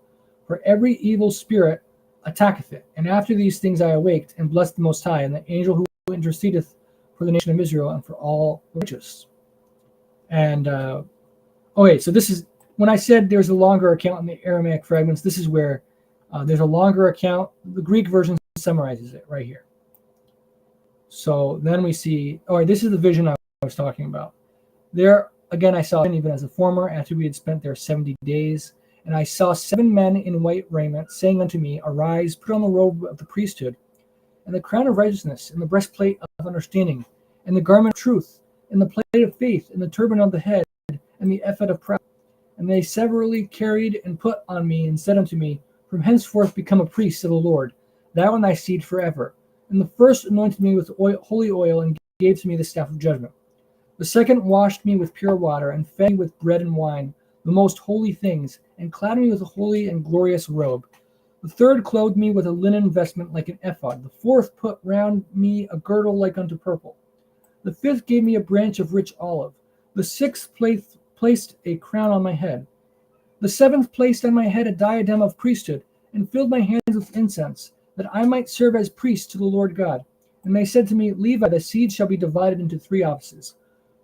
For every evil spirit attacketh it. And after these things I awaked, and blessed the Most High, and the angel who intercedeth for the nation of Israel, and for all the righteous. And, okay, so this is, when I said there's a longer account in the Aramaic fragments, this is where there's a longer account. The Greek version summarizes it right here. So then we see, all right, this is the vision I was talking about. There, again, I saw even as a former, after we had spent there 70 days, and I saw 7 men in white raiment, saying unto me, arise, put on the robe of the priesthood, and the crown of righteousness, and the breastplate of understanding, and the garment of truth, and the plate of faith, and the turban on the head, and the ephod of prayer. And they severally carried and put on me, and said unto me, from henceforth become a priest of the Lord, thou and thy seed forever. And the first anointed me with holy oil, and gave to me the staff of judgment. The second washed me with pure water, and fed me with bread and wine, the most holy things, and clad me with a holy and glorious robe. The third clothed me with a linen vestment like an ephod. The fourth put round me a girdle like unto purple. The fifth gave me a branch of rich olive. The sixth placed a crown on my head. The seventh placed on my head a diadem of priesthood, and filled my hands with incense, that I might serve as priest to the Lord God. And they said to me, Levi, the seed shall be divided into 3 offices,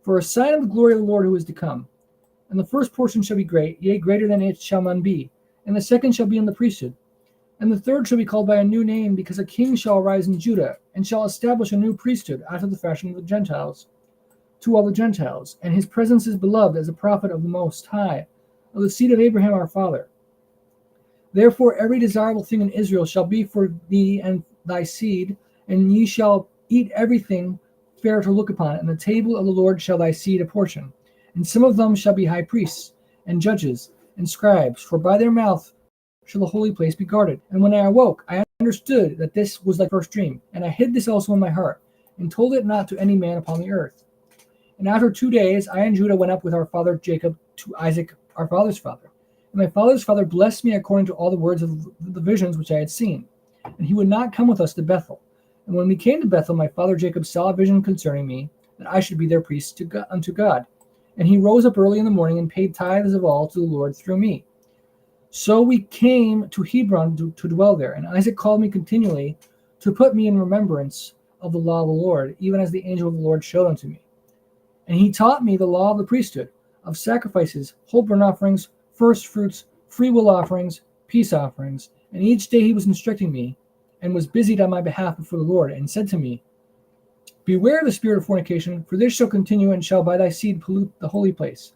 for a sign of the glory of the Lord who is to come. And the first portion shall be great, yea, greater than it shall none be. And the second shall be in the priesthood. And the third shall be called by a new name, because a king shall arise in Judah, and shall establish a new priesthood after the fashion of the Gentiles, to all the Gentiles. And his presence is beloved as a prophet of the Most High, of the seed of Abraham our father. Therefore every desirable thing in Israel shall be for thee and thy seed, and ye shall eat everything fair to look upon. And the table of the Lord shall thy seed apportion. And some of them shall be high priests, and judges, and scribes, for by their mouth shall the holy place be guarded. And when I awoke, I understood that this was the first dream, and I hid this also in my heart, and told it not to any man upon the earth. And after 2 days, I and Judah went up with our father Jacob to Isaac, our father's father. And my father's father blessed me according to all the words of the visions which I had seen. And he would not come with us to Bethel. And when we came to Bethel, my father Jacob saw a vision concerning me, that I should be their priest unto God. And he rose up early in the morning and paid tithes of all to the Lord through me. So we came to Hebron to dwell there. And Isaac called me continually to put me in remembrance of the law of the Lord, even as the angel of the Lord showed unto me. And he taught me the law of the priesthood, of sacrifices, whole burnt offerings, first fruits, freewill offerings, peace offerings. And each day he was instructing me, and was busied on my behalf before the Lord, and said to me, Beware of the spirit of fornication, for this shall continue, and shall by thy seed pollute the holy place.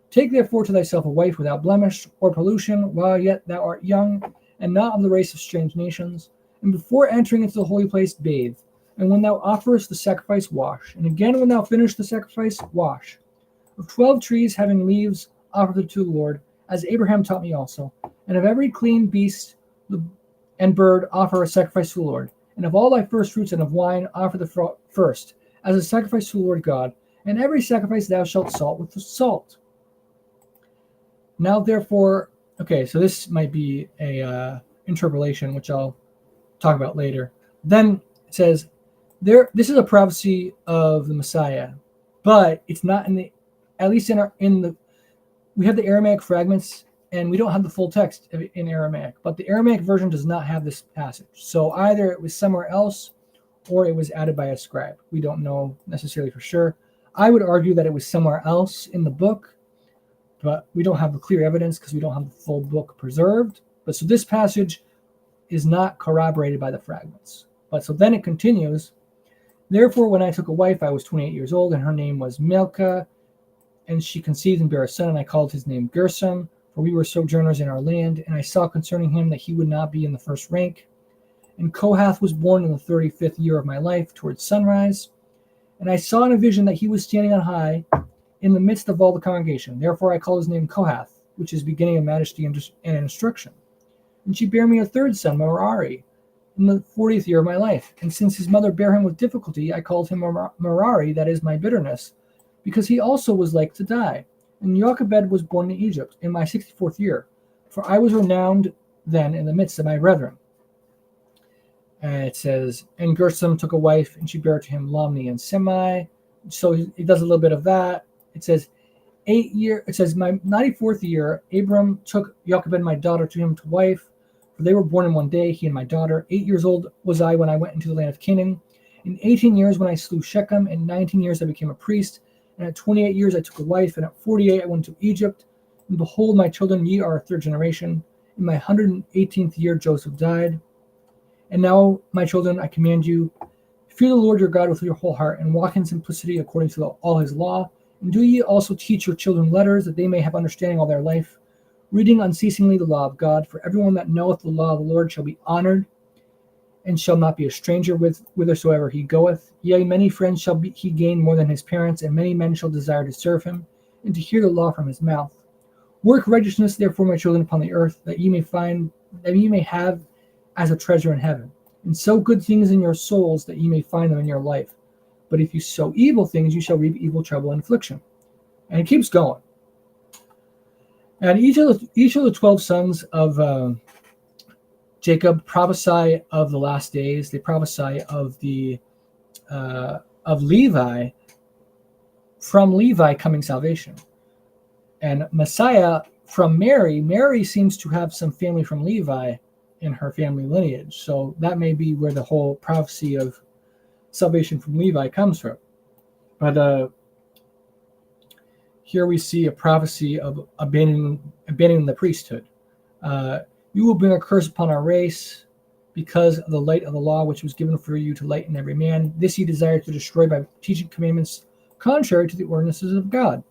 Take therefore to thyself a wife without blemish or pollution, while yet thou art young, and not of the race of strange nations. And before entering into the holy place, bathe. And when thou offerest the sacrifice, wash. And again when thou finish the sacrifice, wash. Of 12 trees having leaves, offer it to the Lord, as Abraham taught me also. And of every clean beast and bird offer a sacrifice to the Lord. And of all thy first fruits and of wine offer the first, as a sacrifice to the Lord God. And every sacrifice thou shalt salt with the salt. Now therefore, okay, so this might be a interpolation, which I'll talk about later. Then it says, this is a prophecy of the Messiah, but it's not in the, at least we have the Aramaic fragments, and we don't have the full text in Aramaic, but the Aramaic version does not have this passage. So either it was somewhere else or it was added by a scribe. We don't know necessarily for sure. I would argue that it was somewhere else in the book, but we don't have the clear evidence because we don't have the full book preserved. But so this passage is not corroborated by the fragments. But so then it continues, Therefore, when I took a wife, I was 28 years old, and her name was Milcah, and she conceived and bare a son, and I called his name Gershom. For we were sojourners in our land, and I saw concerning him that he would not be in the first rank. And Kohath was born in the 35th year of my life, towards sunrise. And I saw in a vision that he was standing on high in the midst of all the congregation. Therefore I call his name Kohath, which is beginning of majesty and instruction. And she bare me a third son, Merari, in the 40th year of my life. And since his mother bare him with difficulty, I called him Merari, that is my bitterness, because he also was like to die. And Jochebed was born in Egypt in my 64th year, for I was renowned then in the midst of my brethren. And it says, and Gershom took a wife, and she bare to him Lamni and Semai. So he does a little bit of that. It says, my 94th year, Abram took Jochebed my daughter to him to wife, for they were born in one day, he and my daughter. 8 years old was I when I went into the land of Canaan. In 18 years when I slew Shechem, in 19 years I became a priest. And at 28 years I took a wife, and at 48 I went to Egypt. And behold, my children, ye are a third generation. In my 118th year Joseph died. And now, my children, I command you, fear the Lord your God with your whole heart, and walk in simplicity according to all his law. And do ye also teach your children letters, that they may have understanding all their life, reading unceasingly the law of God. For everyone that knoweth the law of the Lord shall be honored, and shall not be a stranger whithersoever he goeth. Yea, many friends shall he gain more than his parents, and many men shall desire to serve him, and to hear the law from his mouth. Work righteousness, therefore, my children, upon the earth, that ye may have as a treasure in heaven. And sow good things in your souls, that ye may find them in your life. But if you sow evil things, you shall reap evil, trouble, and affliction. And it keeps going. And each of the 12 sons of Jacob prophesy of the last days. They prophesy of Levi, from Levi coming salvation. And Messiah from Mary. Mary seems to have some family from Levi in her family lineage. So that may be where the whole prophecy of salvation from Levi comes from. But here we see a prophecy of abandoning the priesthood. You will bring a curse upon our race because of the light of the law which was given for you to lighten every man. This ye desire to destroy by teaching commandments contrary to the ordinances of God.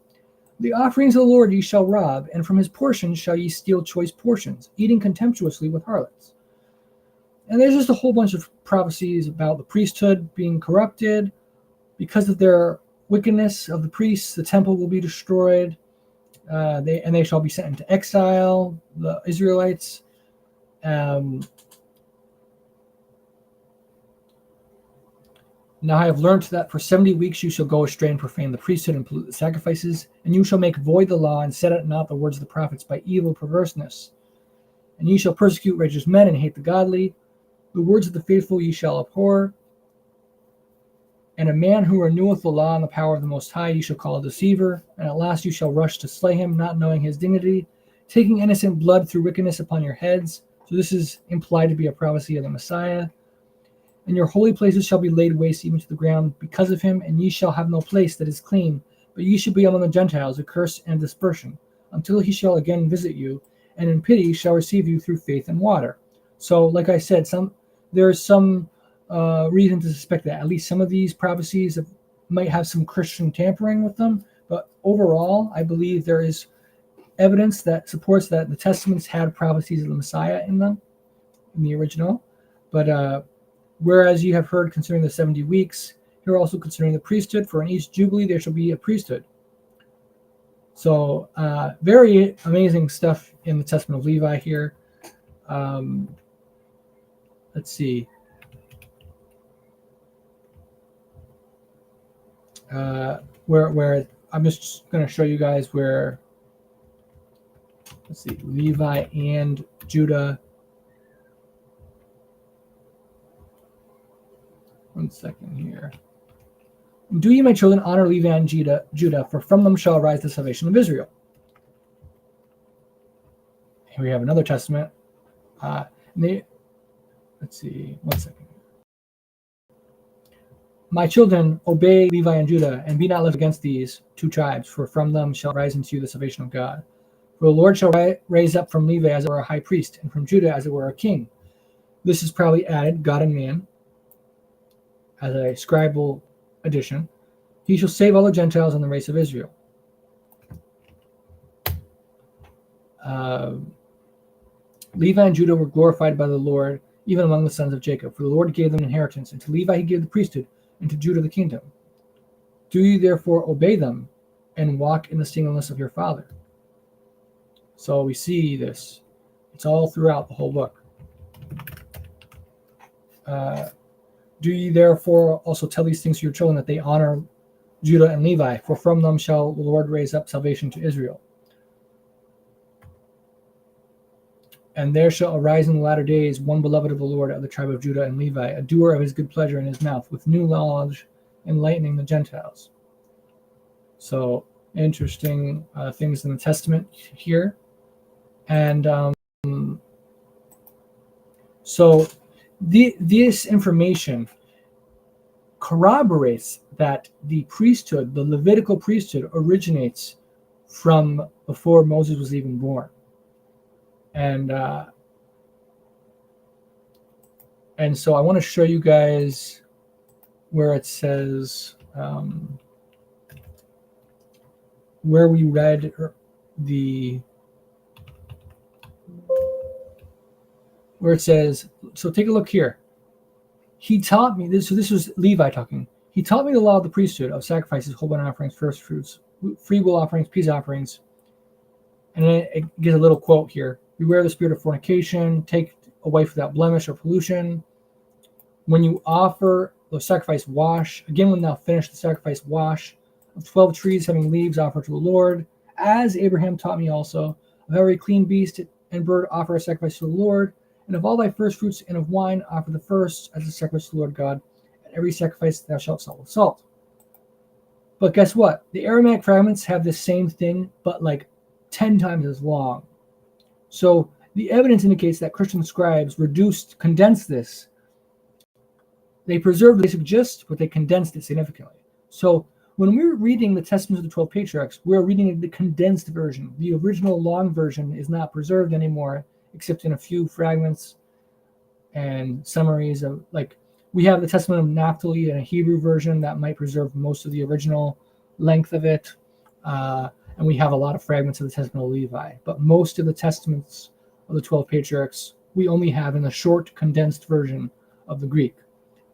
The offerings of the Lord ye shall rob, and from his portions shall ye steal choice portions, eating contemptuously with harlots. And there's just a whole bunch of prophecies about the priesthood being corrupted. Because of their wickedness of the priests, the temple will be destroyed. They shall be sent into exile, the Israelites. Now I have learned that for 70 weeks you shall go astray and profane the priesthood and pollute the sacrifices, and you shall make void the law and set at naught the words of the prophets by evil perverseness. And ye shall persecute righteous men and hate the godly. The words of the faithful ye shall abhor. And a man who reneweth the law and the power of the Most High ye shall call a deceiver. And at last you shall rush to slay him, not knowing his dignity, taking innocent blood through wickedness upon your heads. So this is implied to be a prophecy of the Messiah. And your holy places shall be laid waste even to the ground because of him, and ye shall have no place that is clean, but ye shall be among the Gentiles a curse and dispersion, until he shall again visit you, and in pity shall receive you through faith and water. So, like I said, there is some reason to suspect that at least some of these prophecies might have some Christian tampering with them, but overall, I believe there is evidence that supports that the Testaments had prophecies of the Messiah in them, in the original, but whereas you have heard concerning the 70 weeks, here also concerning the priesthood, for in each jubilee there shall be a priesthood. So very amazing stuff in the Testament of Levi here. Let's see. Where I'm just going to show you guys where, let's see, Levi and Judah. One second here. Do ye, my children, honor Levi and Judah, for from them shall arise the salvation of Israel. Here we have another testament. Let's see, one second. My children, obey Levi and Judah, and be not left against these two tribes, for from them shall rise unto you the salvation of God. For the Lord shall raise up from Levi as it were a high priest, and from Judah as it were a king. This is probably added, God and man, as a scribal addition. He shall save all the Gentiles and the race of Israel. Levi and Judah were glorified by the Lord, even among the sons of Jacob. For the Lord gave them inheritance, and to Levi he gave the priesthood, and to Judah the kingdom. Do you therefore obey them, and walk in the singleness of your father? So we see this. It's all throughout the whole book. Do ye therefore also tell these things to your children, that they honor Judah and Levi, for from them shall the Lord raise up salvation to Israel. And there shall arise in the latter days one beloved of the Lord of the tribe of Judah and Levi, a doer of his good pleasure in his mouth, with new knowledge, enlightening the Gentiles. So interesting things in the Testament here. And so this information corroborates that the priesthood, the Levitical priesthood, originates from before Moses was even born. And so I want to show you guys where it says, where we read where it says, so take a look here. He taught me this. So this was Levi talking. He taught me the law of the priesthood, of sacrifices, whole burnt offerings, first fruits, free will offerings, peace offerings. And then it gives a little quote here. Beware the spirit of fornication. Take away without blemish or pollution. When you offer the sacrifice, wash. Again, when thou finish the sacrifice, wash. Of 12 trees having leaves, offer to the Lord. As Abraham taught me also. Of every clean beast and bird, offer a sacrifice to the Lord. And of all thy first fruits and of wine, offer the first as a sacrifice to the Lord God. And every sacrifice thou shalt salt with salt. But guess what? The Aramaic fragments have the same thing, but like 10 times as long. So the evidence indicates that Christian scribes condensed this. They preserved the basic gist, but they condensed it significantly. So when we're reading the Testaments of the 12 Patriarchs, we're reading the condensed version. The original long version is not preserved anymore, except in a few fragments and summaries of, like, we have the Testament of Naphtali in a Hebrew version that might preserve most of the original length of it. And we have a lot of fragments of the Testament of Levi. But most of the Testaments of the 12 Patriarchs, we only have in the short, condensed version of the Greek.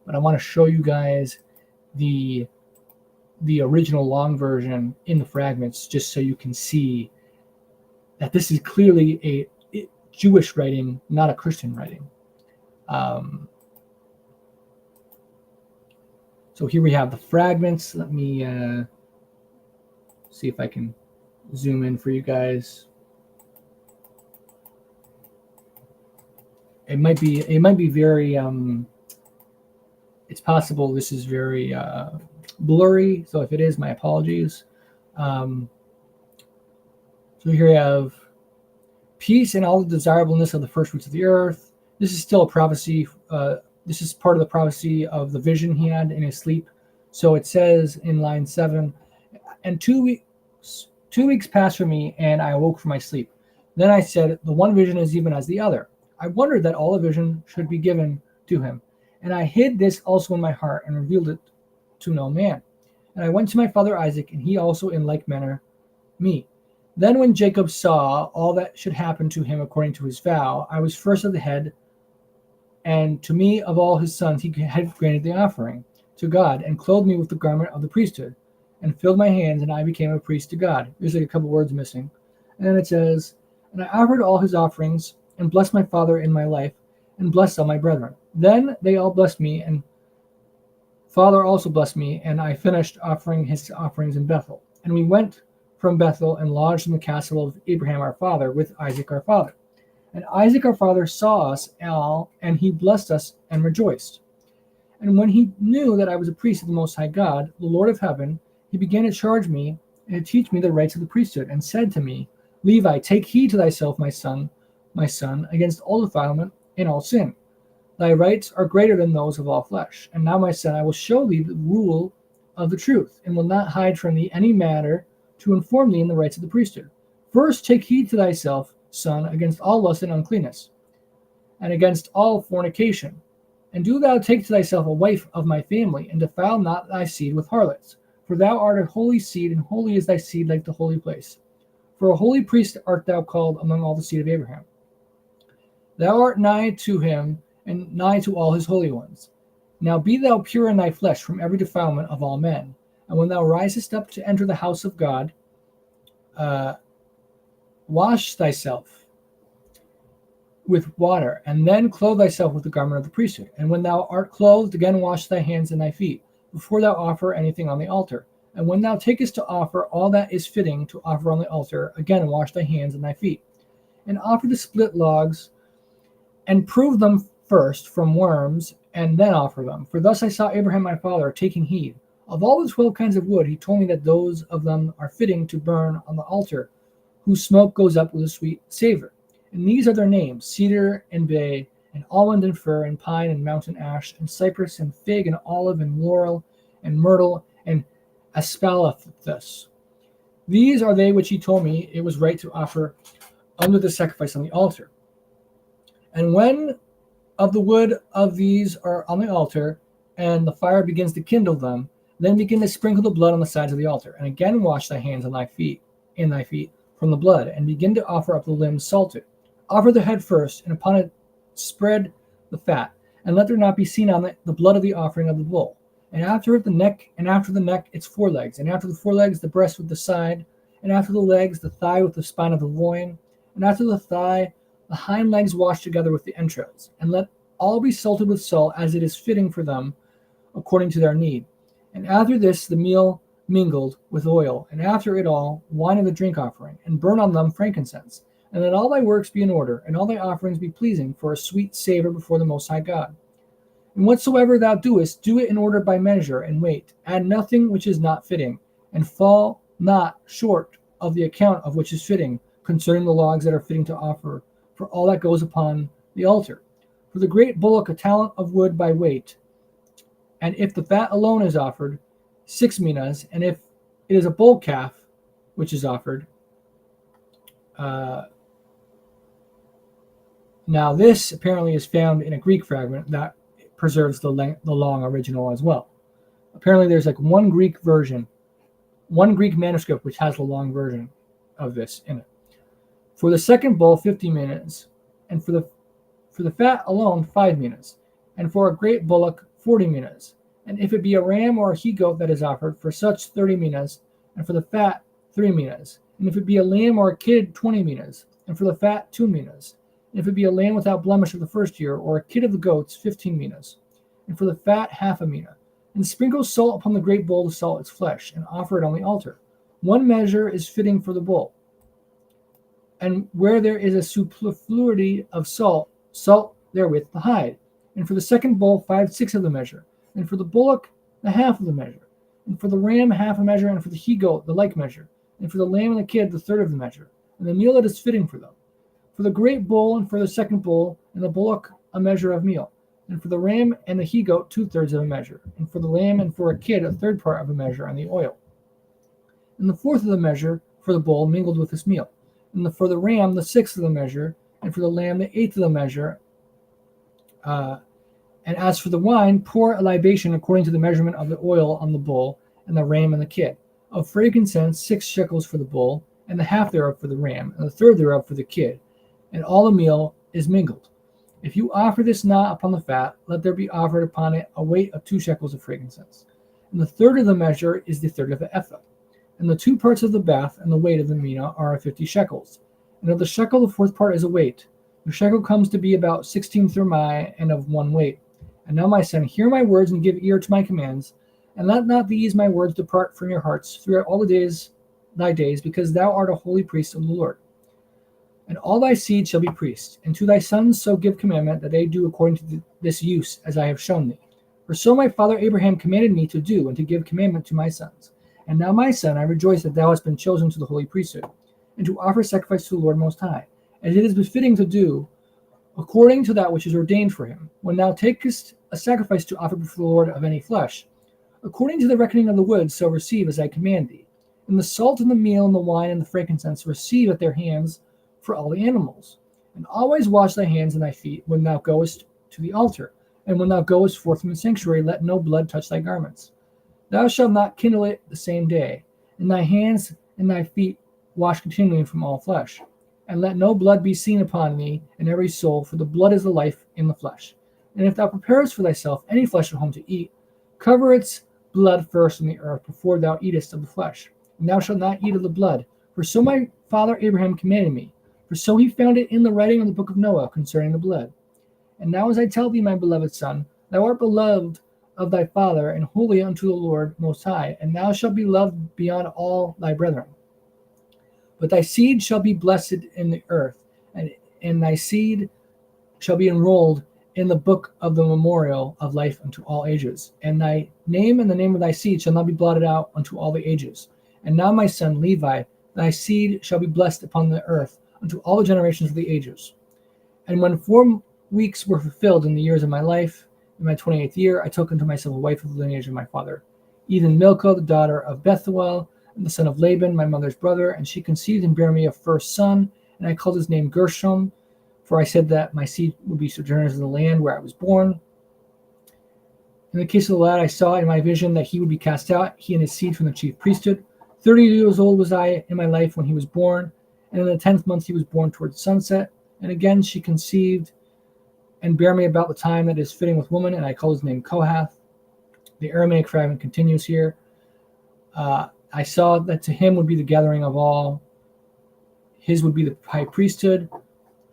But I want to show you guys the original long version in the fragments, just so you can see that this is clearly Jewish writing, not a Christian writing. So here we have the fragments. Let me see if I can zoom in for you guys. It might be very it's possible this is very blurry, so if it is, my apologies. So here we have peace and all the desirableness of the first fruits of the earth. This is still a prophecy. This is part of the prophecy of the vision he had in his sleep. So it says in line 7, and 2 weeks passed for me, and I awoke from my sleep. Then I said, the one vision is even as the other. I wondered that all the vision should be given to him. And I hid this also in my heart and revealed it to no man. And I went to my father Isaac, and he also in like manner me. Then when Jacob saw all that should happen to him according to his vow, I was first of the head, and to me of all his sons he had granted the offering to God, and clothed me with the garment of the priesthood, and filled my hands, and I became a priest to God. There's like a couple words missing. And then it says, and I offered all his offerings, and blessed my father in my life, and blessed all my brethren. Then they all blessed me, and father also blessed me, and I finished offering his offerings in Bethel. And we went from Bethel and lodged in the castle of Abraham our father with Isaac our father. And Isaac our father saw us all, and he blessed us and rejoiced. And when he knew that I was a priest of the Most High God, the Lord of heaven, he began to charge me and to teach me the rights of the priesthood, and said to me, Levi, take heed to thyself, my son, against all defilement and all sin. Thy rights are greater than those of all flesh. And now, my son, I will show thee the rule of the truth, and will not hide from thee any matter to inform thee in the rights of the priesthood. First take heed to thyself, son, against all lust and uncleanness, and against all fornication. And do thou take to thyself a wife of my family, and defile not thy seed with harlots. For thou art a holy seed, and holy is thy seed like the holy place. For a holy priest art thou called among all the seed of Abraham. Thou art nigh to him, and nigh to all his holy ones. Now be thou pure in thy flesh from every defilement of all men. And when thou risest up to enter the house of God, wash thyself with water, and then clothe thyself with the garment of the priesthood. And when thou art clothed, again wash thy hands and thy feet, before thou offer anything on the altar. And when thou takest to offer all that is fitting to offer on the altar, again wash thy hands and thy feet. And offer the split logs, and prove them first from worms, and then offer them. For thus I saw Abraham my father taking heed. Of all the 12 kinds of wood, he told me that those of them are fitting to burn on the altar, whose smoke goes up with a sweet savor. And these are their names, cedar and bay, and almond and fir, and pine and mountain ash, and cypress and fig and olive and laurel and myrtle and aspalathus. These are they which he told me it was right to offer under the sacrifice on the altar. And when of the wood of these are on the altar, and the fire begins to kindle them, then begin to sprinkle the blood on the sides of the altar, and again wash thy hands and thy feet from the blood, and begin to offer up the limbs salted. Offer the head first, and upon it spread the fat, and let there not be seen on the blood of the offering of the bull. And after it the neck, and after the neck its forelegs, and after the forelegs the breast with the side, and after the legs the thigh with the spine of the loin, and after the thigh the hind legs washed together with the entrails. And let all be salted with salt as it is fitting for them according to their need. And after this the meal mingled with oil, and after it all wine of the drink offering, and burn on them frankincense. And let all thy works be in order, and all thy offerings be pleasing for a sweet savor before the Most High God. And whatsoever thou doest, do it in order by measure and weight. Add nothing which is not fitting, and fall not short of the account of which is fitting, concerning the logs that are fitting to offer, for all that goes upon the altar. For the great bullock a talent of wood by weight, and if the fat alone is offered, 6 minas, and if it is a bull calf which is offered. Now this apparently is found in a Greek fragment that preserves the long original as well. Apparently there's like one Greek manuscript which has the long version of this in it. For the second bull, 50 minas, and for the fat alone, 5 minas, and for a great bullock, 40 minas. And if it be a ram or a he-goat that is offered, for such 30 minas, and for the fat, 3 minas. And if it be a lamb or a kid, 20 minas, and for the fat, 2 minas. If it be a lamb without blemish of the first year, or a kid of the goats, 15 minas. And for the fat, half a mina. And sprinkle salt upon the great bull to salt its flesh, and offer it on the altar. 1 measure is fitting for the bull. And where there is a superfluity of salt, salt therewith the hide. And for the second bull, 5/6 of the measure. And for the bullock, the half of the measure. And for the ram, half a measure. And for the he-goat, the like measure. And for the lamb and the kid, the third of the measure. And the meal that is fitting for them. For the great bull and for the second bull and the bullock, a measure of meal. And for the ram and the he-goat, 2/3 of a measure. And for the lamb and for a kid, a third part of a measure on the oil. And the fourth of the measure for the bull mingled with this meal. And for the ram, the 6th of the measure. And for the lamb, the 8th of the measure. And as for the wine, pour a libation according to the measurement of the oil on the bull and the ram and the kid. Of frankincense, 6 shekels for the bull, and the half thereof for the ram, and the third thereof for the kid. And all the meal is mingled. If you offer this not upon the fat, let there be offered upon it a weight of 2 shekels of frankincense. And the third of the measure is the third of the ephah. And the 2 parts of the bath and the weight of the mina are 50 shekels. And of the shekel, the fourth part is a weight. The shekel comes to be about 16 thermi, and of 1 weight. And now, my son, hear my words and give ear to my commands, and let not these my words depart from your hearts throughout all the days, thy days, because thou art a holy priest of the Lord. And all thy seed shall be priests, and to thy sons so give commandment that they do according to this use as I have shown thee. For so my father Abraham commanded me to do, and to give commandment to my sons. And now, my son, I rejoice that thou hast been chosen to the holy priesthood, and to offer sacrifice to the Lord Most High, as it is befitting to do, according to that which is ordained for him. When thou takest a sacrifice to offer before the Lord of any flesh, according to the reckoning of the wood, so receive as I command thee. And the salt and the meal and the wine and the frankincense receive at their hands for all the animals. And always wash thy hands and thy feet when thou goest to the altar. And when thou goest forth from the sanctuary, let no blood touch thy garments. Thou shalt not kindle it the same day. And thy hands and thy feet wash continually from all flesh. And let no blood be seen upon thee in every soul, for the blood is the life in the flesh. And if thou preparest for thyself any flesh at home to eat, cover its blood first in the earth before thou eatest of the flesh. And thou shalt not eat of the blood, for so my father Abraham commanded me. For so he found it in the writing of the book of Noah concerning the blood. And now as I tell thee, my beloved son, thou art beloved of thy father, and holy unto the Lord Most High, and thou shalt be loved beyond all thy brethren. But thy seed shall be blessed in the earth, and thy seed shall be enrolled in the book of the memorial of life unto all ages. And thy name and the name of thy seed shall not be blotted out unto all the ages. And now, my son Levi, thy seed shall be blessed upon the earth unto all the generations of the ages. And when 4 weeks were fulfilled in the years of my life, in my 28th year, I took unto myself a wife of the lineage of my father, even Milcah, the daughter of Bethuel, and the son of Laban, my mother's brother, and she conceived and bare me a first son, and I called his name Gershom, for I said that my seed would be sojourners in the land where I was born. In the case of the lad, I saw in my vision that he would be cast out, he and his seed from the chief priesthood. 30 years old was I in my life when he was born, and in the 10th month he was born towards sunset. And again she conceived and bare me about the time that is fitting with woman, and I called his name Kohath. The Aramaic fragment continues here. I saw that to him would be the gathering of all. His would be the high priesthood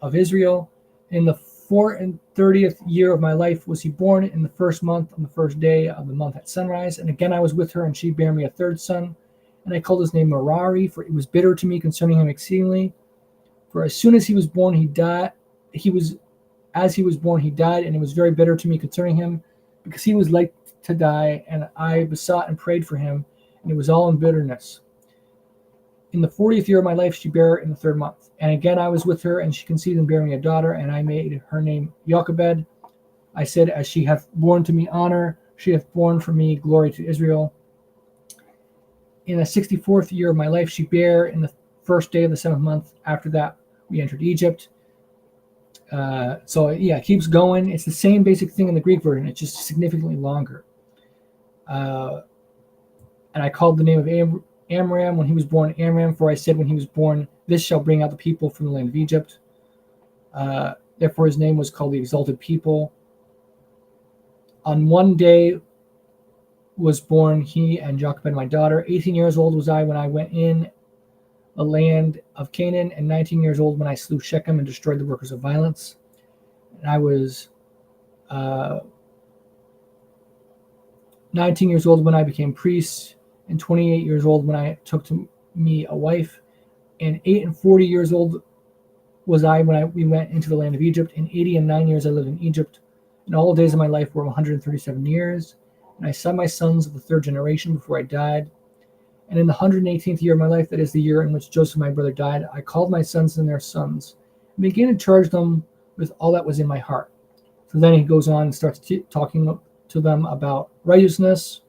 of Israel. In the 34th year of my life was he born, in the first month, on the first day of the month at sunrise. And again I was with her, and she bare me a third son. And I called his name Merari, for it was bitter to me concerning him exceedingly. For as soon as he was born, he died. As he was born, he died, and it was very bitter to me concerning him, because he was like to die. And I besought and prayed for him, and it was all in bitterness. In the 40th year of my life, she bare in the 3rd month. And again I was with her, and she conceived and bare me a daughter, and I made her name Jochebed. I said, as she hath borne to me honor, she hath borne for me glory to Israel. In the 64th year of my life, she bare in the 1st day of the 7th month. After that, we entered Egypt. It keeps going. It's the same basic thing in the Greek version. It's just significantly longer. And I called the name of Amram when he was born Amram, for I said when he was born, this shall bring out the people from the land of Egypt. Therefore his name was called the Exalted People. On one day was born he and Jochebed my daughter. 18 years old was I when I went in the land of Canaan, and 19 years old when I slew Shechem and destroyed the workers of violence. And I was 19 years old when I became priest, and 28 years old when I took to me a wife, and 40 years old was I when we went into the land of Egypt. In 89 years I lived in Egypt, and all the days of my life were 137 years. And I saw my sons of the third generation before I died. And in the 118th year of my life, that is the year in which Joseph my brother died, I called my sons and their sons, and began to charge them with all that was in my heart. So then he goes on and starts talking to them about righteousness.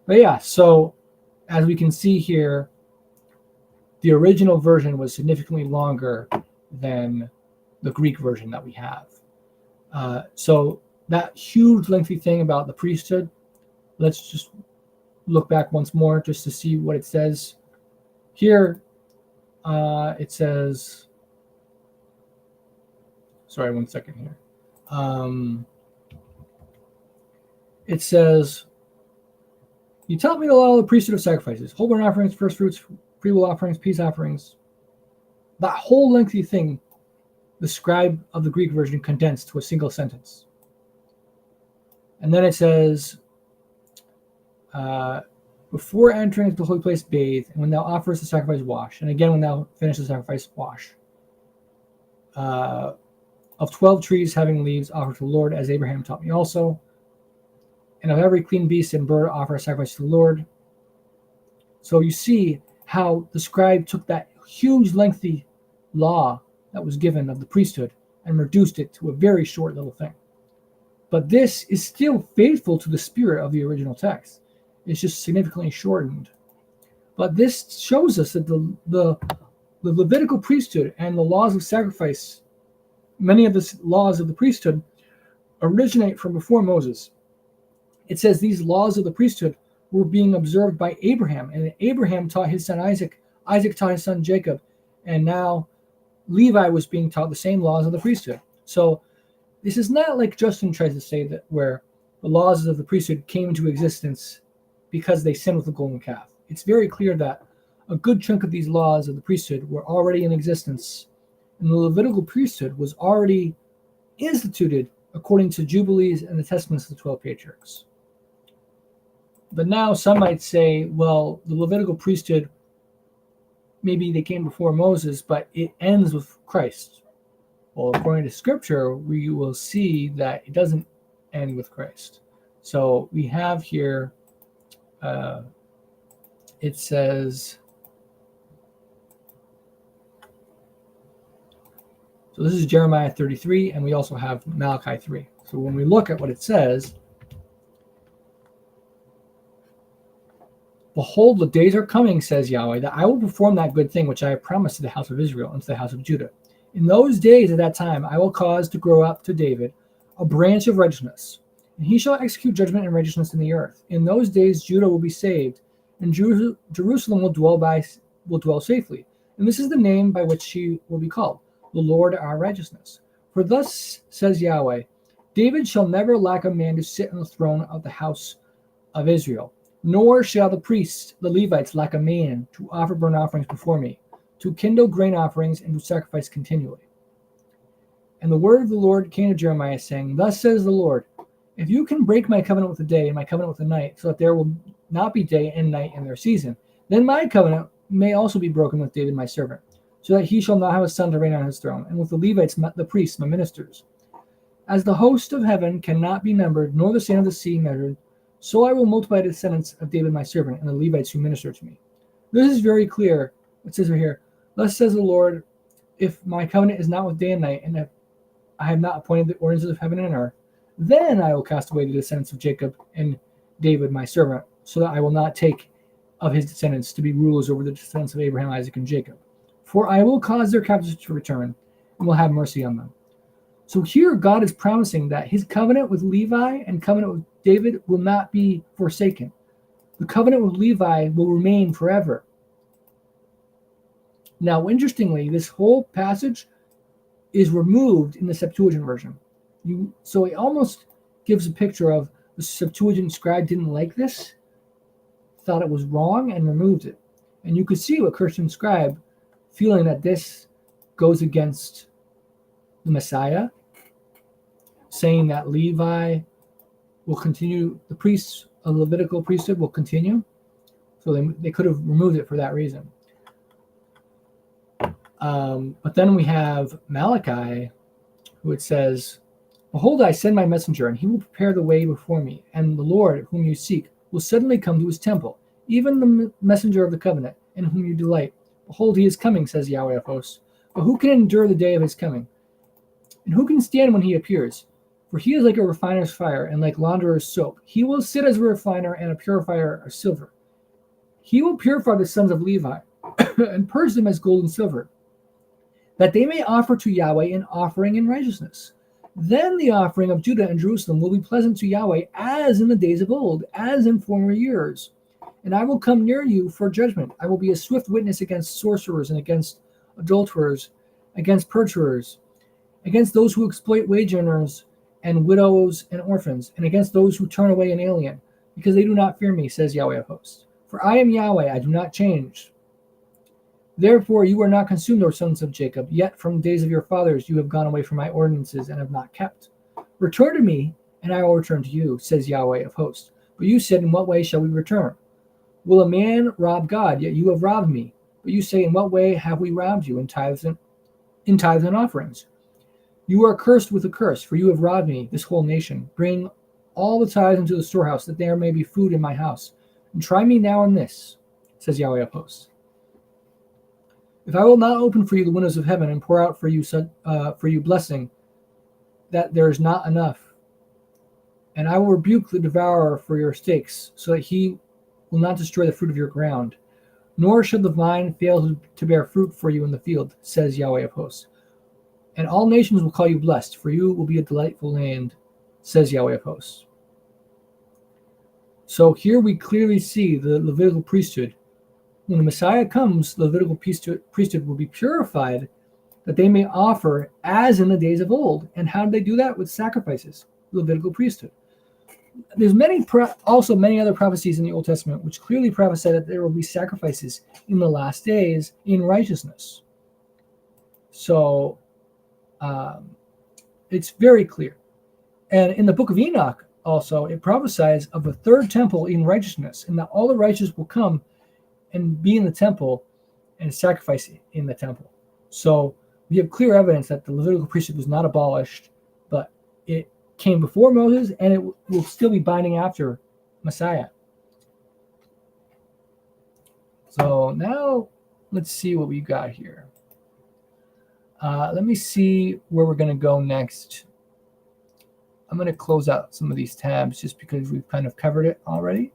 But yeah, so as we can see here, the original version was significantly longer than the Greek version that we have. So that huge lengthy thing about the priesthood, let's just look back once more just to see what it says. Here it says, sorry, one second here. It says, you taught me the law of the priesthood of sacrifices, whole burnt offerings, first fruits, freewill offerings, peace offerings. That whole lengthy thing, the scribe of the Greek version condensed to a single sentence. And then it says, before entering into the holy place, bathe, and when thou offerest the sacrifice, wash. And again, when thou finish the sacrifice, wash. Of 12 trees having leaves, offer to the Lord, as Abraham taught me also. And of every clean beast and bird, offer a sacrifice to the Lord. So you see how the scribe took that huge, lengthy law that was given of the priesthood and reduced it to a very short little thing. But this is still faithful to the spirit of the original text. It's just significantly shortened. But this shows us that the Levitical priesthood and the laws of sacrifice, many of the laws of the priesthood, originate from before Moses. It says these laws of the priesthood were being observed by Abraham, and Abraham taught his son Isaac, Isaac taught his son Jacob, and now Levi was being taught the same laws of the priesthood. So this is not like Justin tries to say that where the laws of the priesthood came into existence because they sinned with the golden calf. It's very clear that a good chunk of these laws of the priesthood were already in existence, and the Levitical priesthood was already instituted according to Jubilees and the Testaments of the 12 patriarchs. But now some might say, well, the Levitical priesthood, maybe they came before Moses, but it ends with Christ. Well, according to Scripture, we will see that it doesn't end with Christ. So we have here, it says, so this is Jeremiah 33, and we also have Malachi 3. So when we look at what it says, behold, the days are coming, says Yahweh, that I will perform that good thing which I have promised to the house of Israel and to the house of Judah. In those days at that time, I will cause to grow up to David a branch of righteousness, and he shall execute judgment and righteousness in the earth. In those days, Judah will be saved, and Jerusalem will dwell safely. And this is the name by which she will be called, the Lord our righteousness. For thus says Yahweh, David shall never lack a man to sit on the throne of the house of Israel. Nor shall the priests, the Levites, lack a man to offer burnt offerings before me, to kindle grain offerings, and to sacrifice continually. And the word of the Lord came to Jeremiah, saying, thus says the Lord, if you can break my covenant with the day and my covenant with the night, so that there will not be day and night in their season, then my covenant may also be broken with David my servant, so that he shall not have a son to reign on his throne, and with the Levites, the priests, my ministers. As the host of heaven cannot be numbered, nor the sand of the sea measured, so I will multiply the descendants of David my servant and the Levites who minister to me. This is very clear. It says right here, thus says the Lord, if my covenant is not with day and night, and if I have not appointed the ordinances of heaven and earth, then I will cast away the descendants of Jacob and David my servant, so that I will not take of his descendants to be rulers over the descendants of Abraham, Isaac, and Jacob. For I will cause their captives to return, and will have mercy on them. So here God is promising that his covenant with Levi and covenant with David will not be forsaken. The covenant with Levi will remain forever. Now, interestingly, this whole passage is removed in the Septuagint version. So it almost gives a picture of the Septuagint scribe didn't like this, thought it was wrong, and removed it. And you could see what Christian scribe feeling that this goes against the Messiah, saying that Levi will continue, the priests of the Levitical priesthood will continue. So they could have removed it for that reason. But then we have Malachi, who it says, "Behold, I send my messenger, and he will prepare the way before me. And the Lord, whom you seek, will suddenly come to his temple, even the messenger of the covenant, in whom you delight. Behold, he is coming, says Yahweh of hosts. But who can endure the day of his coming? And who can stand when he appears? For he is like a refiner's fire, and like launderer's soap. He will sit as a refiner and a purifier of silver. He will purify the sons of Levi, and purge them as gold and silver, that they may offer to Yahweh an offering in righteousness. Then the offering of Judah and Jerusalem will be pleasant to Yahweh, as in the days of old, as in former years. And I will come near you for judgment. I will be a swift witness against sorcerers and against adulterers, against perjurers, against those who exploit wage earners and widows and orphans, and against those who turn away an alien, because they do not fear me, says Yahweh of hosts. For I am Yahweh, I do not change. Therefore you are not consumed, O sons of Jacob, yet from the days of your fathers you have gone away from my ordinances and have not kept. Return to me, and I will return to you, says Yahweh of hosts. But you said, in what way shall we return? Will a man rob God? Yet you have robbed me. But you say, in what way have we robbed you? In tithes and offerings. You are cursed with a curse, for you have robbed me, this whole nation. Bring all the tithes into the storehouse, that there may be food in my house. And try me now in this, says Yahweh of hosts. If I will not open for you the windows of heaven and pour out for you blessing, that there is not enough, and I will rebuke the devourer for your stakes, so that he will not destroy the fruit of your ground, nor should the vine fail to bear fruit for you in the field, says Yahweh of hosts. And all nations will call you blessed, for you will be a delightful land, says Yahweh of hosts. So here we clearly see the Levitical priesthood. When the Messiah comes, the Levitical priesthood will be purified, that they may offer as in the days of old. And how do they do that? With sacrifices, Levitical priesthood. There's also many other prophecies in the Old Testament which clearly prophesy that there will be sacrifices in the last days in righteousness. So it's very clear. And in the book of Enoch also, it prophesies of a third temple in righteousness, and that all the righteous will come and be in the temple and sacrifice in the temple. So we have clear evidence that the Levitical priesthood was not abolished, but it came before Moses, and it will still be binding after Messiah. So now let's see what we got here. Let me see where we're going to go next. I'm going to close out some of these tabs just because we've kind of covered it already.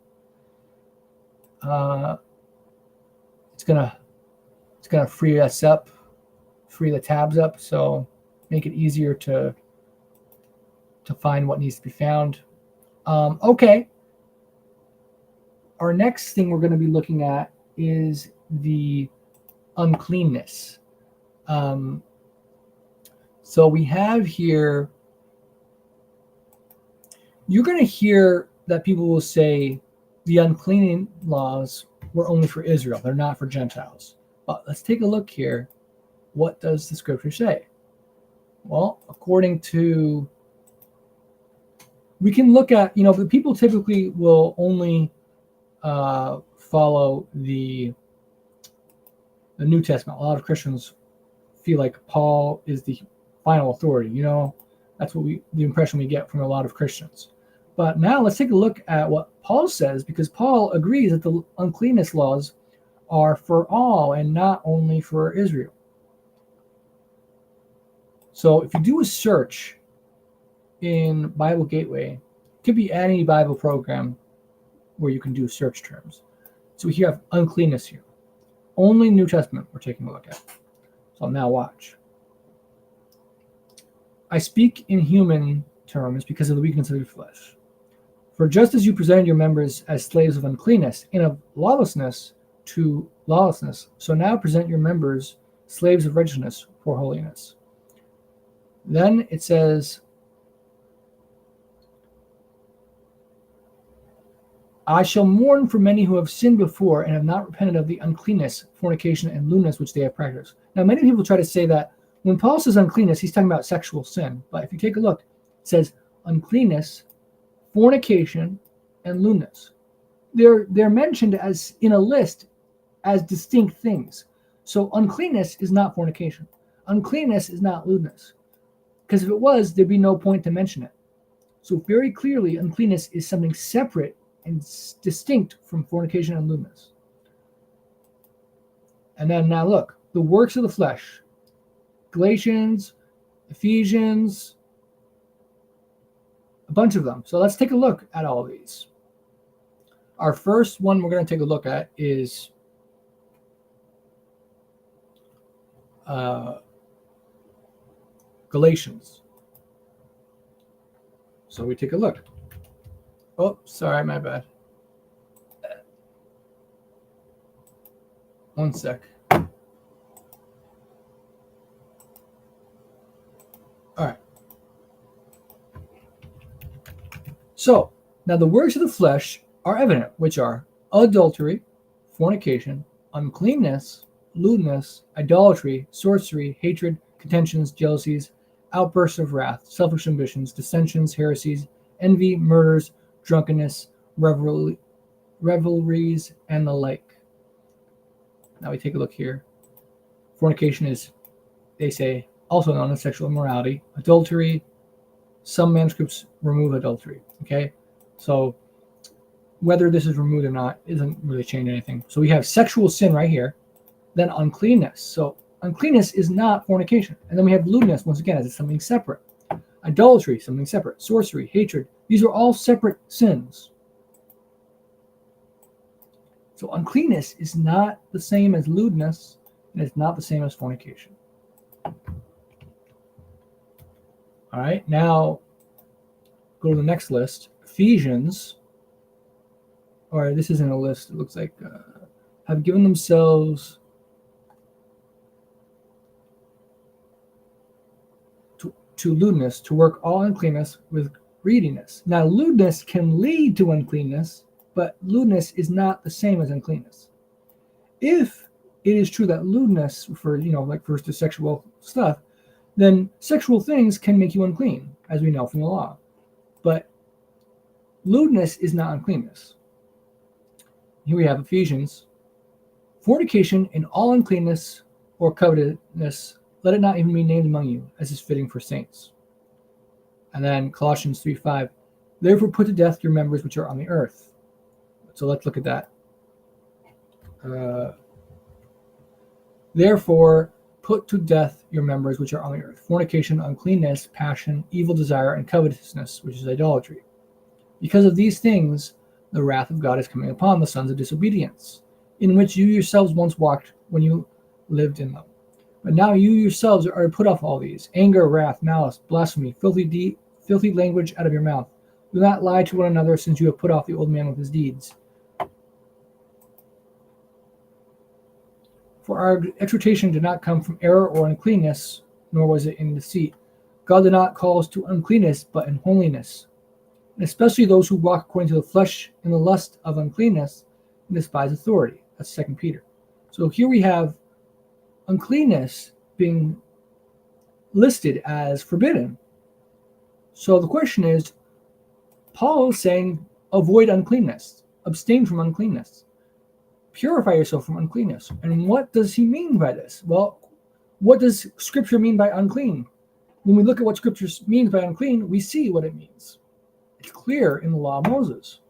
It's gonna free us up, free the tabs up, so make it easier to find what needs to be found. Okay. Our next thing we're going to be looking at is the uncleanness. So we have here, you're going to hear that people will say the unclean laws were only for Israel. They're not for Gentiles. But let's take a look here. What does the scripture say? Well, according to, we can look at, the people typically will only follow the New Testament. A lot of Christians feel like Paul is the final authority. That's what the impression we get from a lot of Christians. But now let's take a look at what Paul says, because Paul agrees that the uncleanness laws are for all and not only for Israel. So if you do a search in Bible Gateway, it could be any Bible program where you can do search terms. So we have uncleanness here. Only New Testament we're taking a look at. So now watch. I speak in human terms because of the weakness of your flesh. For just as you presented your members as slaves of uncleanness and of lawlessness to lawlessness, so now present your members slaves of righteousness for holiness. Then it says, I shall mourn for many who have sinned before and have not repented of the uncleanness, fornication, and lewdness which they have practiced. Now, many people try to say that when Paul says uncleanness, he's talking about sexual sin. But if you take a look, it says uncleanness, fornication, and lewdness. They're mentioned as in a list as distinct things. So uncleanness is not fornication. Uncleanness is not lewdness. Because if it was, there'd be no point to mention it. So very clearly, uncleanness is something separate and distinct from fornication and lewdness. And then now look, the works of the flesh. Galatians, Ephesians, a bunch of them. So let's take a look at all of these. Our first one we're going to take a look at is Galatians. So we take a look. Oh, sorry, my bad. One sec. All right. So now the works of the flesh are evident, which are adultery, fornication, uncleanness, lewdness, idolatry, sorcery, hatred, contentions, jealousies, outbursts of wrath, selfish ambitions, dissensions, heresies, envy, murders, drunkenness, revelries, and the like. Now we take a look here. Fornication is, they say, also known as sexual immorality. Adultery, some manuscripts remove adultery. Okay, so whether this is removed or not isn't really changing anything. So we have sexual sin right here, then uncleanness. So uncleanness is not fornication. And then we have lewdness, once again, as something separate. Idolatry, something separate. Sorcery, hatred. These are all separate sins. So uncleanness is not the same as lewdness, and it's not the same as fornication. All right, now go to the next list. Ephesians, or this isn't a list, it looks like, have given themselves to lewdness, to work all uncleanness with greediness. Now, lewdness can lead to uncleanness, but lewdness is not the same as uncleanness. If it is true that lewdness refers to sexual stuff, then sexual things can make you unclean, as we know from the law. But lewdness is not uncleanness. Here we have Ephesians. Fornication and all uncleanness or covetousness, let it not even be named among you, as is fitting for saints. And then Colossians 3:5, therefore put to death your members which are on the earth. So let's look at that. Therefore put to death your members which are on the earth: fornication, uncleanness, passion, evil desire, and covetousness, which is idolatry. Because of these things, the wrath of God is coming upon the sons of disobedience, in which you yourselves once walked when you lived in them. But now you yourselves are put off all these: anger, wrath, malice, blasphemy, filthy language out of your mouth. Do not lie to one another, since you have put off the old man with his deeds. For our exhortation did not come from error or uncleanness, nor was it in deceit. God did not call us to uncleanness, but in holiness. And especially those who walk according to the flesh in the lust of uncleanness and despise authority. That's 2 Peter. So here we have uncleanness being listed as forbidden. So the question is, Paul is saying avoid uncleanness, abstain from uncleanness, purify yourself from uncleanness. And what does he mean by this? Well, what does Scripture mean by unclean? When we look at what Scripture means by unclean, we see what it means. It's clear in the law of Moses.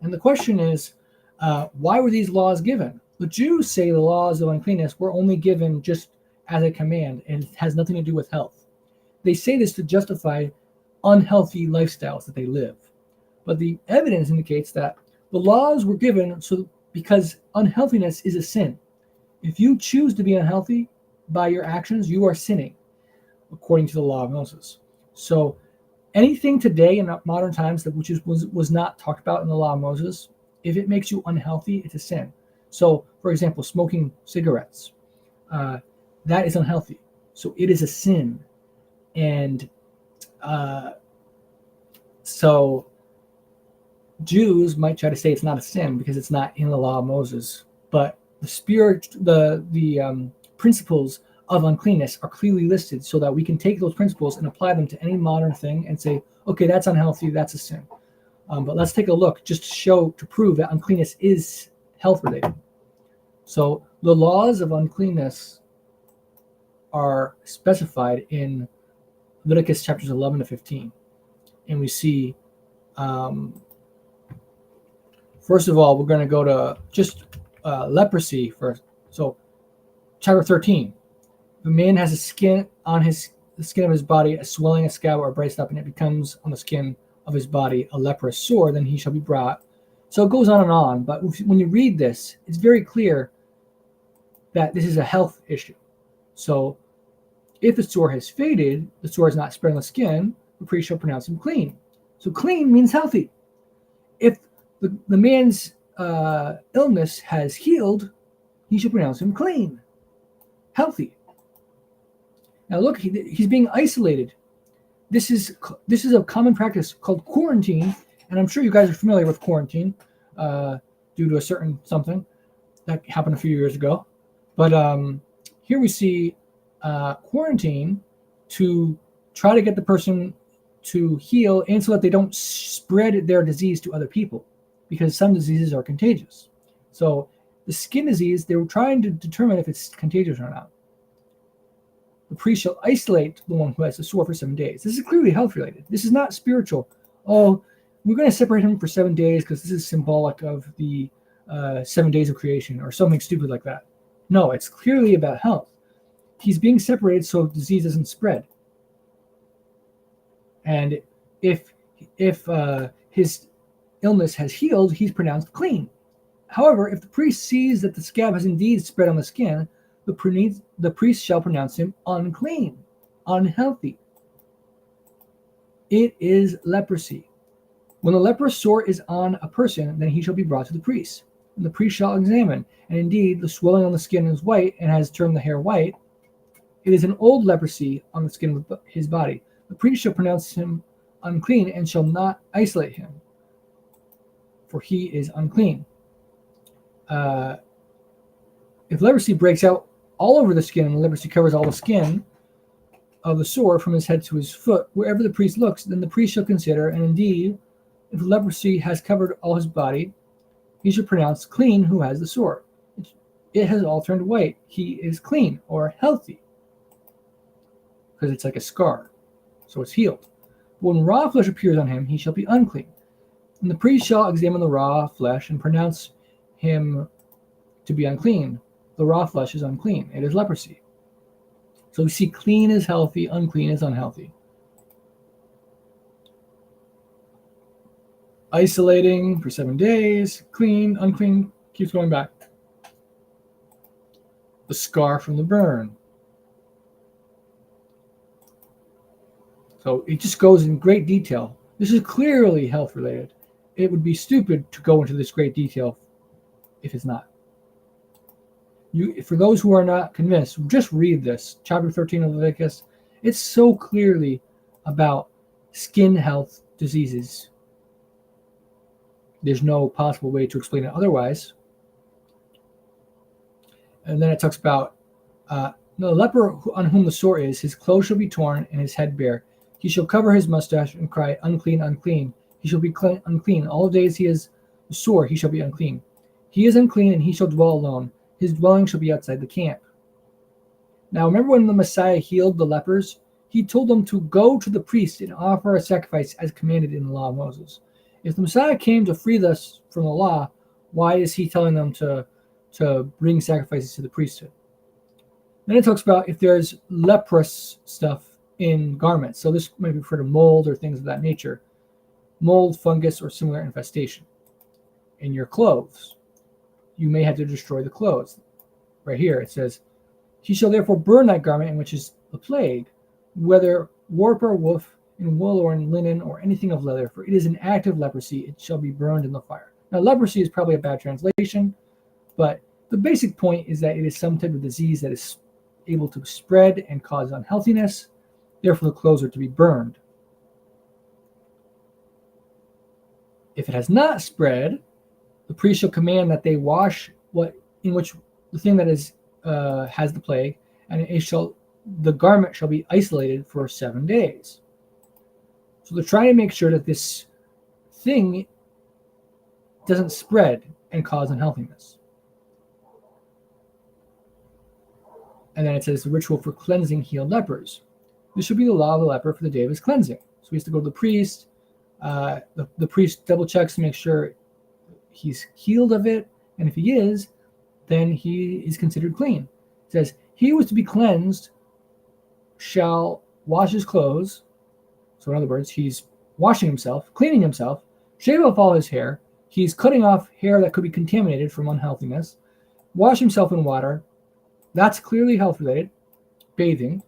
And the question is, why were these laws given? The Jews say the laws of uncleanness were only given just as a command, and it has nothing to do with health. They say this to justify unhealthy lifestyles that they live. But the evidence indicates that the laws were given because unhealthiness is a sin. If you choose to be unhealthy by your actions, you are sinning, according to the law of Moses. So anything today in modern times that was not talked about in the law of Moses, if it makes you unhealthy, it's a sin. So, for example, smoking cigarettes, that is unhealthy. So it is a sin. And so Jews might try to say it's not a sin because it's not in the law of Moses, but the principles of uncleanness are clearly listed so that we can take those principles and apply them to any modern thing and say, okay, that's unhealthy, that's a sin. But let's take a look just to prove that uncleanness is health related. So the laws of uncleanness are specified in Leviticus chapters 11 to 15. And we see, first of all, we're going to go to just leprosy first. So chapter 13, if a man has a skin on the skin of his body, a swelling, a scab, or a bright spot, and it becomes on the skin of his body a leprous sore, then he shall be brought. So it goes on and on. But when you read this, it's very clear that this is a health issue. So if the sore has faded, the sore is not spread on the skin, the priest shall pronounce him clean. So clean means healthy. If the man's illness has healed, he shall pronounce him clean, healthy. Now look, he's being isolated. This is a common practice called quarantine, and I'm sure you guys are familiar with quarantine due to a certain something that happened a few years ago. But here we see quarantine to try to get the person to heal and so that they don't spread their disease to other people, because some diseases are contagious. So the skin disease, they were trying to determine if it's contagious or not. The priest shall isolate the one who has the sore for 7 days. This is clearly health related. This is not spiritual. Oh, we're going to separate him for 7 days because this is symbolic of the 7 days of creation or something stupid like that. No, it's clearly about health. He's being separated so disease doesn't spread. And if his illness has healed, he's pronounced clean. However, if the priest sees that the scab has indeed spread on the skin, the priest shall pronounce him unclean, unhealthy. It is leprosy. When the leprous sore is on a person, then he shall be brought to the priest. And the priest shall examine, and indeed the swelling on the skin is white and has turned the hair white. It is an old leprosy on the skin of his body. The priest shall pronounce him unclean and shall not isolate him, for he is unclean. If leprosy breaks out all over the skin and the leprosy covers all the skin of the sore from his head to his foot, wherever the priest looks, then the priest shall consider, and indeed, if leprosy has covered all his body, he shall pronounce clean who has the sore. It has all turned white. He is clean or healthy, because it's like a scar, so it's healed. But when raw flesh appears on him, he shall be unclean. And the priest shall examine the raw flesh and pronounce him to be unclean. The raw flesh is unclean. It is leprosy. So we see clean is healthy, unclean is unhealthy. Isolating for 7 days, clean, unclean, keeps going back. The scar from the burn. So it just goes in great detail. This is clearly health related. It would be stupid to go into this great detail if it's not. For those who are not convinced, just read this. Chapter 13 of Leviticus. It's so clearly about skin health diseases. There's no possible way to explain it otherwise. And then it talks about the leper on whom the sore is, his clothes shall be torn and his head bare. He shall cover his mustache and cry, unclean, unclean. He shall be unclean. All the days he is sore, he shall be unclean. He is unclean, and he shall dwell alone. His dwelling shall be outside the camp. Now, remember when the Messiah healed the lepers? He told them to go to the priest and offer a sacrifice as commanded in the law of Moses. If the Messiah came to free us from the law, why is he telling them to bring sacrifices to the priesthood? Then it talks about if there's leprous stuff in garments. So this might refer to mold or things of that nature. Mold, fungus, or similar infestation in your clothes. You may have to destroy the clothes. Right here it says, he shall therefore burn that garment in which is the plague, whether warp or woof, in wool or in linen or anything of leather, for it is an active leprosy, it shall be burned in the fire. Now leprosy is probably a bad translation, but the basic point is that it is some type of disease that is able to spread and cause unhealthiness. Therefore, the clothes are to be burned. If it has not spread, the priest shall command that they wash the thing that is has the plague, and the garment shall be isolated for 7 days. So they're trying to make sure that this thing doesn't spread and cause unhealthiness. And then it says the ritual for cleansing healed lepers. This should be the law of the leper for the day of his cleansing. So he has to go to the priest. The priest double checks to make sure he's healed of it. And if he is, then he is considered clean. It says, he who is to be cleansed shall wash his clothes. So in other words, he's washing himself, cleaning himself, shave off all his hair. He's cutting off hair that could be contaminated from unhealthiness. Wash himself in water. That's clearly health related. Bathing.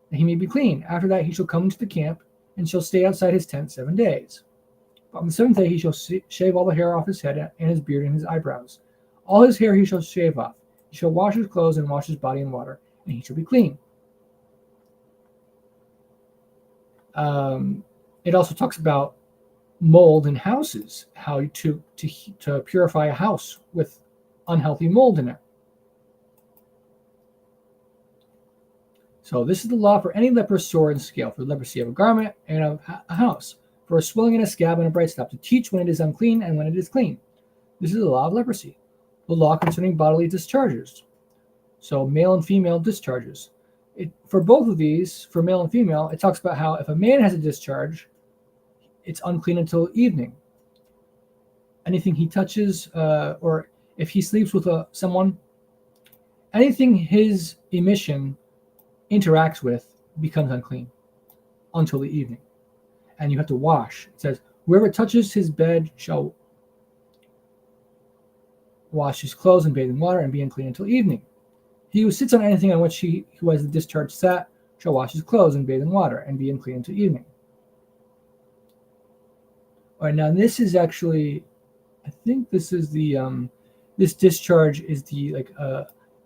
And he may be clean. After that, he shall come into the camp and shall stay outside his tent 7 days. But on the 7th day, he shall shave all the hair off his head and his beard and his eyebrows. All his hair he shall shave off. He shall wash his clothes and wash his body in water, and he shall be clean. It also talks about mold in houses, how to purify a house with unhealthy mold in it. So this is the law for any leper sore and scale, for the leprosy of a garment and of a house, for a swelling and a scab and a bright spot, to teach when it is unclean and when it is clean. This is the law of leprosy. The law concerning bodily discharges. So male and female discharges. For both of these, for male and female, it talks about how if a man has a discharge, it's unclean until evening. Anything he touches, or if he sleeps with someone, anything his emission interacts with becomes unclean until the evening. And you have to wash. It says, whoever touches his bed shall wash his clothes and bathe in water and be unclean until evening. He who sits on anything on which he who has the discharge sat shall wash his clothes and bathe in water and be unclean until evening. All right, now this is actually, I think this is the this discharge is the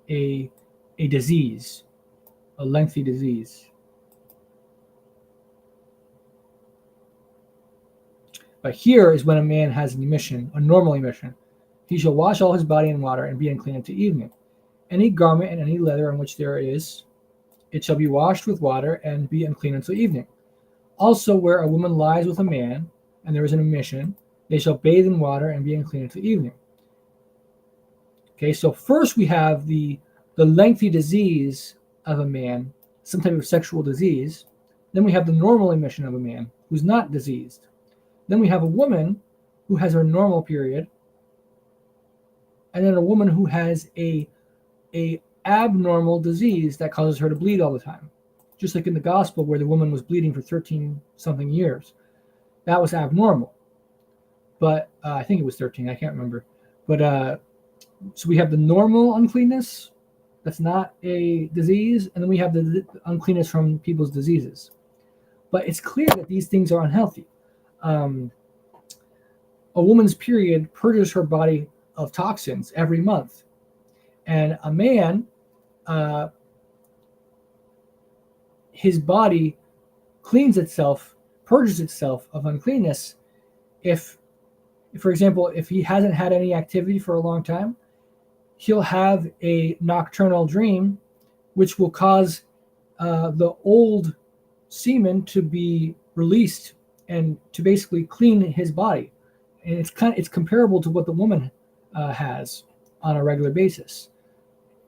a disease, a lengthy disease. But here is when a man has an emission, a normal emission. He shall wash all his body in water and be unclean until evening. Any garment and any leather on which there is, it shall be washed with water and be unclean until evening. Also, where a woman lies with a man, and there is an emission, they shall bathe in water and be unclean until evening. Okay, so first we have the lengthy disease of a man, some type of sexual disease. Then we have the normal emission of a man who's not diseased. Then we have a woman who has her normal period, and then a woman who has a abnormal disease that causes her to bleed all the time. Just like in the gospel where the woman was bleeding for 13 something years. That was abnormal. But I think it was 13, I can't remember. But so we have the normal uncleanness, that's not a disease, and then we have the uncleanness from people's diseases. But it's clear that these things are unhealthy. A woman's period purges her body of toxins every month. And a man, his body cleans itself, purges itself of uncleanness if, for example, if he hasn't had any activity for a long time, he'll have a nocturnal dream which will cause the old semen to be released and to basically clean his body. And it's comparable to what the woman has on a regular basis.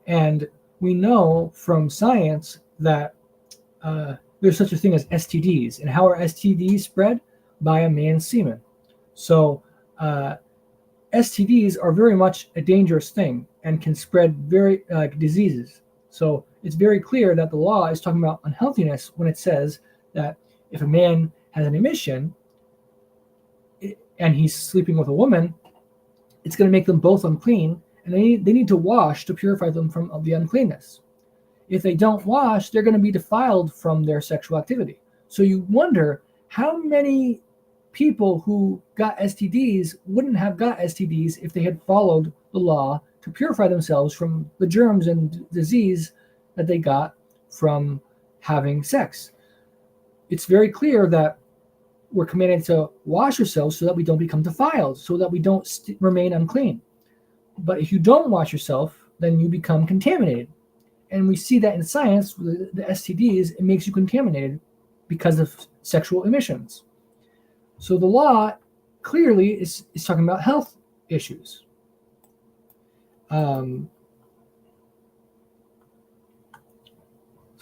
And we know from science that there's such a thing as STDs. And how are STDs spread? By a man's semen. So STDs are very much a dangerous thing and can spread very diseases. So it's very clear that the law is talking about unhealthiness when it says that if a man has an emission and he's sleeping with a woman, it's going to make them both unclean, and they need to wash to purify them from the uncleanness. If they don't wash, they're going to be defiled from their sexual activity. So you wonder how many people who got STDs wouldn't have got STDs if they had followed the law to purify themselves from the germs and disease that they got from having sex. It's very clear that we're commanded to wash ourselves so that we don't become defiled, so that we don't remain unclean. But if you don't wash yourself, then you become contaminated. And we see that in science, the STDs, it makes you contaminated because of sexual emissions. So the law clearly is talking about health issues. So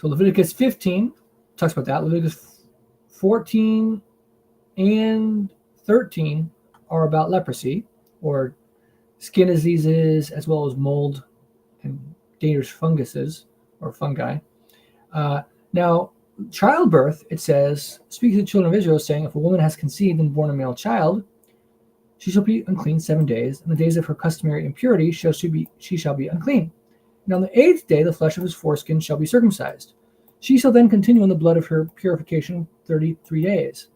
Leviticus 15 talks about that. Leviticus 14 and 13 are about leprosy or skin diseases, as well as mold and dangerous funguses or fungi. Now, childbirth, it says, speaking to the children of Israel, saying, if a woman has conceived and born a male child, she shall be unclean 7 days, and the days of her customary impurity she shall be unclean. And on the 8th day the flesh of his foreskin shall be circumcised. She shall then continue in the blood of her purification 33 days.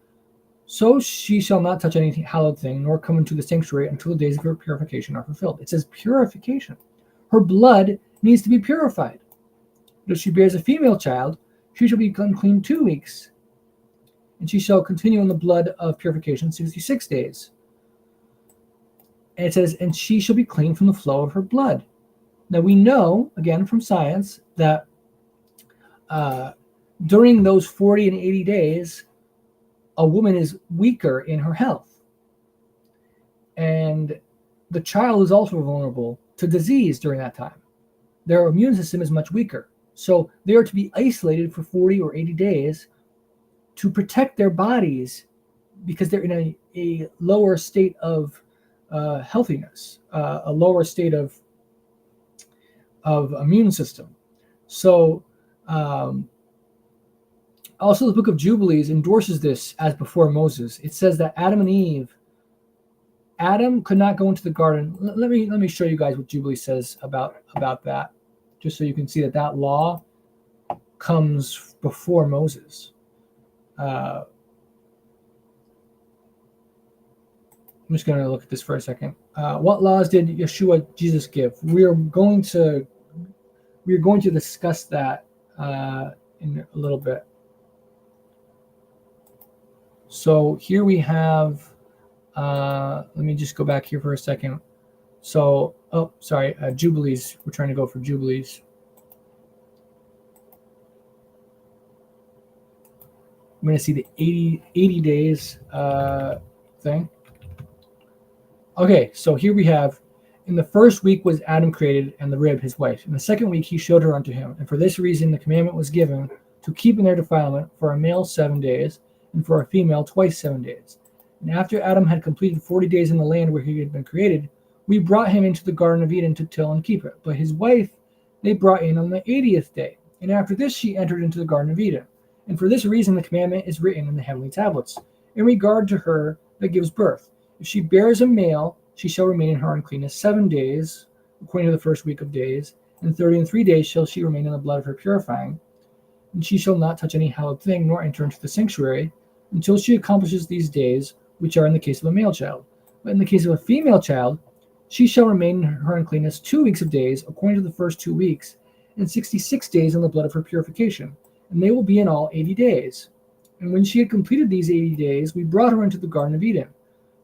So she shall not touch any hallowed thing, nor come into the sanctuary until the days of her purification are fulfilled. It says purification. Her blood needs to be purified. But if she bears a female child, she shall be unclean 2 weeks, and she shall continue in the blood of purification 66 days. And it says, and she shall be clean from the flow of her blood. Now we know, again from science, that during those 40 and 80 days, a woman is weaker in her health. And the child is also vulnerable to disease during that time. Their immune system is much weaker. So they are to be isolated for 40 or 80 days to protect their bodies because they're in a lower state of healthiness, a lower state of immune system. So also the book of Jubilees endorses this as before Moses. It says that Adam could not go into the garden. Let me show you guys what Jubilees says about that, just so you can see that law comes before Moses. I'm just going to look at this for a second. What laws did Yeshua Jesus give? We are going to discuss that in a little bit. So here we have. Let me just go back here for a second. So, Jubilees. We're trying to go for Jubilees. I'm going to see the 80 days thing. Okay, so here we have, in the first week was Adam created, and the rib his wife. In the second week he showed her unto him. And for this reason the commandment was given, to keep in their defilement, for a male 7 days, and for a female twice 7 days. And after Adam had completed 40 days in the land where he had been created, we brought him into the Garden of Eden to till and keep it. But his wife they brought in on the 80th day. And after this she entered into the Garden of Eden. And for this reason the commandment is written in the heavenly tablets, in regard to her that gives birth. If she bears a male, she shall remain in her uncleanness 7 days, according to the first week of days, and 33 days shall she remain in the blood of her purifying. And she shall not touch any hallowed thing, nor enter into the sanctuary, until she accomplishes these days, which are in the case of a male child. But in the case of a female child, she shall remain in her uncleanness 2 weeks of days, according to the first 2 weeks, and 66 days in the blood of her purification. And they will be in all 80 days. And when she had completed these 80 days, we brought her into the Garden of Eden.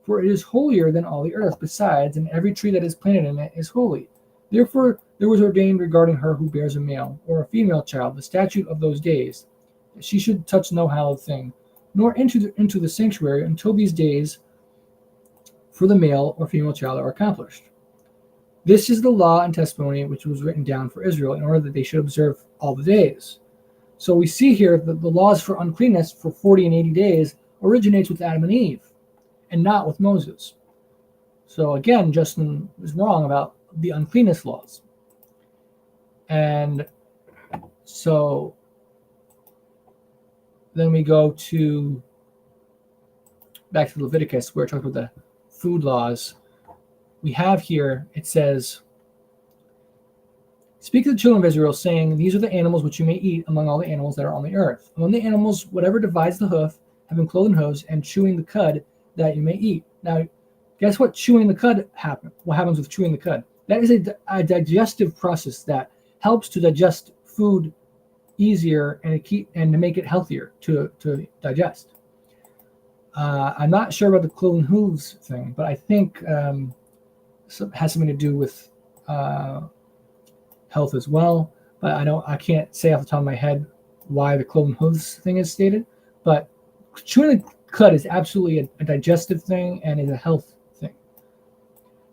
For it is holier than all the earth besides, and every tree that is planted in it is holy. Therefore there was ordained regarding her who bears a male or a female child the statute of those days, that she should touch no hallowed thing, nor into the sanctuary until these days for the male or female child are accomplished. This is the law and testimony which was written down for Israel in order that they should observe all the days. So we see here that the laws for uncleanness for 40 and 80 days originates with Adam and Eve, and not with Moses. So again, Justin was wrong about the uncleanness laws. And so then we go back to Leviticus, where it talks about the food laws. We have here, it says, speak to the children of Israel, saying, these are the animals which you may eat among all the animals that are on the earth. Among the animals, whatever divides the hoof, having cloven hooves, and chewing the cud, that you may eat. Now, guess what chewing the cud happens? What happens with chewing the cud? That is a digestive process that helps to digest food easier and to make it healthier to digest. I'm not sure about the cloven hooves thing, but I think it has something to do with health as well. But I can't say off the top of my head why the cloven hooves thing is stated. But chewing the cud is absolutely a digestive thing and is a health thing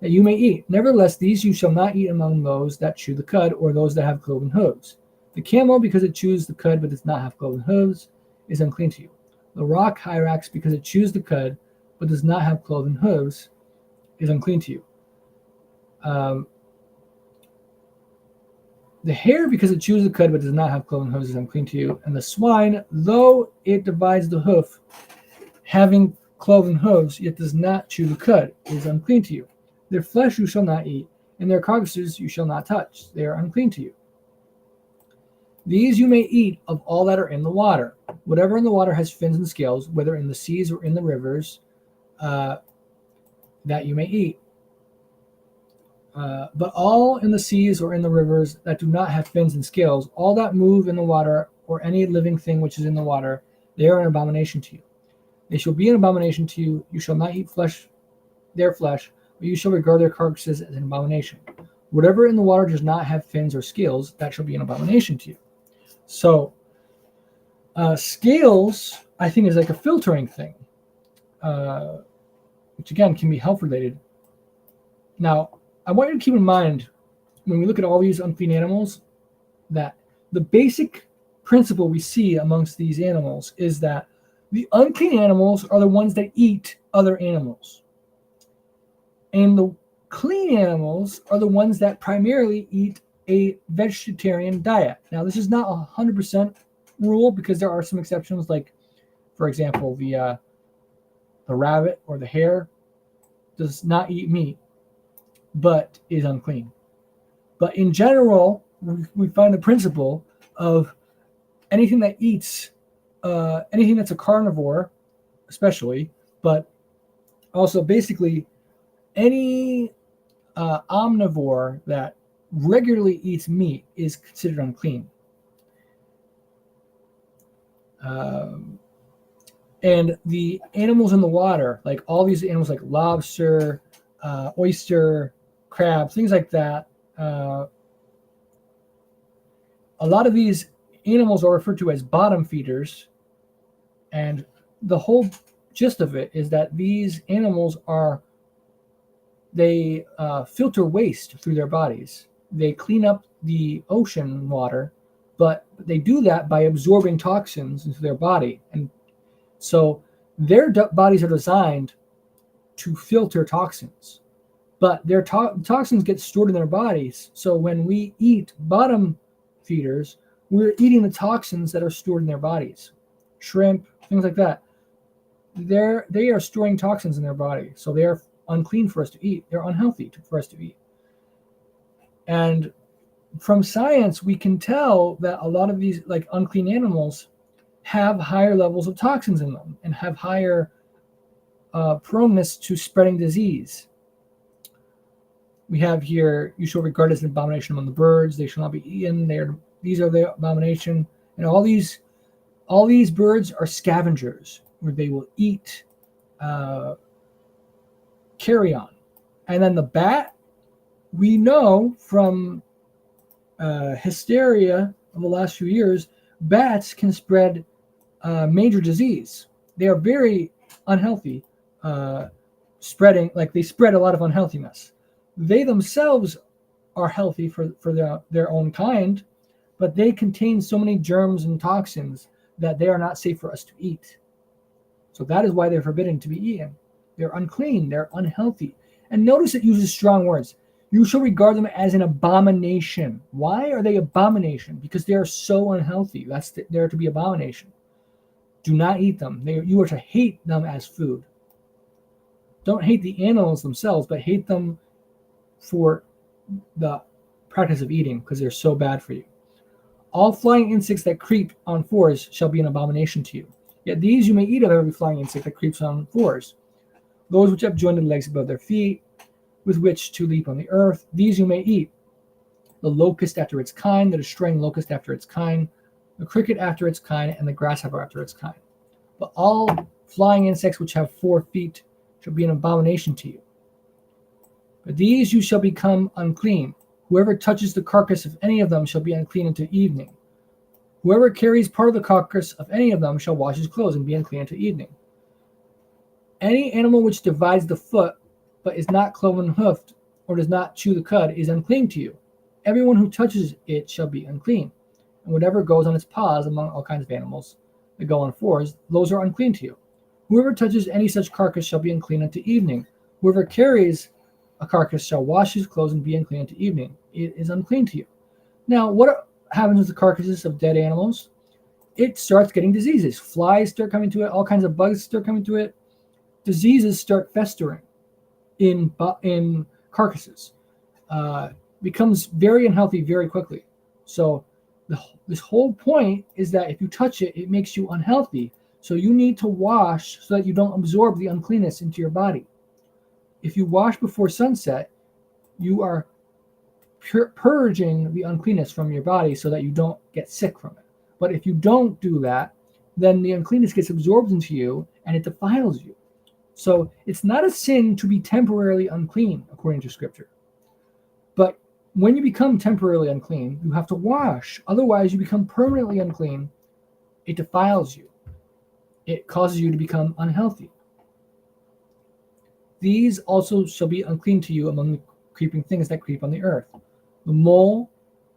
that you may eat. Nevertheless, these you shall not eat among those that chew the cud or those that have cloven hooves. The camel, because it chews the cud but does not have cloven hooves, is unclean to you. The rock hyrax, because it chews the cud but does not have cloven hooves, is unclean to you. The hare, because it chews the cud but does not have cloven hooves, is unclean to you. And the swine, though it divides the hoof, having cloven hooves, yet does not chew the cud, is unclean to you. Their flesh you shall not eat, and their carcasses you shall not touch. They are unclean to you. These you may eat of all that are in the water. Whatever in the water has fins and scales, whether in the seas or in the rivers, that you may eat. But all in the seas or in the rivers that do not have fins and scales, all that move in the water, or any living thing which is in the water, they are an abomination to you. They shall be an abomination to you. You shall not eat their flesh, but you shall regard their carcasses as an abomination. Whatever in the water does not have fins or scales, that shall be an abomination to you. So, scales, I think, is like a filtering thing, which again can be health related. Now, I want you to keep in mind when we look at all these unclean animals that the basic principle we see amongst these animals is that the unclean animals are the ones that eat other animals. And the clean animals are the ones that primarily eat a vegetarian diet. Now, this is not 100% rule because there are some exceptions, like, for example, the rabbit or the hare does not eat meat, but is unclean. But in general, we find the principle of anything that eats, anything that's a carnivore, especially, but also basically any omnivore that regularly eats meat is considered unclean. And the animals in the water, like all these animals like lobster, oyster, crab, things like that, a lot of these animals are referred to as bottom feeders, and the whole gist of it is that these animals they filter waste through their bodies. They clean up the ocean water, but they do that by absorbing toxins into their body. And so their bodies are designed to filter toxins, but their toxins get stored in their bodies. So when we eat bottom feeders, we're eating the toxins that are stored in their bodies. Shrimp, things like that. They are storing toxins in their body. So they are unclean for us to eat. They're unhealthy for us to eat. And from science, we can tell that a lot of these like unclean animals have higher levels of toxins in them and have higher proneness to spreading disease. We have here, you shall regard as an abomination among the birds. They shall not be eaten. These are the abomination. And all these birds are scavengers, where they will eat carrion. And then the bat, we know from hysteria of the last few years, bats can spread major disease. They are very unhealthy, they spread a lot of unhealthiness. They themselves are healthy for their own kind, but they contain so many germs and toxins that they are not safe for us to eat. So that is why they're forbidden to be eaten. They're unclean, they're unhealthy. And notice it uses strong words. You shall regard them as an abomination. Why are they abomination? Because they are so unhealthy. They're to be abomination. Do not eat them. You are to hate them as food. Don't hate the animals themselves, but hate them for the practice of eating, because they're so bad for you. All flying insects that creep on fours shall be an abomination to you. Yet these you may eat of every flying insect that creeps on fours. Those which have jointed legs above their feet, with which to leap on the earth, these you may eat. The locust after its kind, the destroying locust after its kind, the cricket after its kind, and the grasshopper after its kind. But all Flying insects which have 4 feet shall be an abomination to you. But these you shall become unclean. Whoever touches the carcass of any of them shall be unclean until evening. Whoever carries part of the carcass of any of them shall wash his clothes and be unclean until evening. Any animal which divides the foot, but is not cloven hoofed, or does not chew the cud, is unclean to you. Everyone who touches it shall be unclean. And whatever goes on its paws among all kinds of animals that go on fours, those are unclean to you. Whoever touches any such carcass shall be unclean until evening. Whoever carries a carcass shall wash his clothes and be unclean until evening. It is unclean to you. Now, what happens with the carcasses of dead animals? It starts getting diseases. Flies start coming to it. All kinds of bugs start coming to it. Diseases start festering in carcasses. Becomes very unhealthy very quickly. So this whole point is that if you touch it, it makes you unhealthy. So you need to wash so that you don't absorb the uncleanness into your body. If you wash before sunset, you are purging the uncleanness from your body so that you don't get sick from it. But if you don't do that, then the uncleanness gets absorbed into you and it defiles you. So it's not a sin to be temporarily unclean, according to Scripture. But when you become temporarily unclean, you have to wash. Otherwise, you become permanently unclean. It defiles you. It causes you to become unhealthy. These also shall be unclean to you among the creeping things that creep on the earth: the mole,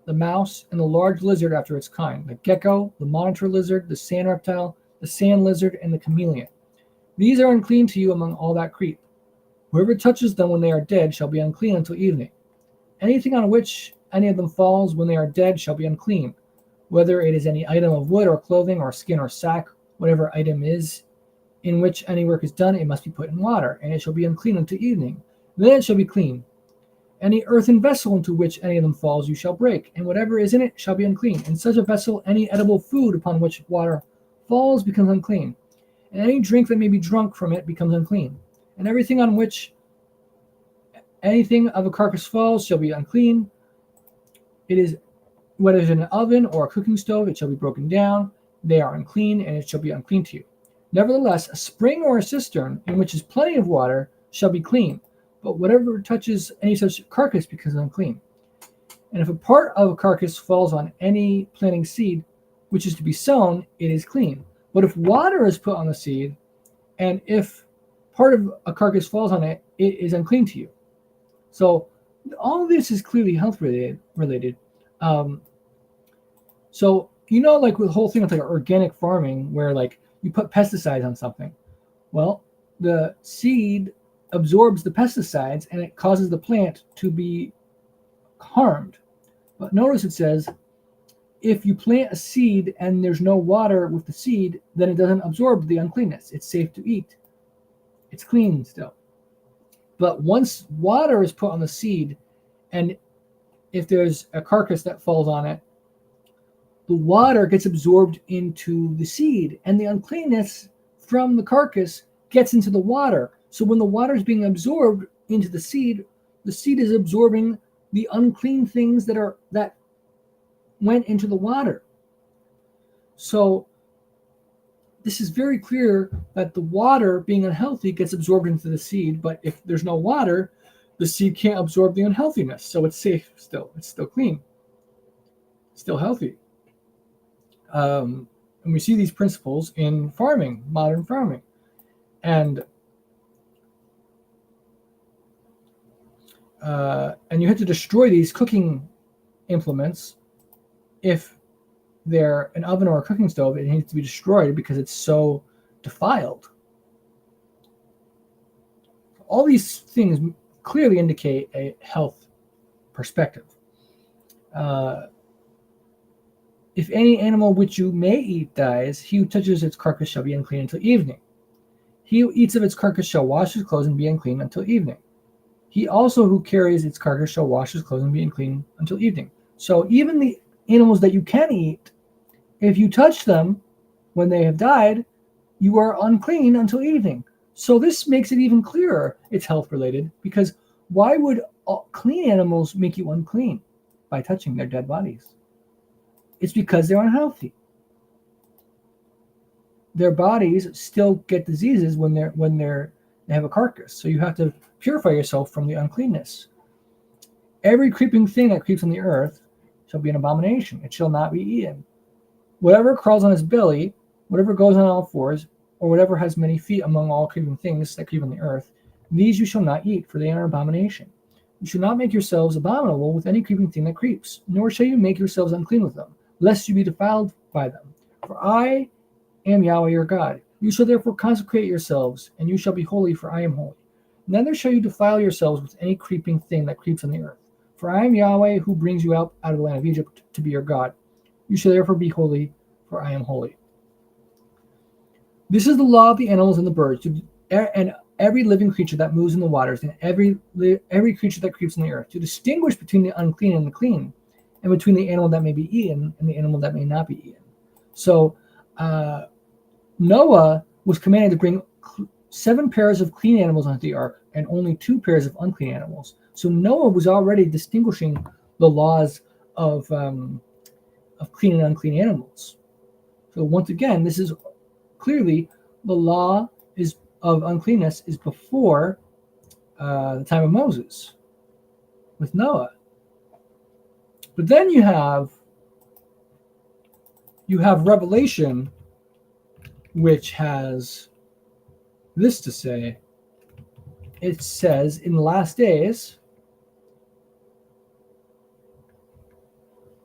the mouse, and the large lizard after its kind, the gecko, the monitor lizard, the sand reptile, the sand lizard, and the chameleon. These are unclean to you among all that creep. Whoever touches them when they are dead shall be unclean until evening. Anything on which any of them falls when they are dead shall be unclean, whether it is any item of wood or clothing or skin or sack, whatever item is in which any work is done, it must be put in water, and it shall be unclean until evening. Then it shall be clean. Any earthen vessel into which any of them falls you shall break, and whatever is in it shall be unclean. In such a vessel any edible food upon which water falls becomes unclean, and any drink that may be drunk from it becomes unclean. And everything on which anything of a carcass falls shall be unclean. It is whether it is in an oven or a cooking stove, it shall be broken down. They are unclean, and it shall be unclean to you. Nevertheless, a spring or a cistern in which is plenty of water shall be clean, but whatever touches any such carcass becomes unclean. And if a part of a carcass falls on any planting seed which is to be sown, it is clean. But if water is put on the seed, and if part of a carcass falls on it, it is unclean to you. So all of this is clearly health related. So like with the whole thing with like organic farming, where like you put pesticides on something, well, the seed absorbs the pesticides and it causes the plant to be harmed. But notice it says, if you plant a seed and there's no water with the seed, then it doesn't absorb the uncleanness. It's safe to eat. It's clean still. But once water is put on the seed, and if there's a carcass that falls on it, the water gets absorbed into the seed, and the uncleanness from the carcass gets into the water. So when the water is being absorbed into the seed is absorbing the unclean things that went into the water. So this is very clear that the water, being unhealthy, gets absorbed into the seed, but if there's no water, the seed can't absorb the unhealthiness. So it's safe still. It's still clean. Still healthy. And we see these principles in farming, modern farming. And you have to destroy these cooking implements. If they're an oven or a cooking stove, it needs to be destroyed because it's so defiled. All these things clearly indicate a health perspective. If any animal which you may eat dies, he who touches its carcass shall be unclean until evening. He who eats of its carcass shall wash his clothes and be unclean until evening. He also who carries its carcass shall wash his clothes and be unclean until evening. So even the animals that you can eat, if you touch them when they have died, you are unclean until evening. So this makes it even clearer it's health related, because why would clean animals make you unclean by touching their dead bodies? It's because they're unhealthy. their bodies still get diseases when they have a carcass. So you have to purify yourself from the uncleanness. Every creeping thing that creeps on the earth shall be an abomination. It shall not be eaten. Whatever crawls on its belly, whatever goes on all fours, or whatever has many feet among all creeping things that creep on the earth, these you shall not eat, for they are an abomination. You shall not make yourselves abominable with any creeping thing that creeps, nor shall you make yourselves unclean with them, lest you be defiled by them. For I am Yahweh your God. You shall therefore consecrate yourselves, and you shall be holy, for I am holy. Neither shall you defile yourselves with any creeping thing that creeps on the earth. For I am Yahweh, who brings you out of the land of Egypt to be your God. You shall therefore be holy, for I am holy. This is the law of the animals and the birds, and every living creature that moves in the waters, and every creature that creeps on the earth, to distinguish between the unclean and the clean, and between the animal that may be eaten and the animal that may not be eaten. So Noah was commanded to bring 7 pairs of clean animals onto the ark and only 2 pairs of unclean animals. So Noah was already distinguishing the laws of clean and unclean animals. So once again, this is clearly the law of uncleanness is before the time of Moses with Noah. But then you have Revelation, which has this to say. It says, in the last days,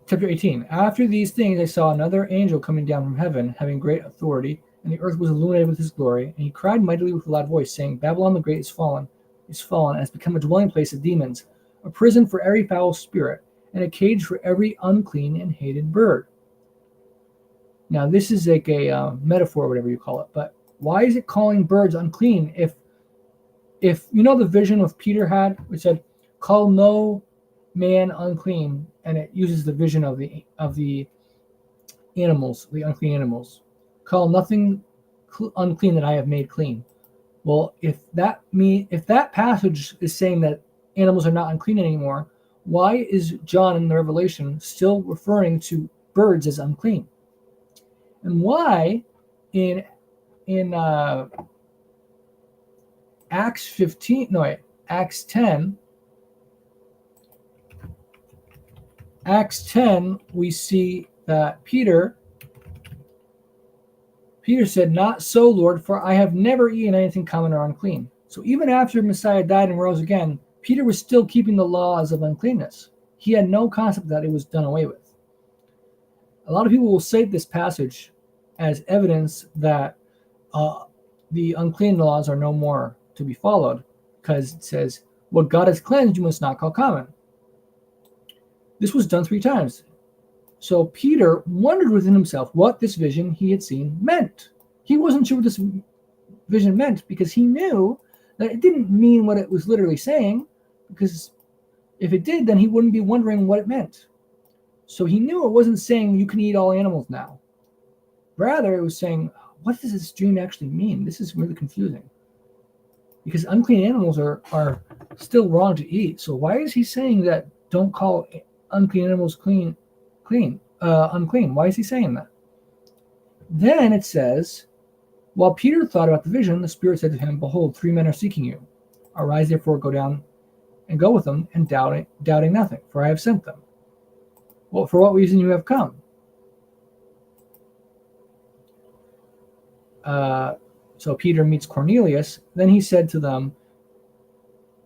chapter 18, after these things I saw another angel coming down from heaven, having great authority, and the earth was illuminated with his glory. And he cried mightily with a loud voice, saying, Babylon the Great is fallen, and has become a dwelling place of demons, a prison for every foul spirit, and a cage for every unclean and hated bird. Now, this is like a metaphor, whatever you call it, but why is it calling birds unclean? If you know the vision of Peter had, which said, call no man unclean, and it uses the vision of the animals, the unclean animals. Call nothing unclean that I have made clean. Well, if that passage is saying that animals are not unclean anymore, why is John in the Revelation still referring to birds as unclean? And why in Acts 10, we see that Peter said, not so, Lord, for I have never eaten anything common or unclean. So even after Messiah died and rose again, Peter was still keeping the laws of uncleanness. He had no concept that it was done away with. A lot of people will cite this passage as evidence that the unclean laws are no more to be followed, because it says, what God has cleansed you must not call common. This was done 3 times. So Peter wondered within himself what this vision he had seen meant. He wasn't sure what this vision meant, because he knew that it didn't mean what it was literally saying, because if it did, then he wouldn't be wondering what it meant. So he knew it wasn't saying you can eat all animals now. Rather, it was saying, what does this dream actually mean? This is really confusing. Because unclean animals are still wrong to eat. So why is he saying that don't call unclean animals unclean? Why is he saying that? Then it says, while Peter thought about the vision, the Spirit said to him, behold, 3 men are seeking you. Arise, therefore, go down and go with them, and doubting nothing, for I have sent them. Well, for what reason you have come? So Peter meets Cornelius. Then he said to them,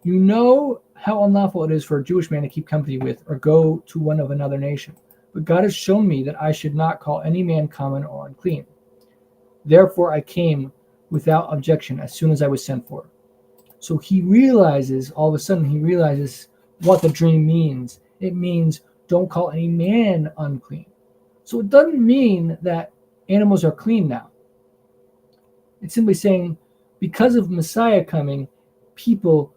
you know how unlawful it is for a Jewish man to keep company with or go to one of another nation. But God has shown me that I should not call any man common or unclean. Therefore I came without objection as soon as I was sent for. So he realizes, all of a sudden he realizes what the dream means. It means don't call any man unclean. So it doesn't mean that animals are clean now. It's simply saying because of Messiah coming, people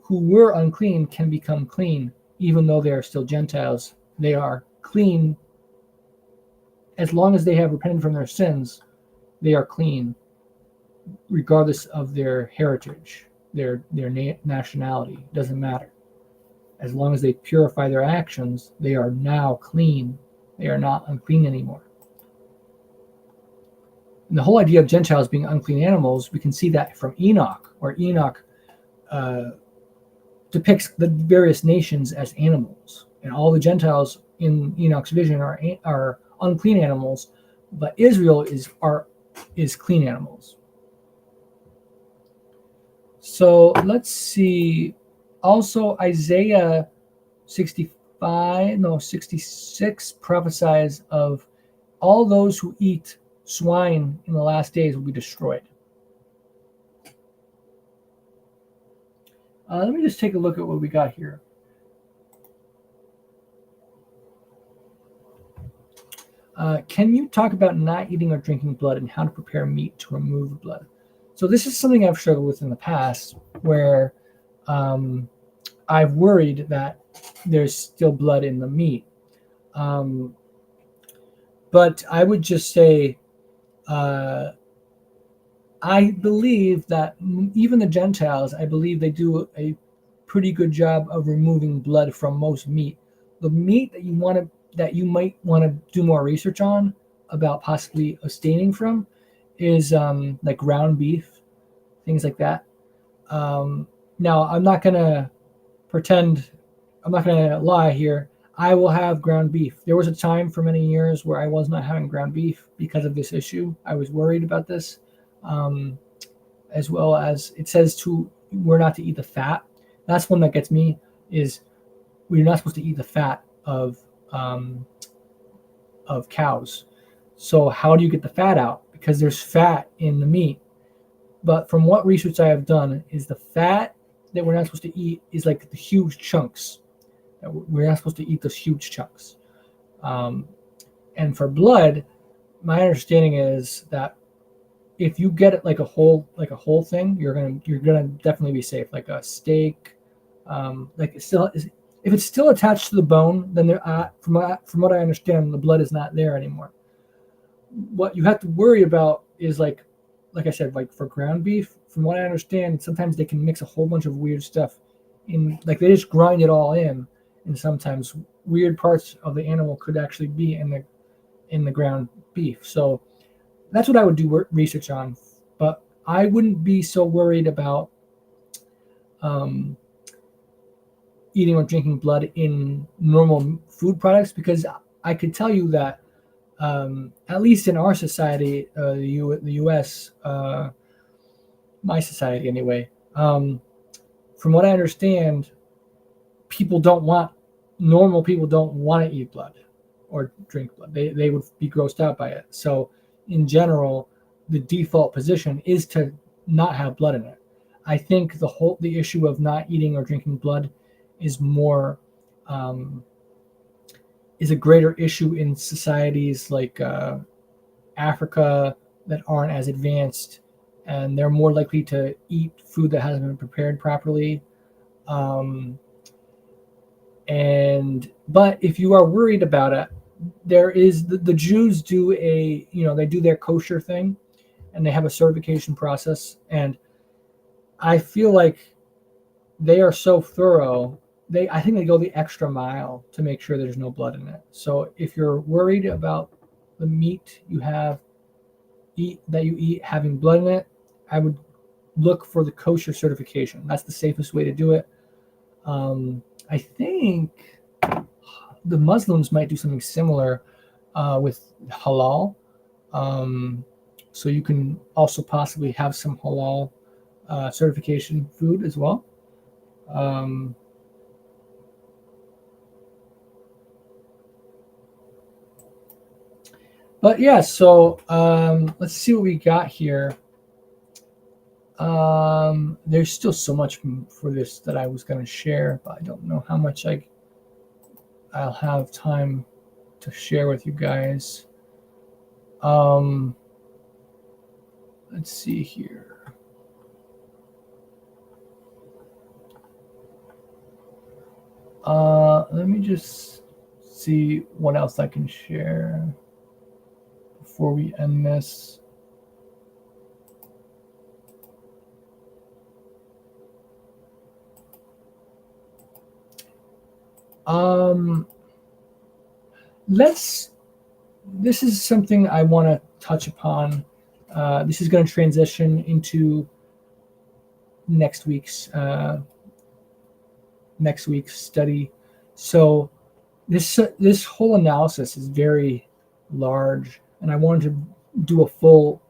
who were unclean can become clean, even though they are still Gentiles. They are clean. As long as they have repented from their sins, they are clean, regardless of their heritage, their nationality. It doesn't matter. As long as they purify their actions, they are now clean. They are not unclean anymore. And the whole idea of Gentiles being unclean animals, we can see that from Enoch, where Enoch depicts the various nations as animals, and all the Gentiles in Enoch's vision are unclean animals, but Israel is clean animals. So let's see. Also, Isaiah 66 prophesies of all those who eat swine in the last days will be destroyed. Let me just take a look at what we got here. Can you talk about not eating or drinking blood and how to prepare meat to remove blood? So this is something I've struggled with in the past, where I've worried that there's still blood in the meat. But I would just say, I believe that even the Gentiles, I believe they do a pretty good job of removing blood from most meat. The meat that you might want to do more research on about possibly abstaining from is like ground beef, things like that. Now, I'm not going to lie here. I will have ground beef. There was a time for many years where I was not having ground beef because of this issue. I was worried about this, as well as it says we're not to eat the fat. That's one that gets me, is we're not supposed to eat the fat of cows. So how do you get the fat out? Because there's fat in the meat. But from what research I have done, is the fat that we're not supposed to eat is like the huge chunks. We're not supposed to eat those huge chunks. And for blood, my understanding is that if you get it like a whole thing, you're gonna definitely be safe. Like a steak, like if it's still attached to the bone, then from what I understand, the blood is not there anymore. What you have to worry about is like I said, like for ground beef, from what I understand, sometimes they can mix a whole bunch of weird stuff in, like they just grind it all in, and sometimes weird parts of the animal could actually be in the ground beef. So that's what I would do research on, but I wouldn't be so worried about eating or drinking blood in normal food products, because I could tell you that at least in our society, the U.S., my society anyway, from what I understand, normal people don't want to eat blood or drink blood. They would be grossed out by it. So in general, the default position is to not have blood in it. I think the issue of not eating or drinking blood is more is a greater issue in societies like Africa that aren't as advanced, and they're more likely to eat food that hasn't been prepared properly. But if you are worried about it, there is the Jews do they do their kosher thing, and they have a certification process, and I feel like they are so thorough. I think they go the extra mile to make sure there's no blood in it. So if you're worried about the meat you eat having blood in it, I would look for the kosher certification. That's the safest way to do it. I think the Muslims might do something similar with halal. So you can also possibly have some halal certification food as well. But yeah, so let's see what we got here. There's still so much for this that I was going to share, but I don't know how much I'll have time to share with you guys. Let's see here. Let me just see what else I can share before we end this. This is something I want to touch upon. This is going to transition into next week's study. So this whole analysis is very large, and I wanted to do a full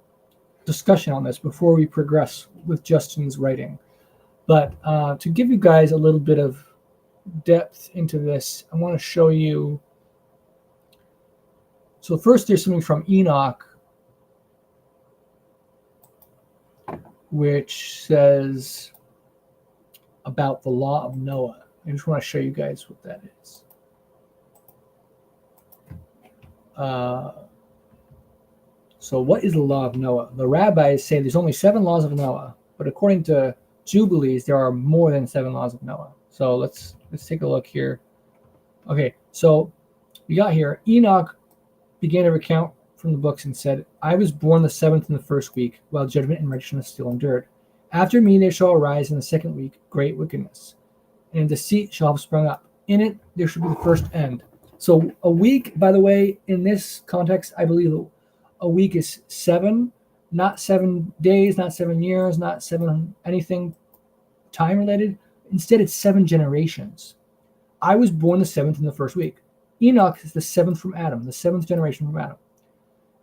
discussion on this before we progress with Justin's writing. But to give you guys a little bit of depth into this, I want to show you. So first, there's something from Enoch, which says about the law of Noah. I just want to show you guys what that is. So what is the law of Noah? The rabbis say there's only 7 laws of Noah, but according to Jubilees, there are more than 7 laws of Noah. So let's take a look here. Okay, so we got here, Enoch began to recount from the books and said, I was born the 7th in the 1st week, while judgment and righteousness still endured. After me there shall arise in the 2nd week great wickedness, and deceit shall have sprung up. In it there should be the first end. So a week, by the way, in this context, I believe a week is 7, not 7 days, not 7 years, not 7 anything time related. Instead, it's 7 generations. I was born the 7th in the 1st week. Enoch is the 7th from Adam, the 7th generation from Adam.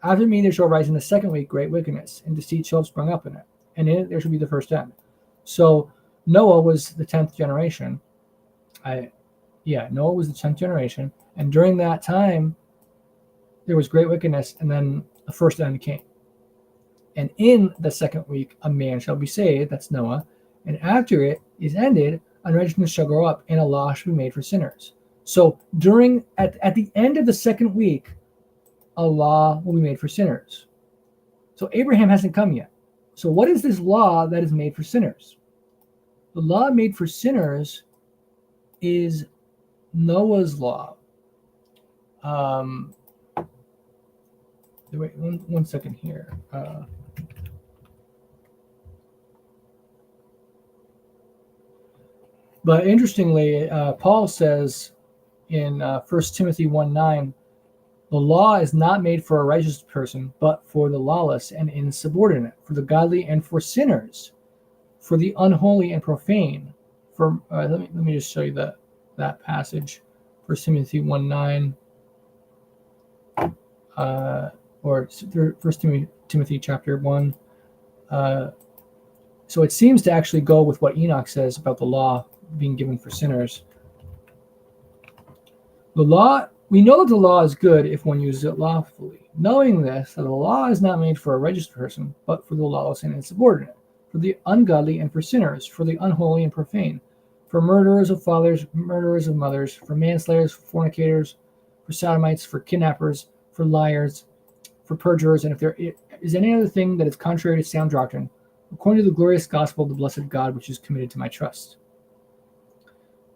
After me there shall arise in the 2nd week great wickedness, and deceit shall have sprung up in it, and in it there shall be the first end. So Noah was the 10th generation. Noah was the 10th generation, and during that time there was great wickedness, and then the first end came. And in the 2nd week a man shall be saved, that's Noah, and after it is ended, unrighteousness shall grow up, and a law shall be made for sinners. So at the end of the 2nd week, a law will be made for sinners. So Abraham hasn't come yet. So what is this law that is made for sinners? The law made for sinners is Noah's law. Wait, one second here. But interestingly, Paul says in 1 Timothy 1:9, the law is not made for a righteous person, but for the lawless and insubordinate, for the godly and for sinners, for the unholy and profane. Let me just show you that passage, 1 Timothy 1:9, or 1 Timothy chapter 1. So it seems to actually go with what Enoch says about the law being given for sinners. We know that the law is good if one uses it lawfully, knowing this, that the law is not made for a righteous person, but for the lawless and insubordinate, for the ungodly and for sinners, for the unholy and profane, for murderers of fathers, murderers of mothers, for manslayers, for fornicators, for sodomites, for kidnappers, for liars, for perjurers, and if there is any other thing that is contrary to sound doctrine, according to the glorious gospel of the blessed God, which is committed to my trust.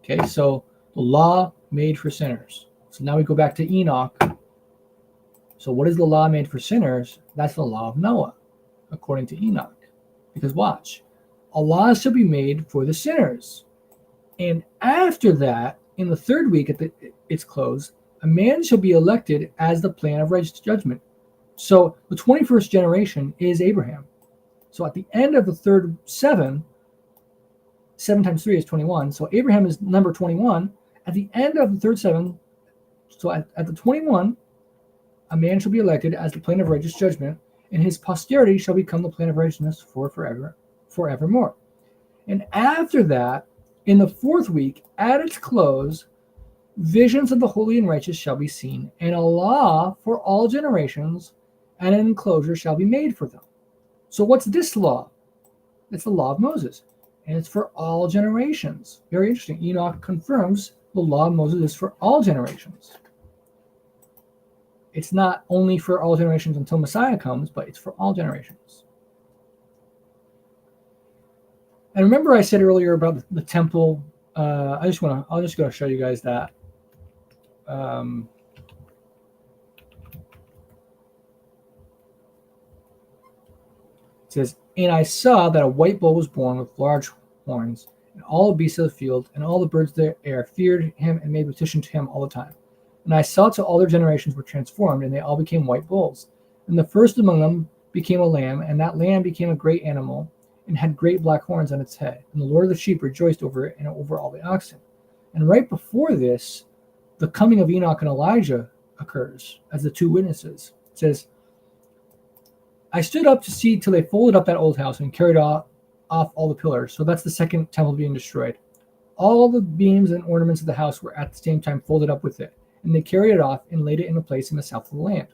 Okay, so the law made for sinners. So now we go back to Enoch. So what is the law made for sinners? That's the law of Noah, according to Enoch. Because watch, a law shall be made for the sinners. And after that, in the 3rd week at its close, a man shall be elected as the plan of righteous judgment. So the 21st generation is Abraham. So at the end of the 3rd 7 times 3 is 21. So Abraham is number 21. At the end of the 3rd 7, so at the 21, a man shall be elected as the plan of righteous judgment, and his posterity shall become the plan of righteousness forevermore. And after that, in the 4th week, at its close, visions of the holy and righteous shall be seen, and a law for all generations, and an enclosure shall be made for them. So what's this law? It's the law of Moses, and it's for all generations. Very interesting. Enoch confirms the law of Moses is for all generations. It's not only for all generations until Messiah comes, but it's for all generations. And remember I said earlier about the temple. I'll just go to show you guys that. It says, and I saw that a white bull was born with large horns, and all the beasts of the field and all the birds of the air feared him and made petition to him all the time. And I saw till all their generations were transformed, and they all became white bulls. And the first among them became a lamb, and that lamb became a great animal, and had great black horns on its head. And the Lord of the sheep rejoiced over it and over all the oxen. And right before this, the coming of Enoch and Elijah occurs as the two witnesses. It says, I stood up to see till they folded up that old house and carried off all the pillars. So that's the second temple being destroyed. All the beams and ornaments of the house were at the same time folded up with it, and they carried it off and laid it in a place in the south of the land.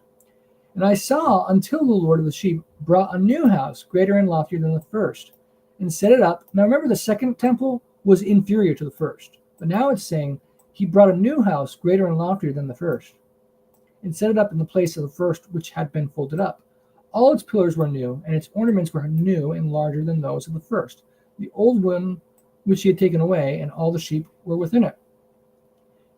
And I saw until the Lord of the sheep brought a new house, greater and loftier than the first, and set it up. Now remember, the second temple was inferior to the first, but now it's saying he brought a new house, greater and loftier than the first, and set it up in the place of the first, which had been folded up. All its pillars were new, and its ornaments were new and larger than those of the first. The old one which he had taken away, and all the sheep were within it.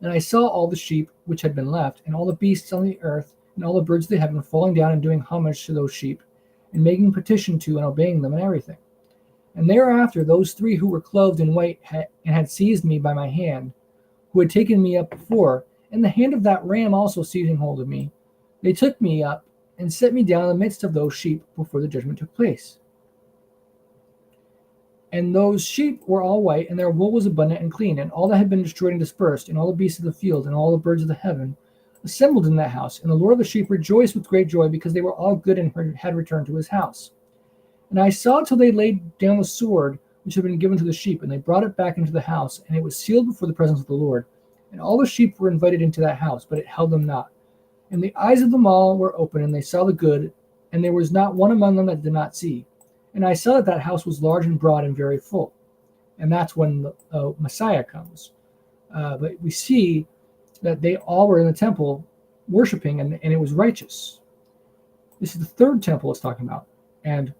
And I saw all the sheep which had been left, and all the beasts on the earth, and all the birds of the heaven falling down and doing homage to those sheep, and making petition to and obeying them and everything. And thereafter those three who were clothed in white had seized me by my hand, who had taken me up before, and the hand of that ram also seizing hold of me. They took me up and set me down in the midst of those sheep before the judgment took place. And those sheep were all white, and their wool was abundant and clean, and all that had been destroyed and dispersed, and all the beasts of the field, and all the birds of the heaven, assembled in that house. And the Lord of the sheep rejoiced with great joy, because they were all good and had returned to his house. And I saw till they laid down the sword which had been given to the sheep, and they brought it back into the house, and it was sealed before the presence of the Lord. And all the sheep were invited into that house, but it held them not. And the eyes of them all were open, and they saw the good, and there was not one among them that did not see. And I saw that that house was large and broad and very full. And that's when the Messiah comes. But we see that they all were in the temple worshiping, and it was righteous. This is the third temple it's talking about. And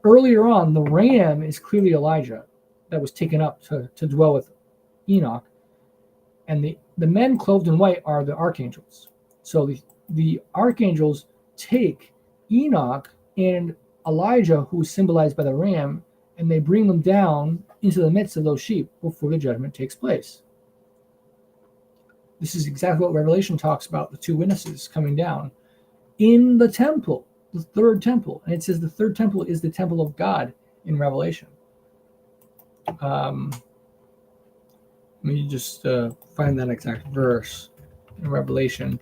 earlier on, the ram is clearly Elijah that was taken up to dwell with Enoch. And the men clothed in white are the archangels. So the archangels take Enoch and Elijah, who is symbolized by the ram, and they bring them down into the midst of those sheep before the judgment takes place. This is exactly what Revelation talks about, the two witnesses coming down in the temple, the third temple. And it says the third temple is the temple of God in Revelation. Let me just find that exact verse in Revelation.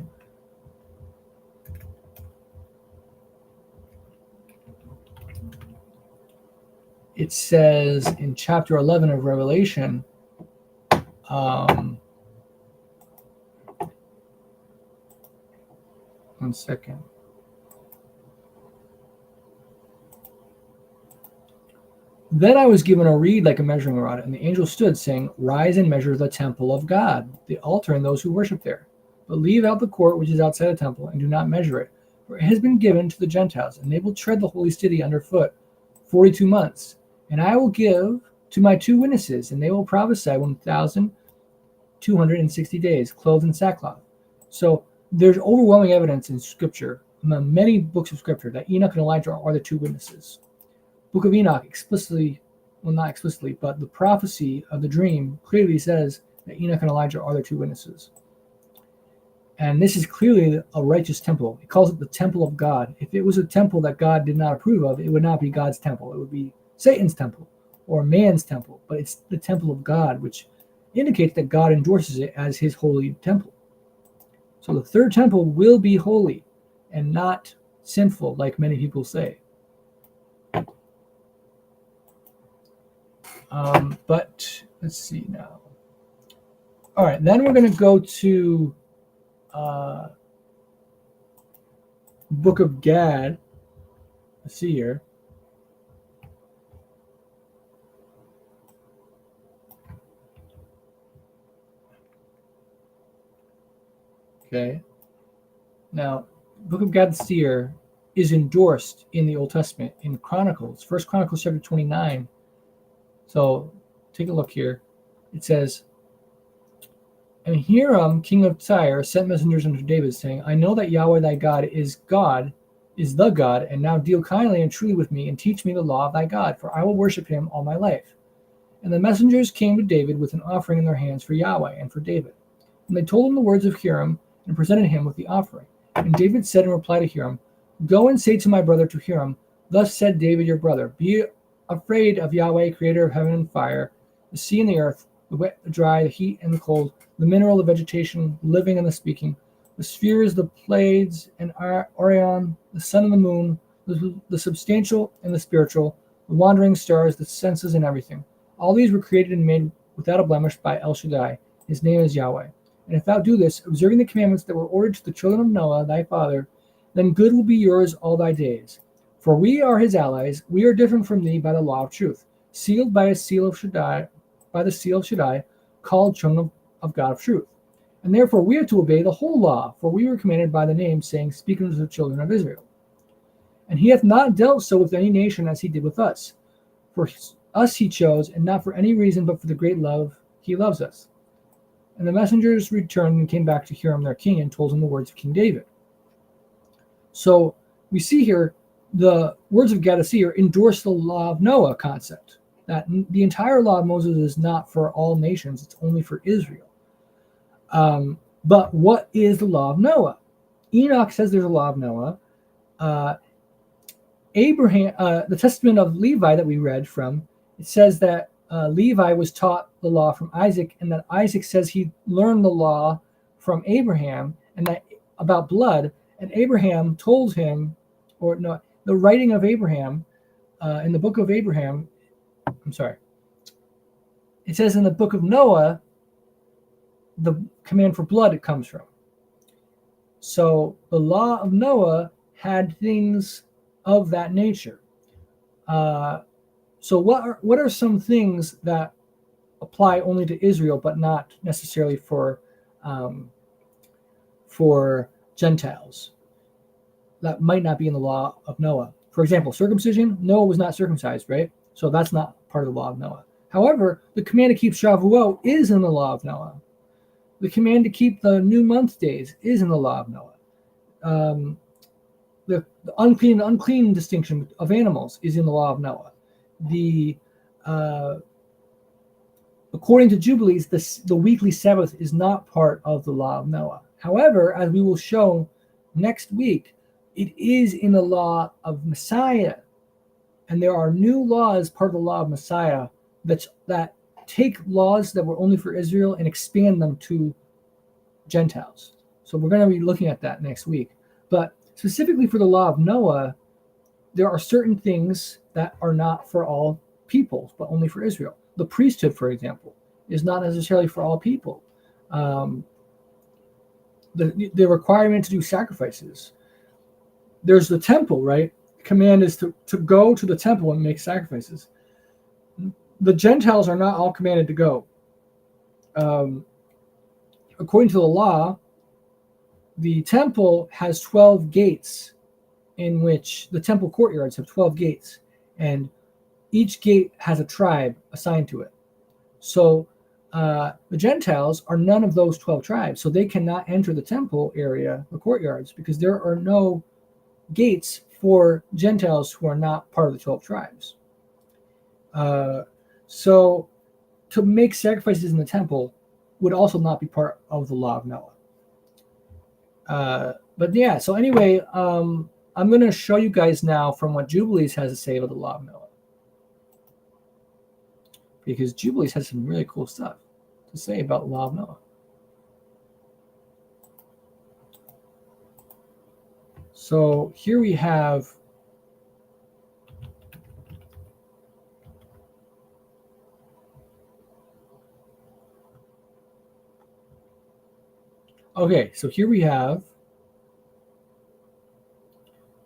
It says in chapter 11 of Revelation, one second. Then I was given a reed like a measuring rod, and the angel stood, saying, Rise and measure the temple of God, the altar and those who worship there. But leave out the court which is outside the temple, and do not measure it, for it has been given to the Gentiles, and they will tread the holy city underfoot 42 months. And I will give to my two witnesses, and they will prophesy 1,260 days, clothed in sackcloth. So there's overwhelming evidence in Scripture, among many books of Scripture, that Enoch and Elijah are the two witnesses. Book of Enoch explicitly, well, not explicitly, but the prophecy of the dream clearly says that Enoch and Elijah are the two witnesses. And this is clearly a righteous temple. It calls it the temple of God. If it was a temple that God did not approve of, it would not be God's temple. It would be Satan's temple or man's temple. But it's the temple of God, which indicates that God endorses it as his holy temple. So the third temple will be holy and not sinful, like many people say. But let's see now. All right, then we're going to go to Book of Gad. Let's see here. Okay. Now, Book of Gad the seer is endorsed in the Old Testament in Chronicles, 1 Chronicles chapter 29. So take a look here. It says, And Hiram, king of Tyre, sent messengers unto David, saying, I know that Yahweh thy God, is the God, and now deal kindly and truly with me, and teach me the law of thy God, for I will worship him all my life. And the messengers came to David with an offering in their hands for Yahweh and for David. And they told him the words of Hiram, and presented him with the offering. And David said in reply to Hiram, Go and say to my brother to Hiram, thus said David your brother, be afraid of Yahweh, creator of heaven and fire, the sea and the earth, the wet, the dry, the heat and the cold, the mineral, the vegetation, the living and the speaking, the spheres, the Pleiades and Orion, the sun and the moon, the substantial and the spiritual, the wandering stars, the senses and everything. All these were created and made without a blemish by El Shaddai. His name is Yahweh. And if thou do this, observing the commandments that were ordered to the children of Noah, thy father, then good will be yours all thy days. For we are his allies, we are different from thee by the law of truth, sealed by a seal of Shaddai, by the seal of Shaddai, called children of God of truth. And therefore we are to obey the whole law, for we were commanded by the name, saying, speak unto the children of Israel. And he hath not dealt so with any nation as he did with us. For us he chose, and not for any reason, but for the great love he loves us. And the messengers returned and came back to Hiram their king, and told him the words of King David. So we see here the words of Gadasir endorse the law of Noah concept, that the entire law of Moses is not for all nations, it's only for Israel. But what is the law of Noah? Enoch says there's a law of Noah. Abraham, the Testament of Levi that we read from, it says that Levi was taught the law from Isaac, and that Isaac says he learned the law from Abraham, and that about blood, and Abraham told him, or no, the writing of Abraham in the book of Abraham, it says in the book of Noah, the command for blood it comes from. So the law of Noah had things of that nature. So what are some things that apply only to Israel, but not necessarily for Gentiles? That might not be in the law of Noah. For example, circumcision. Noah was not circumcised, right? So that's not part of the law of Noah. However, the command to keep Shavuot is in the law of Noah. The command to keep the new month days is in the law of Noah. The unclean distinction of animals is in the law of Noah. According to Jubilees, the weekly Sabbath is not part of the law of Noah. However, as we will show next week, it is in the law of Messiah. And there are new laws, part of the law of Messiah, that take laws that were only for Israel and expand them to Gentiles. So we're going to be looking at that next week. But specifically for the law of Noah, there are certain things that are not for all people, but only for Israel. The priesthood, for example, is not necessarily for all people. The requirement to do sacrifices. There's the temple, right? The command is to go to the temple and make sacrifices. The Gentiles are not all commanded to go. According to the law, the temple has 12 gates, in which the temple courtyards have 12 gates, and each gate has a tribe assigned to it. So the Gentiles are none of those 12 tribes, so they cannot enter the temple area, the courtyards, because there are no gates for Gentiles who are not part of the 12 tribes. So to make sacrifices in the temple would also not be part of the law of Noah. But yeah, so anyway, I'm going to show you guys now from what Jubilees has to say about the law of Noah. Because Jubilees has some really cool stuff to say about the law of Noah. So here we have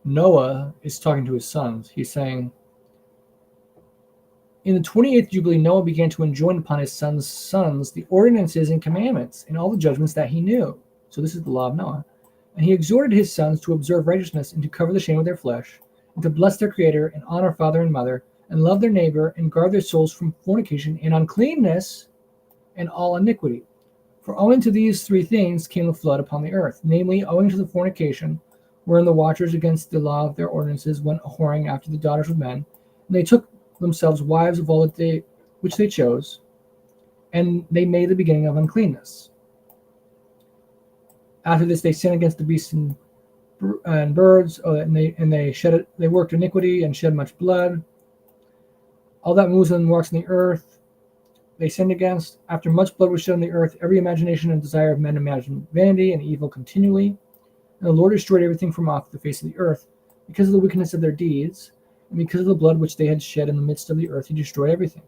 Noah is talking to his sons. He's saying, in the 28th Jubilee, Noah began to enjoin upon his sons the ordinances and commandments and all the judgments that he knew. So this is the law of Noah. And he exhorted his sons to observe righteousness and to cover the shame of their flesh, and to bless their Creator and honor father and mother, and love their neighbor and guard their souls from fornication and uncleanness and all iniquity. For owing to these three things came the flood upon the earth, namely, owing to the fornication, wherein the watchers against the law of their ordinances went a-whoring after the daughters of men, and they took themselves wives of all which they chose, and they made the beginning of uncleanness. After this they sinned against the beasts and and birds, and they worked iniquity and shed much blood. All that moves and walks on the earth, they sinned against. After much blood was shed on the earth, every imagination and desire of men imagined vanity and evil continually. And the Lord destroyed everything from off the face of the earth, because of the wickedness of their deeds, and because of the blood which they had shed in the midst of the earth. He destroyed everything.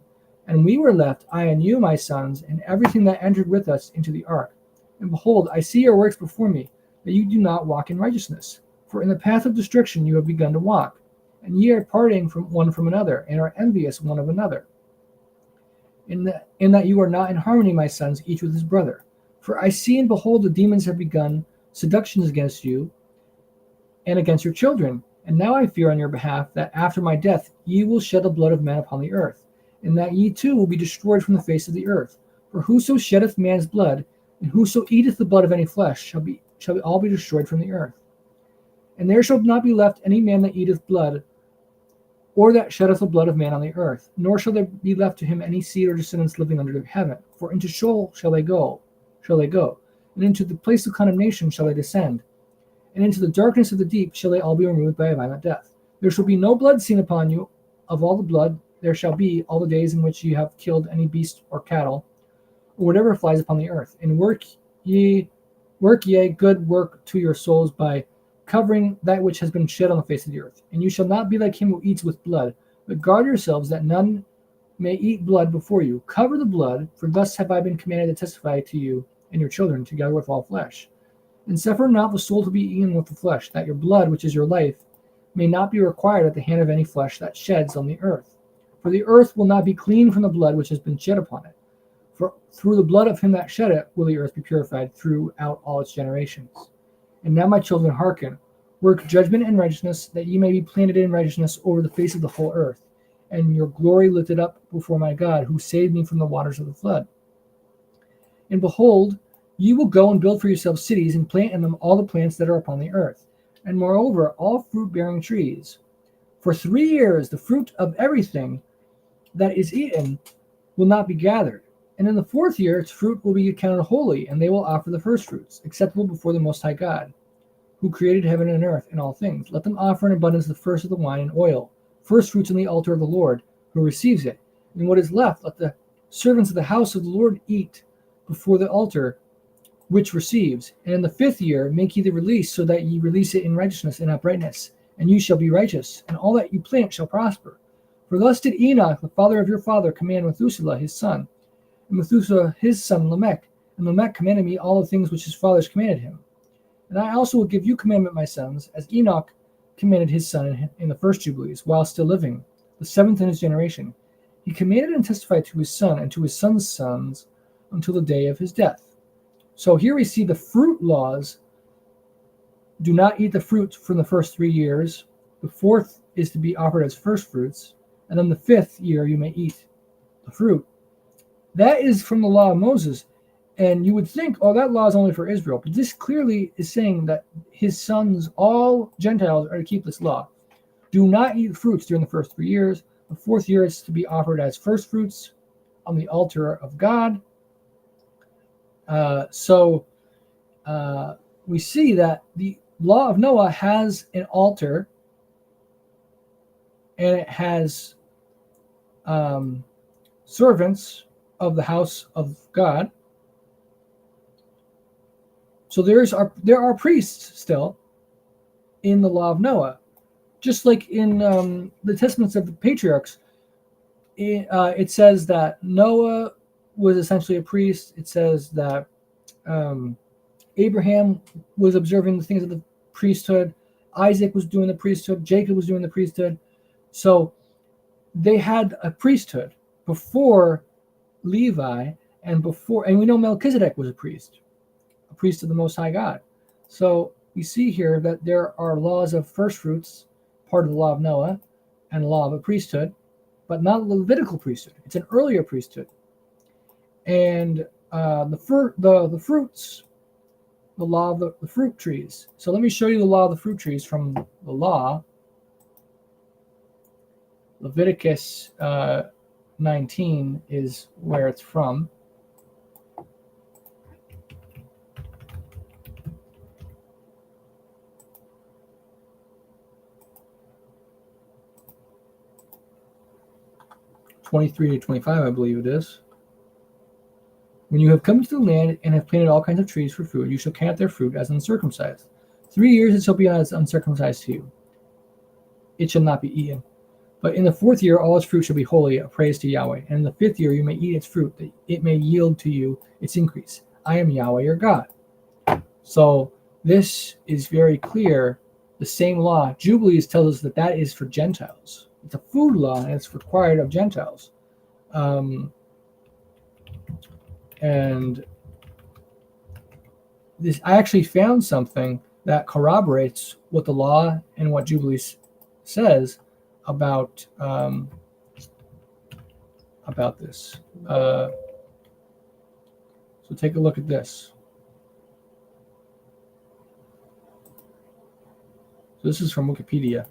And we were left, I and you, my sons, and everything that entered with us into the ark. And behold, I see your works before me, that you do not walk in righteousness. For in the path of destruction you have begun to walk, and ye are parting from one from another, and are envious one of another. In that you are not in harmony, my sons, each with his brother. For I see and behold, the demons have begun seductions against you and against your children. And now I fear on your behalf that after my death ye will shed the blood of men upon the earth, and that ye too will be destroyed from the face of the earth. For whoso sheddeth man's blood, and whoso eateth the blood of any flesh, shall all be destroyed from the earth. And there shall not be left any man that eateth blood, or that sheddeth the blood of man on the earth, nor shall there be left to him any seed or descendants living under heaven. For into Sheol shall they go, and into the place of condemnation shall they descend, and into the darkness of the deep shall they all be removed by a violent death. There shall be no blood seen upon you; of all the blood there shall be all the days in which ye have killed any beast or cattle, or whatever flies upon the earth. And work ye good work to your souls by covering that which has been shed on the face of the earth. And you shall not be like him who eats with blood, but guard yourselves that none may eat blood before you. Cover the blood, for thus have I been commanded to testify to you and your children, together with all flesh. And suffer not the soul to be eaten with the flesh, that your blood, which is your life, may not be required at the hand of any flesh that sheds on the earth. For the earth will not be clean from the blood which has been shed upon it. For through the blood of him that shed it will the earth be purified throughout all its generations. And now, my children, hearken. Work judgment and righteousness, that ye may be planted in righteousness over the face of the whole earth, and your glory lifted up before my God, who saved me from the waters of the flood. And behold, ye will go and build for yourselves cities, and plant in them all the plants that are upon the earth, and moreover all fruit-bearing trees. For 3 years the fruit of everything that is eaten will not be gathered. And in the 4th year its fruit will be accounted holy, and they will offer the firstfruits, acceptable before the Most High God, who created heaven and earth and all things. Let them offer in abundance the first of the wine and oil, firstfruits on the altar of the Lord, who receives it. And what is left, let the servants of the house of the Lord eat before the altar, which receives. And in the 5th year make ye the release, so that ye release it in righteousness and uprightness, and you shall be righteous, and all that you plant shall prosper. For thus did Enoch, the father of your father, command Methuselah his son, and Methuselah his son Lamech. And Lamech commanded me all the things which his fathers commanded him. And I also will give you commandment, my sons, as Enoch commanded his son in the first Jubilees, while still living, the 7th in his generation. He commanded and testified to his son and to his son's sons until the day of his death. So here we see the fruit laws. Do not eat the fruit from the first 3 years. The 4th is to be offered as first fruits. And then the 5th year you may eat the fruit. That is from the law of Moses. And you would think, oh, that law is only for Israel. But this clearly is saying that his sons, all Gentiles, are to keep this law. Do not eat fruits during the first 3 years. The 4th year is to be offered as first fruits on the altar of God. We see that the law of Noah has an altar, and it has servants of the house of God. So there are priests still in the law of Noah, just like in the testaments of the patriarchs. It says that Noah was essentially a priest. It says that Abraham was observing the things of the priesthood. Isaac was doing the priesthood. Jacob was doing the priesthood. So they had a priesthood before Levi and we know Melchizedek was a priest of the Most High God. So we see here that there are laws of first fruits, part of the law of Noah, and law of a priesthood, but not a Levitical priesthood. It's an earlier priesthood. And the fruits, the law of the fruit trees. So let me show you the law of the fruit trees from the law. Leviticus 19 is where it's from. 23 to 25, I believe it is. When you have come to the land and have planted all kinds of trees for food, you shall count their fruit as uncircumcised. 3 years it shall be as uncircumcised to you. It shall not be eaten. But in the 4th year all its fruit shall be holy, a praise to Yahweh. And in the 5th year you may eat its fruit, that it may yield to you its increase. I am Yahweh your God. So this is very clear. The same law, Jubilees, tells us that that is for Gentiles. It's a food law, and it's required of Gentiles. And this, I actually found something that corroborates what the law and what Jubilees says about this. So take a look at this. So this is from Wikipedia.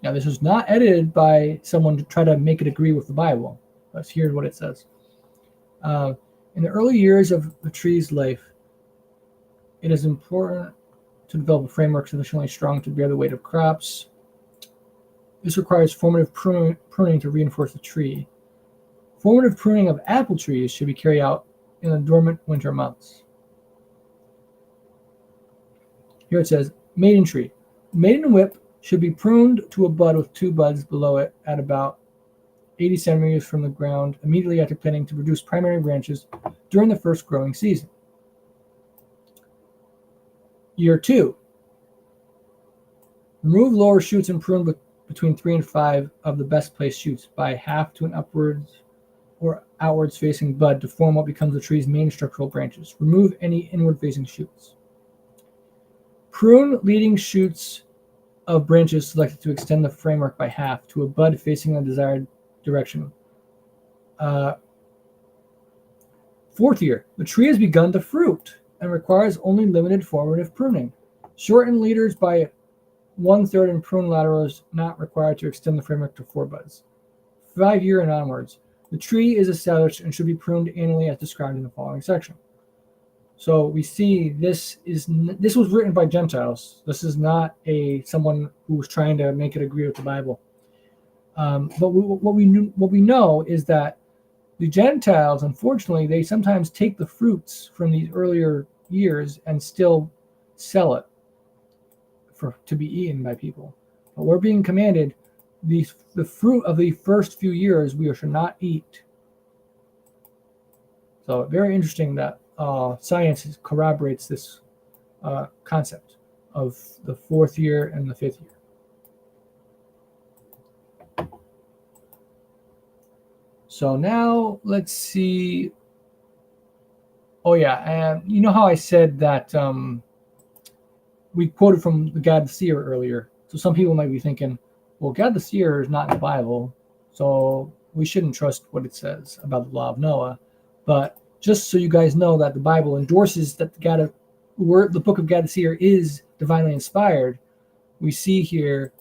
Now, this was not edited by someone to try to make it agree with the Bible. Let's hear what it says. In the early years of the tree's life, it is important to develop a framework sufficiently strong to bear the weight of crops. This requires formative pruning to reinforce the tree. Formative pruning of apple trees should be carried out in the dormant winter months. Here it says, maiden tree. Maiden whip should be pruned to a bud with 2 buds below it at about 80 centimeters from the ground immediately after planting to produce primary branches during the first growing season. Year 2. Remove lower shoots and prune between 3 and 5 of the best placed shoots by half to an upwards or outwards facing bud to form what becomes the tree's main structural branches. Remove any inward facing shoots. Prune leading shoots of branches selected to extend the framework by half to a bud facing the desired direction. 4th year, the tree has begun to fruit and requires only limited formative pruning. Shorten leaders by 1/3 and prune laterals not required to extend the framework to 4 buds. 5 year and onwards, the tree is established and should be pruned annually as described in the following section. So we see this was written by Gentiles. This is not someone who was trying to make it agree with the Bible. But what we know is that the Gentiles, unfortunately, they sometimes take the fruits from these earlier years and still sell it to be eaten by people. But we're being commanded the fruit of the first few years we should not eat. So very interesting that science corroborates this concept of the 4th year and the 5th year. So now let's see. Oh yeah, and you know how I said that we quoted from the Gad the Seer earlier. So some people might be thinking, well, Gad the Seer is not in the Bible, so we shouldn't trust what it says about the law of Noah. But just so you guys know that the Bible endorses that the book of Gad the Seer is divinely inspired, we see here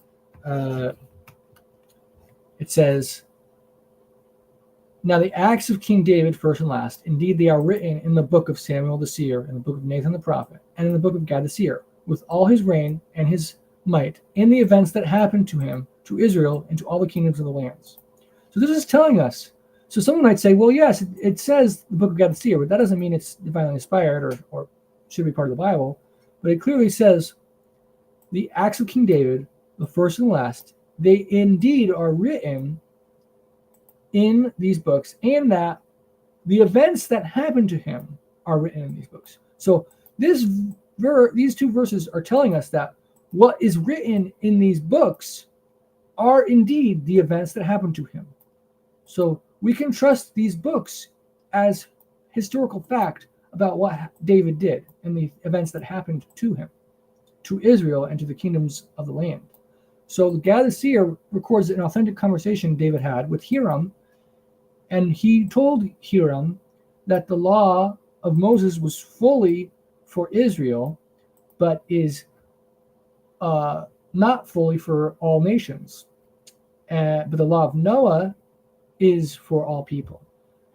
it says, now the acts of King David, first and last, indeed they are written in the book of Samuel the seer, in the book of Nathan the prophet, and in the book of Gad the seer, with all his reign and his might, in the events that happened to him, to Israel, and to all the kingdoms of the lands. So this is telling us. So someone might say, well, yes, it says the book of Gad the seer, but that doesn't mean it's divinely inspired or should be part of the Bible. But it clearly says the acts of King David, the first and last, they indeed are written in these books, and that the events that happened to him are written in these books. So these 2 verses are telling us that what is written in these books are indeed the events that happened to him. So we can trust these books as historical fact about what David did and the events that happened to him, to Israel, and to the kingdoms of the land. So the Gad the Seer records an authentic conversation David had with Hiram, and he told Hiram that the law of Moses was fully for Israel, but is not fully for all nations. But the law of Noah is for all people.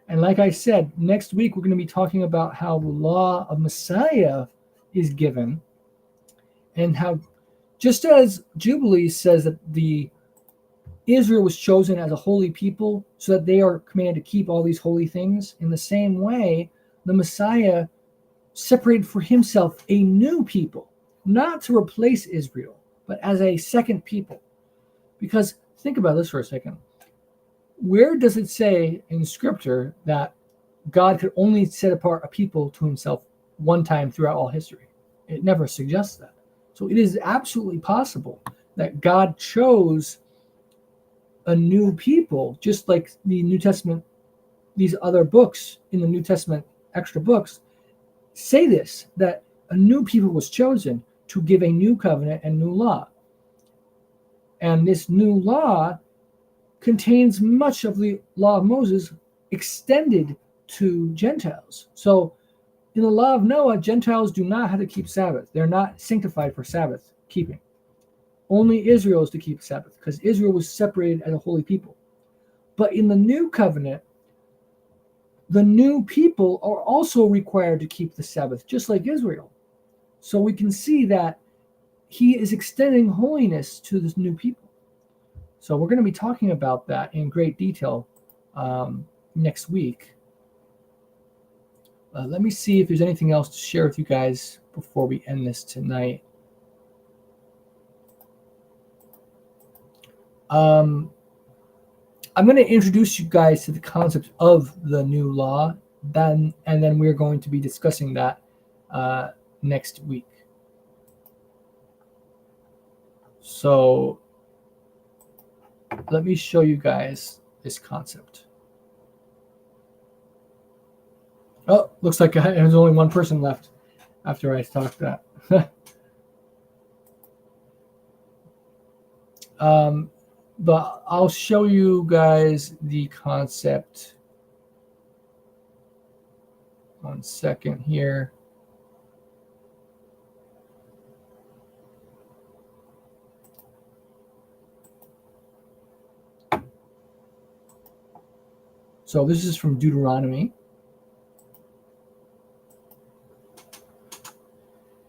And like I said, next week we're going to be talking about how the law of Messiah is given, and how, just as Jubilee says that the Israel was chosen as a holy people so that they are commanded to keep all these holy things. In the same way, the Messiah separated for himself a new people, not to replace Israel, but as a second people. Because think about this for a second. Where does it say in Scripture that God could only set apart a people to himself one time throughout all history? It never suggests that. So it is absolutely possible that God chose a new people, just like the New Testament, these other books in the New Testament, extra books, say this, that a new people was chosen to give a new covenant and new law. And this new law contains much of the law of Moses extended to Gentiles. So in the law of Noah, Gentiles do not have to keep Sabbath. They're not sanctified for Sabbath keeping. Only Israel is to keep Sabbath because Israel was separated as a holy people. But in the new covenant, the new people are also required to keep the Sabbath, just like Israel. So we can see that he is extending holiness to this new people. So we're going to be talking about that in great detail next week. Let me see if there's anything else to share with you guys before we end this tonight. I'm going to introduce you guys to the concept of the new law, and then we're going to be discussing that next week. So let me show you guys this concept. Oh, looks like there's only one person left after I talked that. But I'll show you guys the concept. 1 second here. So this is from Deuteronomy.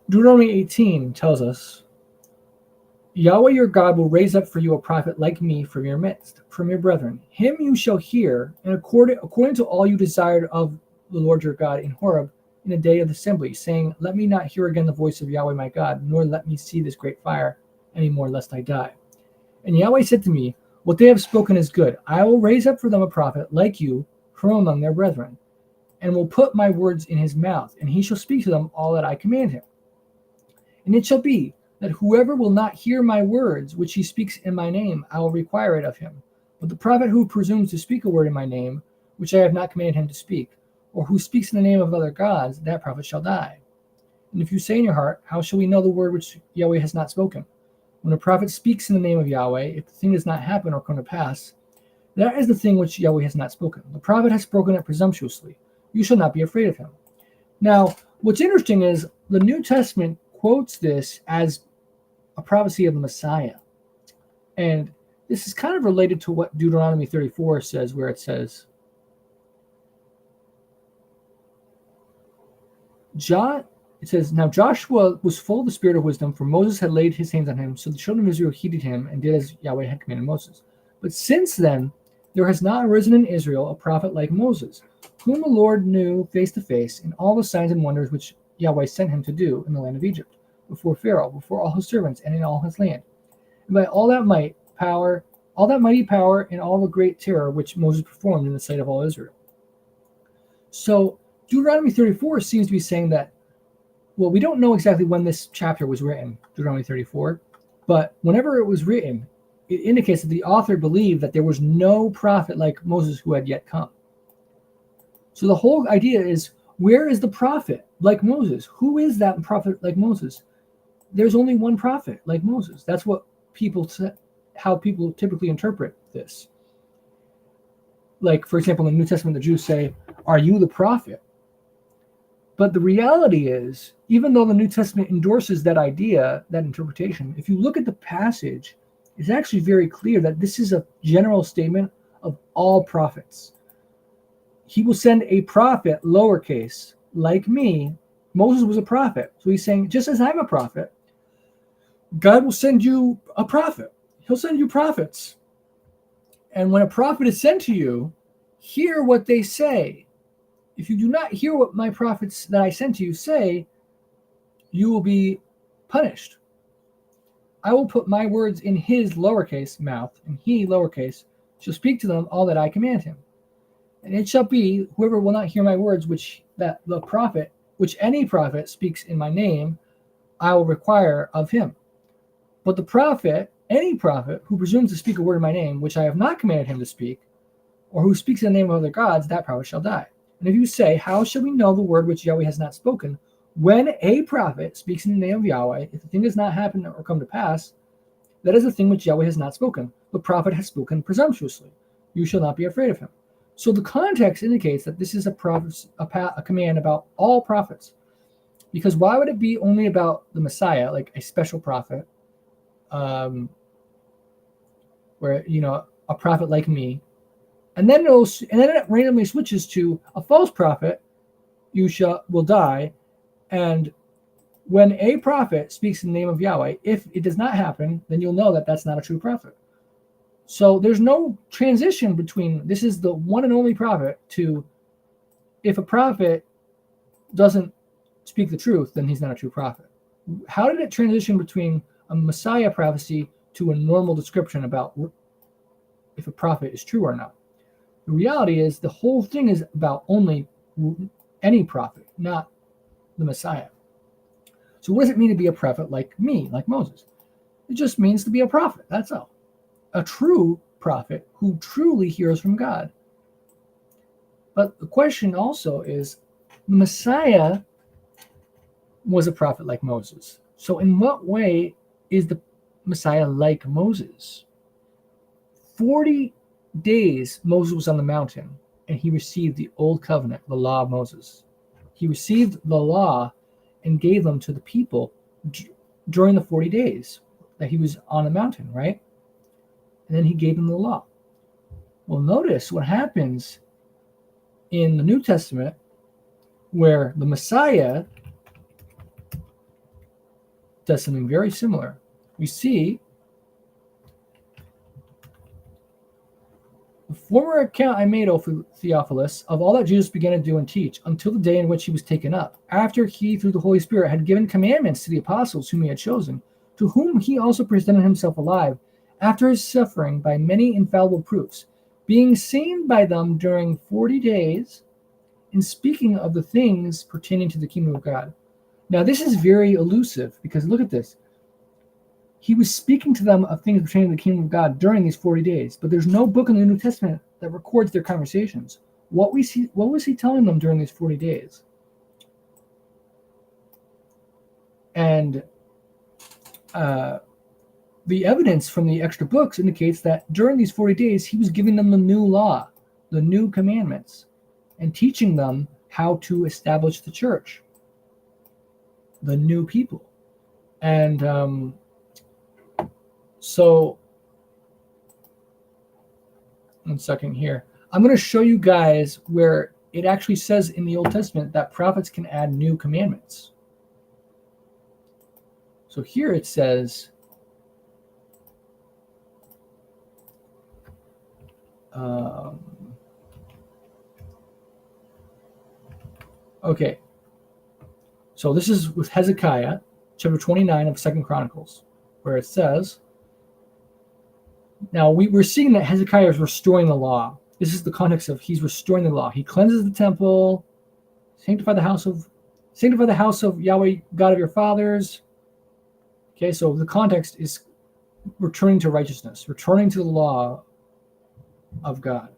Deuteronomy 18 tells us, Yahweh your God will raise up for you a prophet like me from your midst, from your brethren. Him you shall hear, and according to all you desired of the Lord your God in Horeb in the day of assembly, saying, Let me not hear again the voice of Yahweh my God, nor let me see this great fire any more, lest I die. And Yahweh said to me, What they have spoken is good. I will raise up for them a prophet like you from among their brethren, and will put my words in his mouth, and he shall speak to them all that I command him. And it shall be, that whoever will not hear my words, which he speaks in my name, I will require it of him. But the prophet who presumes to speak a word in my name, which I have not commanded him to speak, or who speaks in the name of other gods, that prophet shall die. And if you say in your heart, How shall we know the word which Yahweh has not spoken? When a prophet speaks in the name of Yahweh, if the thing does not happen or come to pass, that is the thing which Yahweh has not spoken. The prophet has spoken it presumptuously. You shall not be afraid of him. Now, what's interesting is the New Testament quotes this as a prophecy of the Messiah. And this is kind of related to what Deuteronomy 34 says, where it says, Now Joshua was full of the spirit of wisdom, for Moses had laid his hands on him. So the children of Israel heeded him and did as Yahweh had commanded Moses. But since then, there has not arisen in Israel a prophet like Moses, whom the Lord knew face to face in all the signs and wonders which Yahweh sent him to do in the land of Egypt, before Pharaoh, before all his servants, and in all his land. And by all that mighty power, and all the great terror which Moses performed in the sight of all Israel. So Deuteronomy 34 seems to be saying that, well, we don't know exactly when this chapter was written, Deuteronomy 34, but whenever it was written, it indicates that the author believed that there was no prophet like Moses who had yet come. So the whole idea is, where is the prophet like Moses? Who is that prophet like Moses? There's only one prophet like Moses. That's what how people typically interpret this. Like, for example, in the New Testament, the Jews say, Are you the prophet? But the reality is, even though the New Testament endorses that idea, that interpretation, if you look at the passage, it's actually very clear that this is a general statement of all prophets. He will send a prophet, lowercase, like me. Moses was a prophet. So he's saying, just as I'm a prophet, God will send you a prophet. He'll send you prophets. And when a prophet is sent to you, hear what they say. If you do not hear what my prophets that I sent to you say, you will be punished. I will put my words in his lowercase mouth, and he lowercase shall speak to them all that I command him. And it shall be, whoever will not hear my words, which any prophet speaks in my name, I will require of him. But any prophet who presumes to speak a word in my name, which I have not commanded him to speak, or who speaks in the name of other gods, that prophet shall die. And if you say, how shall we know the word which Yahweh has not spoken? When a prophet speaks in the name of Yahweh, if the thing does not happen or come to pass, that is a thing which Yahweh has not spoken. The prophet has spoken presumptuously. You shall not be afraid of him. So the context indicates that this is a command about all prophets. Because why would it be only about the Messiah, like a special prophet, where, a prophet like me, and then it randomly switches to a false prophet, will die, and when a prophet speaks in the name of Yahweh, if it does not happen, then you'll know that that's not a true prophet. So there's no transition between this is the one and only prophet to if a prophet doesn't speak the truth, then he's not a true prophet. How did it transition between a Messiah prophecy to a normal description about if a prophet is true or not? The reality is the whole thing is about only any prophet, not the Messiah. So what does it mean to be a prophet like me, like Moses? It just means to be a prophet, that's all. A true prophet who truly hears from God. But the question also is, the Messiah was a prophet like Moses. So in what way is the Messiah like Moses? 40 days Moses was on the mountain, and he received the old covenant, the law of Moses. He received the law and gave them to the people during the 40 days that he was on the mountain, right? And then he gave them the law. Well, notice what happens in the New Testament where the Messiah does something very similar. We see the former account I made, O Theophilus, of all that Jesus began to do and teach until the day in which he was taken up, after he, through the Holy Spirit, had given commandments to the apostles whom he had chosen, to whom he also presented himself alive, after his suffering by many infallible proofs, being seen by them during 40 days, in speaking of the things pertaining to the kingdom of God. Now, this is very elusive, because look at this. He was speaking to them of things pertaining to the kingdom of God during these 40 days, but there's no book in the New Testament that records their conversations. What was he telling them during these 40 days? And the evidence from the extra books indicates that during these 40 days, he was giving them the new law, the new commandments, and teaching them how to establish the church, the new people. And so, one second here. I'm going to show you guys where it actually says in the Old Testament that prophets can add new commandments. So here it says, okay. So this is with Hezekiah, chapter 29 of 2 Chronicles, where it says, now we're seeing that Hezekiah is restoring the law. This is the context of he's restoring the law. He cleanses the temple, sanctify the house of Yahweh, God of your fathers. Okay, so the context is returning to righteousness, returning to the law of God.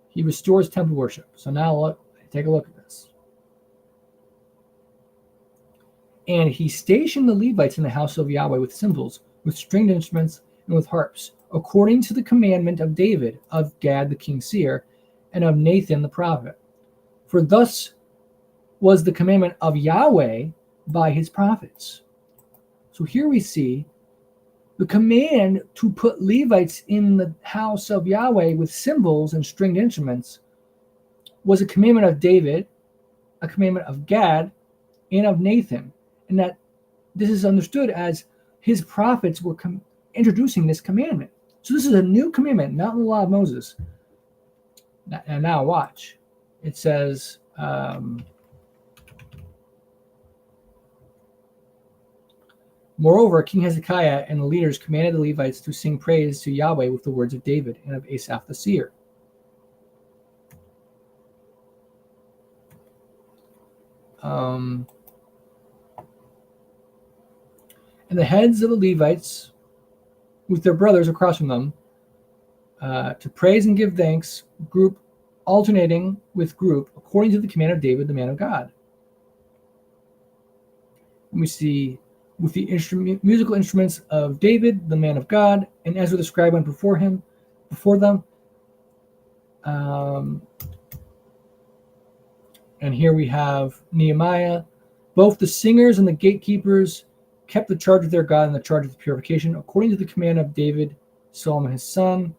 He restores temple worship. So now take a look at this. And he stationed the Levites in the house of Yahweh with cymbals, with stringed instruments, and with harps, according to the commandment of David, of Gad the king's seer, and of Nathan the prophet. For thus was the commandment of Yahweh by his prophets. So here we see the command to put Levites in the house of Yahweh with cymbals and stringed instruments was a commandment of David, a commandment of Gad, and of Nathan. And that this is understood as his prophets were introducing this commandment. So this is a new commandment, not in the law of Moses. And now watch. It says, moreover, King Hezekiah and the leaders commanded the Levites to sing praise to Yahweh with the words of David and of Asaph the seer. And the heads of the Levites, with their brothers across from them, to praise and give thanks, group alternating with group, according to the command of David, the man of God. And we see with the musical instruments of David, the man of God, and Ezra the scribe went before them. And here we have Nehemiah. Both the singers and the gatekeepers kept the charge of their God and the charge of the purification, according to the command of David, Solomon his son.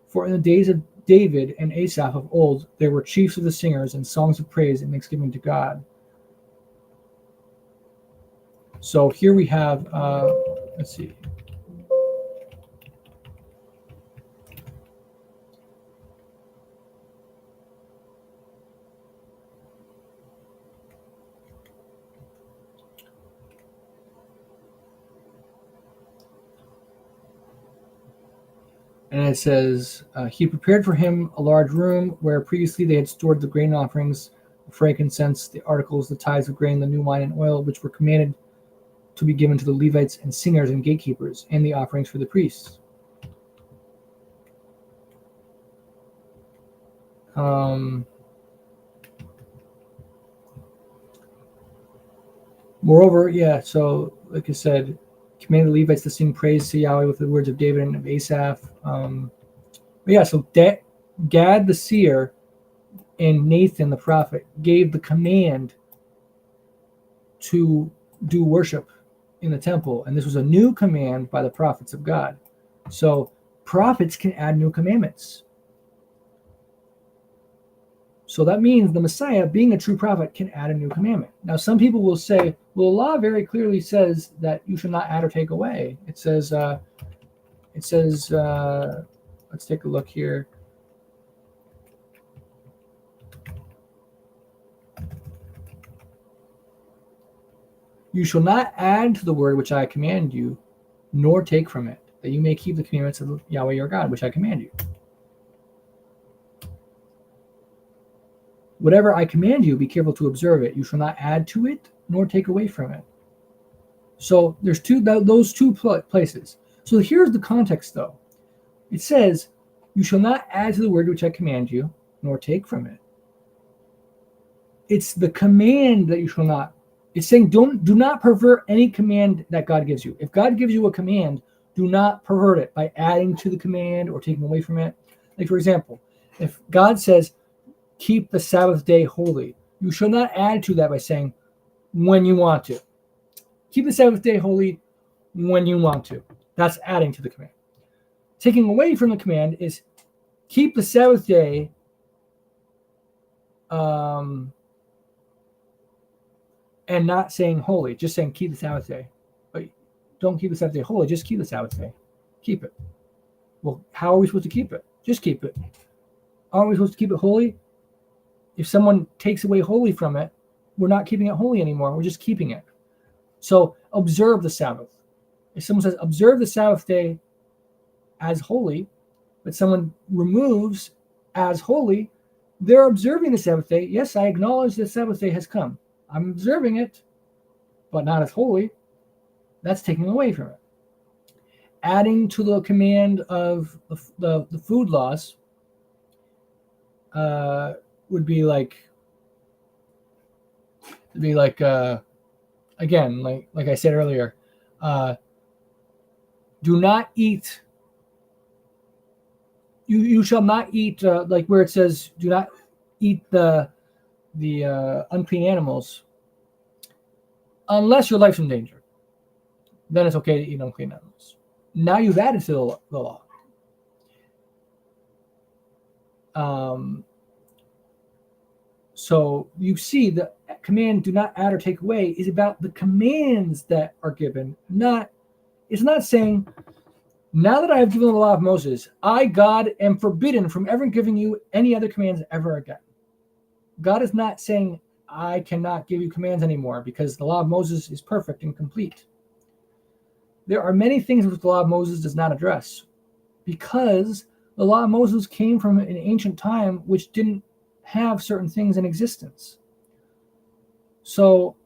For in the days of David and Asaph of old, there were chiefs of the singers and songs of praise and thanksgiving to God. So here we have, let's see. And it says, he prepared for him a large room where previously they had stored the grain offerings, the frankincense, the articles, the tithes of grain, the new wine and oil, which were commanded to be given to the Levites and singers and gatekeepers, and the offerings for the priests. Moreover, so like I said, commanded the Levites to sing praise to Yahweh with the words of David and of Asaph. So Gad the seer and Nathan the prophet gave the command to do worship in the temple, and this was a new command by the prophets of God. So prophets can add new commandments. So that means the Messiah, being a true prophet, can add a new commandment. Now, some people will say, well, the law very clearly says that you should not add or take away. It says, let's take a look here. You shall not add to the word which I command you, nor take from it, that you may keep the commandments of Yahweh your God, which I command you. Whatever I command you, be careful to observe it. You shall not add to it, nor take away from it. So there's those two places. So here's the context, though. It says, you shall not add to the word which I command you, nor take from it. It's the command that you shall not. It's saying do not pervert any command that God gives you. If God gives you a command, do not pervert it by adding to the command or taking away from it. Like, for example, if God says, keep the Sabbath day holy, you shall not add to that by saying, when you want to. Keep the Sabbath day holy when you want to. That's adding to the command. Taking away from the command is keep the Sabbath day and not saying holy, just saying keep the Sabbath day. But don't keep the Sabbath day holy, just keep the Sabbath day. Keep it. Well, how are we supposed to keep it? Just keep it. Aren't we supposed to keep it holy? If someone takes away holy from it, we're not keeping it holy anymore. We're just keeping it. So observe the Sabbath. If someone says observe the Sabbath day as holy, but someone removes as holy, they're observing the Sabbath day. Yes, I acknowledge the Sabbath day has come. I'm observing it, but not as holy. That's taking away from it. Adding to the command of the food laws would be like again, like I said earlier, do not eat. You shall not eat like where it says do not eat the unclean animals unless your life's in danger. Then it's okay to eat unclean animals. Now you've added to the law. So you see the command do not add or take away is about the commands that are given. It's not saying Now that I have given the law of Moses, I, God, am forbidden from ever giving you any other commands ever again. God is not saying, I cannot give you commands anymore because the law of Moses is perfect and complete. There are many things which the law of Moses does not address because the law of Moses came from an ancient time which didn't have certain things in existence. So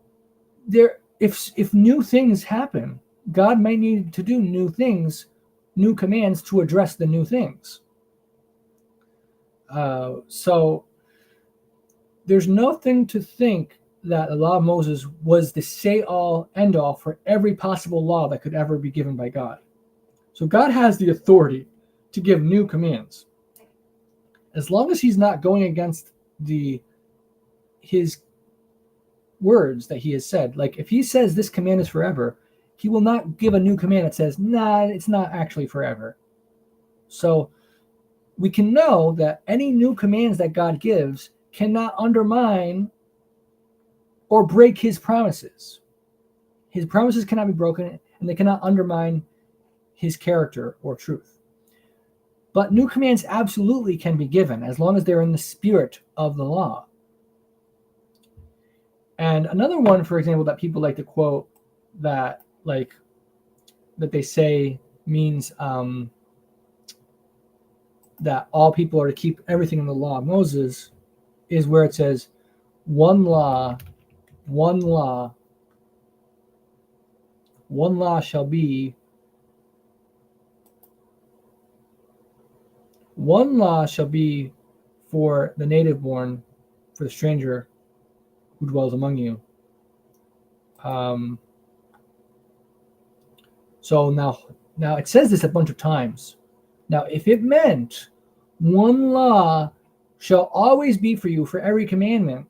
if new things happen, God might need to do new things, new commands to address the new things. So there's nothing to think that the law of Moses was the say-all, end-all for every possible law that could ever be given by God. So God has the authority to give new commands. As long as he's not going against his words that he has said. Like if he says this command is forever, he will not give a new command that says, nah, it's not actually forever. So we can know that any new commands that God gives cannot undermine or break his promises. His promises cannot be broken, and they cannot undermine his character or truth. But new commands absolutely can be given as long as they're in the spirit of the law. And another one, for example, that people like to quote that they say means that all people are to keep everything in the law of Moses is where it says, one law shall be for the native born, for the stranger who dwells among you. So now it says this a bunch of times. Now, if it meant one law shall always be for you for every commandment,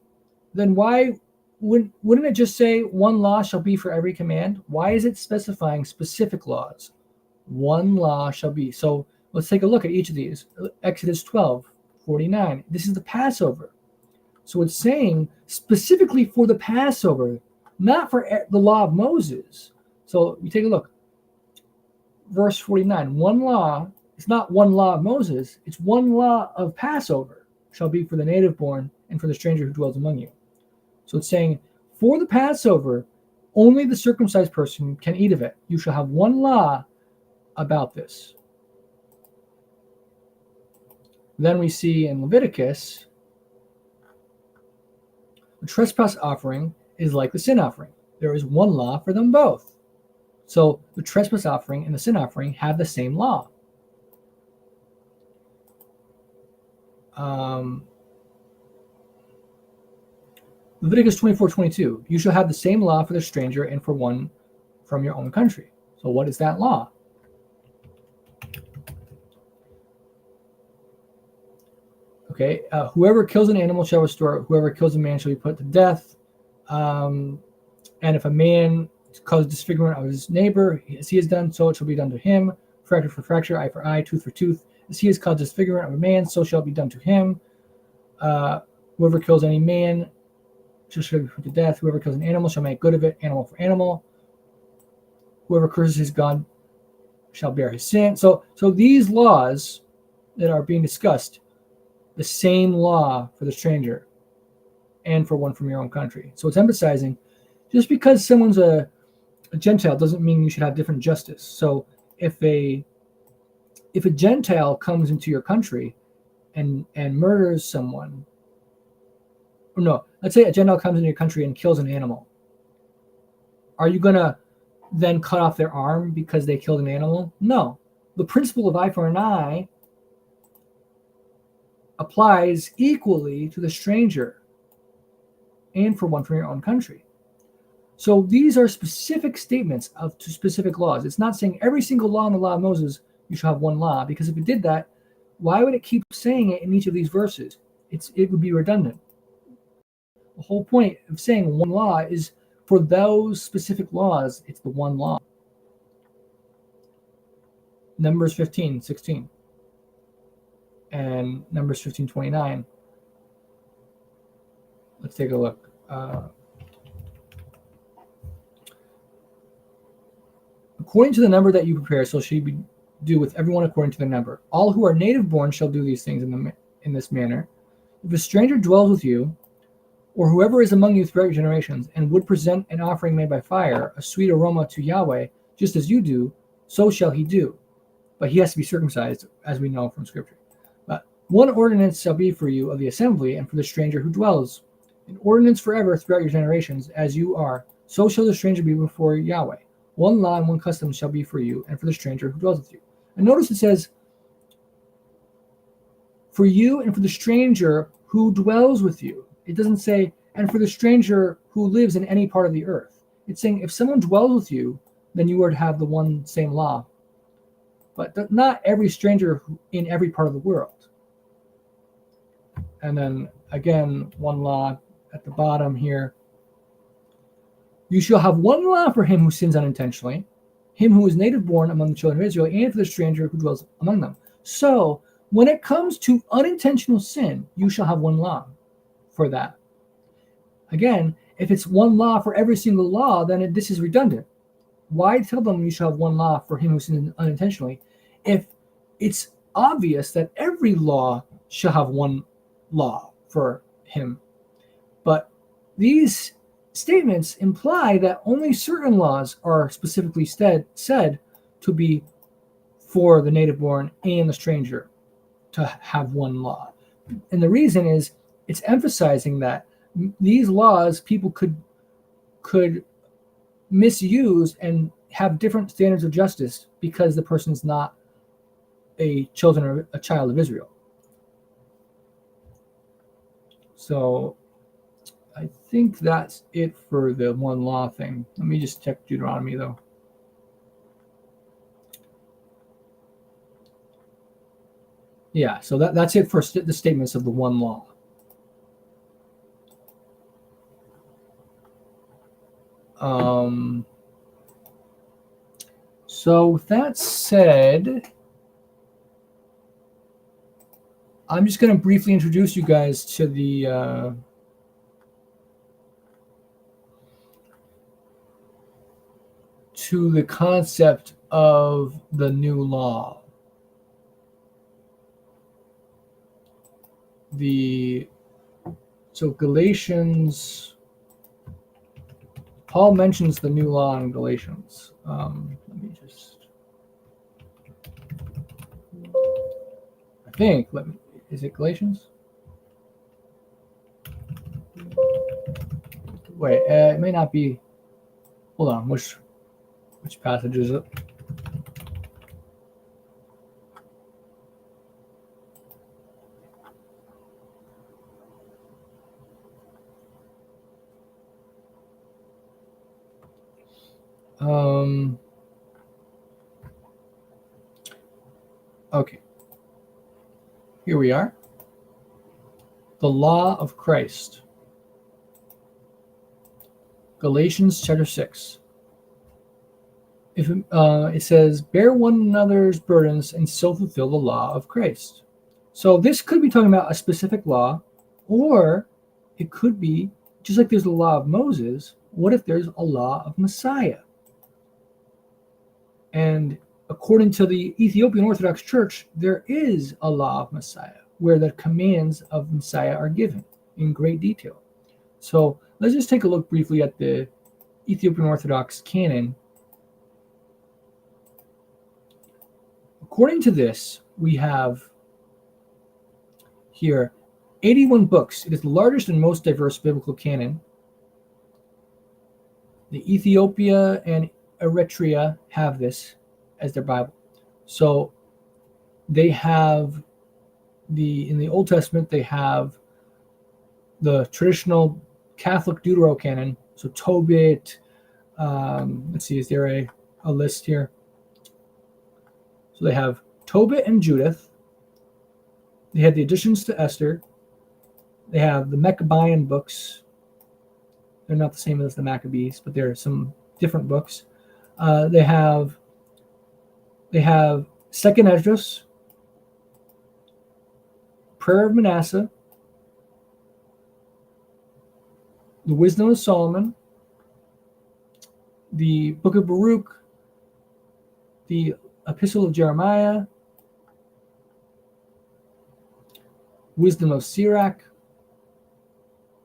then why wouldn't it just say one law shall be for every command? Why is it specifying specific laws? One law shall be. So let's take a look at each of these. Exodus 12:49. This is the Passover. So it's saying specifically for the Passover, not for the law of Moses. So you take a look. Verse 49, one law, it's not one law of Moses, it's one law of Passover shall be for the native born and for the stranger who dwells among you. So it's saying, for the Passover, only the circumcised person can eat of it. You shall have one law about this. Then we see in Leviticus, the trespass offering is like the sin offering. There is one law for them both. So the trespass offering and the sin offering have the same law. Leviticus 24:22. You shall have the same law for the stranger and for one from your own country. So what is that law? Okay, whoever kills an animal shall restore it. Whoever kills a man shall be put to death. And if a man causes disfigurement of his neighbor, as he has done, so it shall be done to him. Fracture for fracture, eye for eye, tooth for tooth. As he has caused disfigurement of a man, so shall it be done to him. Whoever kills any man shall be put to death. Whoever kills an animal shall make good of it, animal for animal. Whoever curses his God shall bear his sin. So these laws that are being discussed, the same law for the stranger and for one from your own country. So it's emphasizing just because someone's a Gentile doesn't mean you should have different justice. So if a Gentile comes into your country and murders someone, or no, let's say a Gentile comes into your country and kills an animal, are you going to then cut off their arm because they killed an animal? No. The principle of eye for an eye applies equally to the stranger and for one from your own country. So these are specific statements to specific laws. It's not saying every single law in the law of Moses, you shall have one law, because if it did that, why would it keep saying it in each of these verses? It would be redundant. The whole point of saying one law is for those specific laws, it's the one law. Numbers 15:16 and Numbers 15:29. Let's take a look. According to the number that you prepare, so shall you be do with everyone according to their number. All who are native born shall do these things in this manner. If a stranger dwells with you, or whoever is among you throughout your generations, and would present an offering made by fire, a sweet aroma to Yahweh, just as you do, so shall he do. But he has to be circumcised, as we know from Scripture. But one ordinance shall be for you of the assembly, and for the stranger who dwells. An ordinance forever throughout your generations, as you are, so shall the stranger be before Yahweh. One law and one custom shall be for you, and for the stranger who dwells with you. And notice it says, for you and for the stranger who dwells with you. It doesn't say, and for the stranger who lives in any part of the earth. It's saying, if someone dwells with you, then you are to have the one same law. But not every stranger in every part of the world. And then, again, one law at the bottom here. You shall have one law for him who sins unintentionally, him who is native born among the children of Israel, and for the stranger who dwells among them. So, when it comes to unintentional sin, you shall have one law for that. Again, if it's one law for every single law, then this is redundant. Why tell them you shall have one law for him who sins unintentionally if it's obvious that every law shall have one law for him? But these statements imply that only certain laws are specifically said to be for the native born and the stranger to have one law. And the reason is it's emphasizing that these laws people could misuse and have different standards of justice because the person's not a child of Israel. So I think that's it for the one law thing. Let me just check Deuteronomy though. Yeah, so that's it for the statements of the one law. So with that said, I'm just going to briefly introduce you guys to the concept of the new law. So Galatians, Paul mentions the new law in Galatians. Let me just, is it Galatians? Wait, it may not be. Hold on, which passage is it? Okay. Here we are. The law of Christ. Galatians chapter 6. If it says, bear one another's burdens and so fulfill the law of Christ. So this could be talking about a specific law, or it could be, just like there's the law of Moses, what if there's a law of Messiah? And according to the Ethiopian Orthodox Church, there is a law of Messiah, where the commands of Messiah are given in great detail. So let's just take a look briefly at the Ethiopian Orthodox canon. According to this, we have here 81 books. It is the largest and most diverse biblical canon. The Ethiopia and Eritrea have this as their Bible. So they have in the Old Testament, they have the traditional Catholic Deuterocanon. So Tobit, let's see, is there a list here? So they have Tobit and Judith. They have the additions to Esther. They have the Maccabean books. They're not the same as the Maccabees, but there are some different books. They have Second Esdras, Prayer of Manasseh, the Wisdom of Solomon, the Book of Baruch, the Epistle of Jeremiah, Wisdom of Sirach,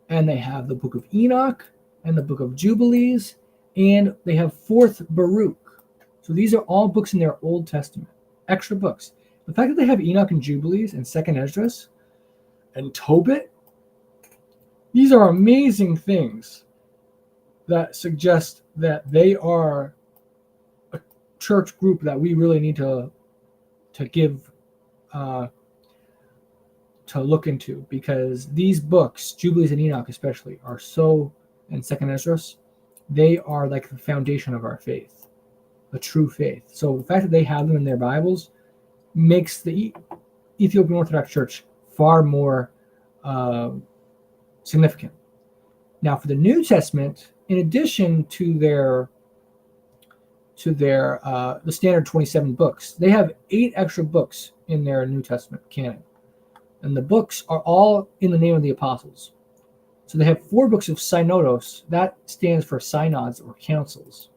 and they have the Book of Enoch and the Book of Jubilees, and they have 4th Baruch. So these are all books in their Old Testament, extra books. The fact that they have Enoch and Jubilees and 2nd Esdras and Tobit, these are amazing things that suggest that they are a church group that we really need to give to look into, because these books, Jubilees and Enoch especially, are so, and 2nd Esdras, they are like the foundation of our faith, the true faith. So the fact that they have them in their Bibles makes the Ethiopian Orthodox Church far more significant. Now, for the New Testament, in addition to their the standard 27 books, they have 8 extra books in their New Testament canon, and the books are all in the name of the apostles. So they have 4 books of synodos. That stands for synods or councils.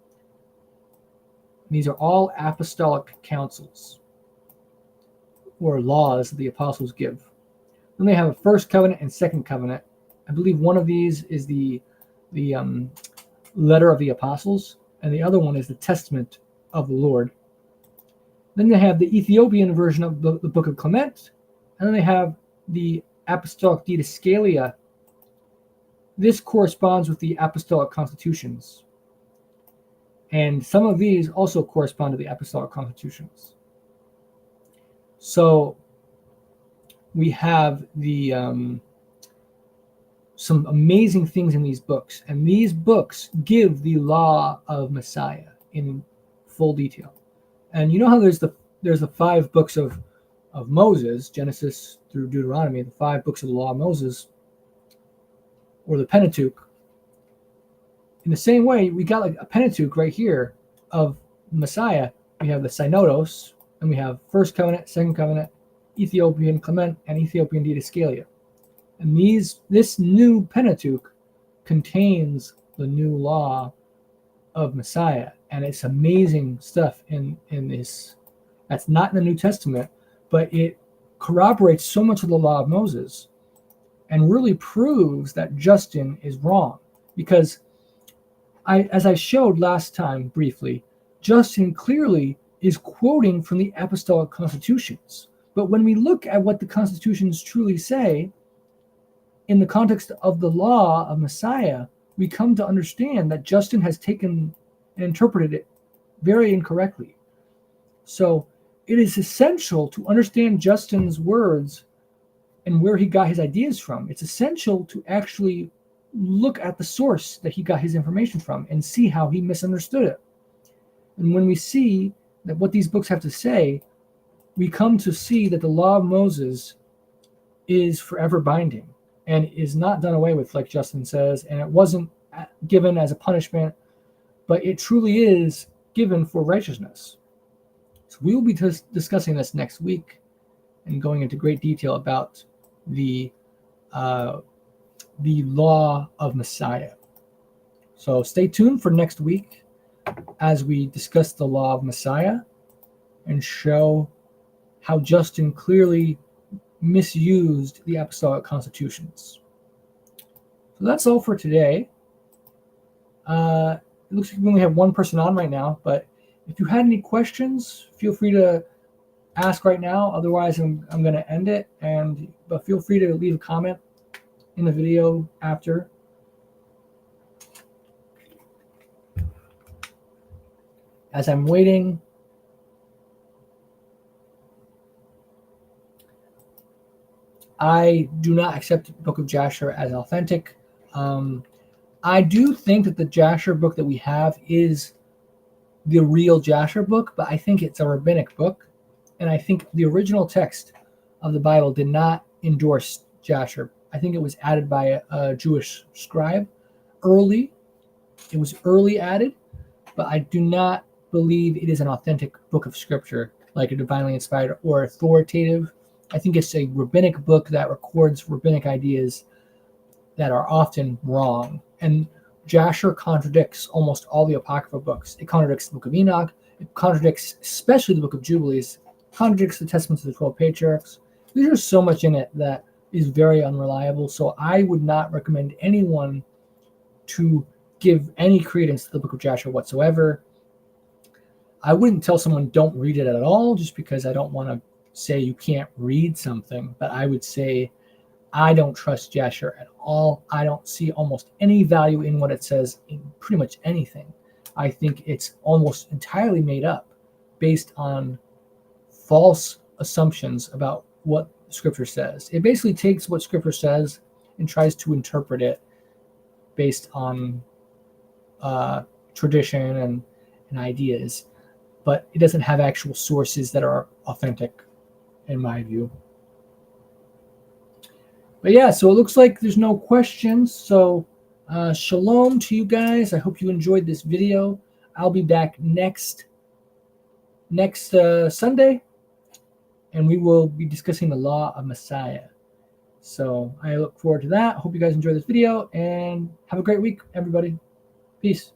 These are all apostolic councils or laws that the apostles give. Then they have a first covenant and second covenant. I believe one of these is the letter of the apostles, and the other one is the testament of the Lord. Then they have the Ethiopian version of the Book of Clement, and then they have the Apostolic Didascalia. This corresponds with the Apostolic Constitutions, and some of these also correspond to the Apostolic Constitutions. So we have the some amazing things in these books, and these books give the law of Messiah in full detail. And you know how there's the 5 books of Moses, Genesis through Deuteronomy, the 5 books of the law of Moses, or the Pentateuch. In the same way, we got like a Pentateuch right here of Messiah. We have the Synodos, and we have First Covenant, Second Covenant, Ethiopian Clement, and Ethiopian Didascalia. And this new Pentateuch contains the new law of Messiah, and it's amazing stuff in this. That's not in the New Testament, but it corroborates so much of the law of Moses and really proves that Justin is wrong. Because as I showed last time briefly, Justin clearly is quoting from the Apostolic Constitutions. But when we look at what the Constitutions truly say, in the context of the law of Messiah, we come to understand that Justin has taken and interpreted it very incorrectly. So it is essential to understand Justin's words and where he got his ideas from. It's essential to actually look at the source that he got his information from and see how he misunderstood it. And when we see that what these books have to say, we come to see that the law of Moses is forever binding and is not done away with, like Justin says, and it wasn't given as a punishment, but it truly is given for righteousness. So we will be discussing this next week and going into great detail about the law of Messiah. So stay tuned for next week as we discuss the law of Messiah and show how Justin clearly misused the Apostolic Constitutions. So that's all for today. It looks like we only have one person on right now, but if you had any questions, feel free to ask right now. Otherwise, I'm going to end it. But feel free to leave a comment in the video after. As I'm waiting, I do not accept the Book of Jasher as authentic. I do think that the Jasher book that we have is the real Jasher book, but I think it's a rabbinic book. And I think the original text of the Bible did not endorse Jasher. I think it was added by a Jewish scribe early. It was early added, but I do not believe it is an authentic book of scripture, like a divinely inspired or authoritative. I think it's a rabbinic book that records rabbinic ideas that are often wrong. And Jasher contradicts almost all the Apocrypha books. It contradicts the Book of Enoch. It contradicts, especially the Book of Jubilees, contradicts the Testaments of the 12 Patriarchs. There's so much in it that is very unreliable. So I would not recommend anyone to give any credence to the Book of Joshua whatsoever. I wouldn't tell someone don't read it at all, just because I don't want to say you can't read something. But I would say I don't trust Jasher at all. I don't see almost any value in what it says in pretty much anything. I think it's almost entirely made up based on false assumptions about what Scripture says. It basically takes what Scripture says and tries to interpret it based on tradition and ideas, but it doesn't have actual sources that are authentic, in my view. But yeah, so it looks like there's no questions. So shalom to you guys. I hope you enjoyed this video. I'll be back next Sunday, and we will be discussing the law of Messiah. So I look forward to that. Hope you guys enjoy this video, and have a great week, everybody. Peace.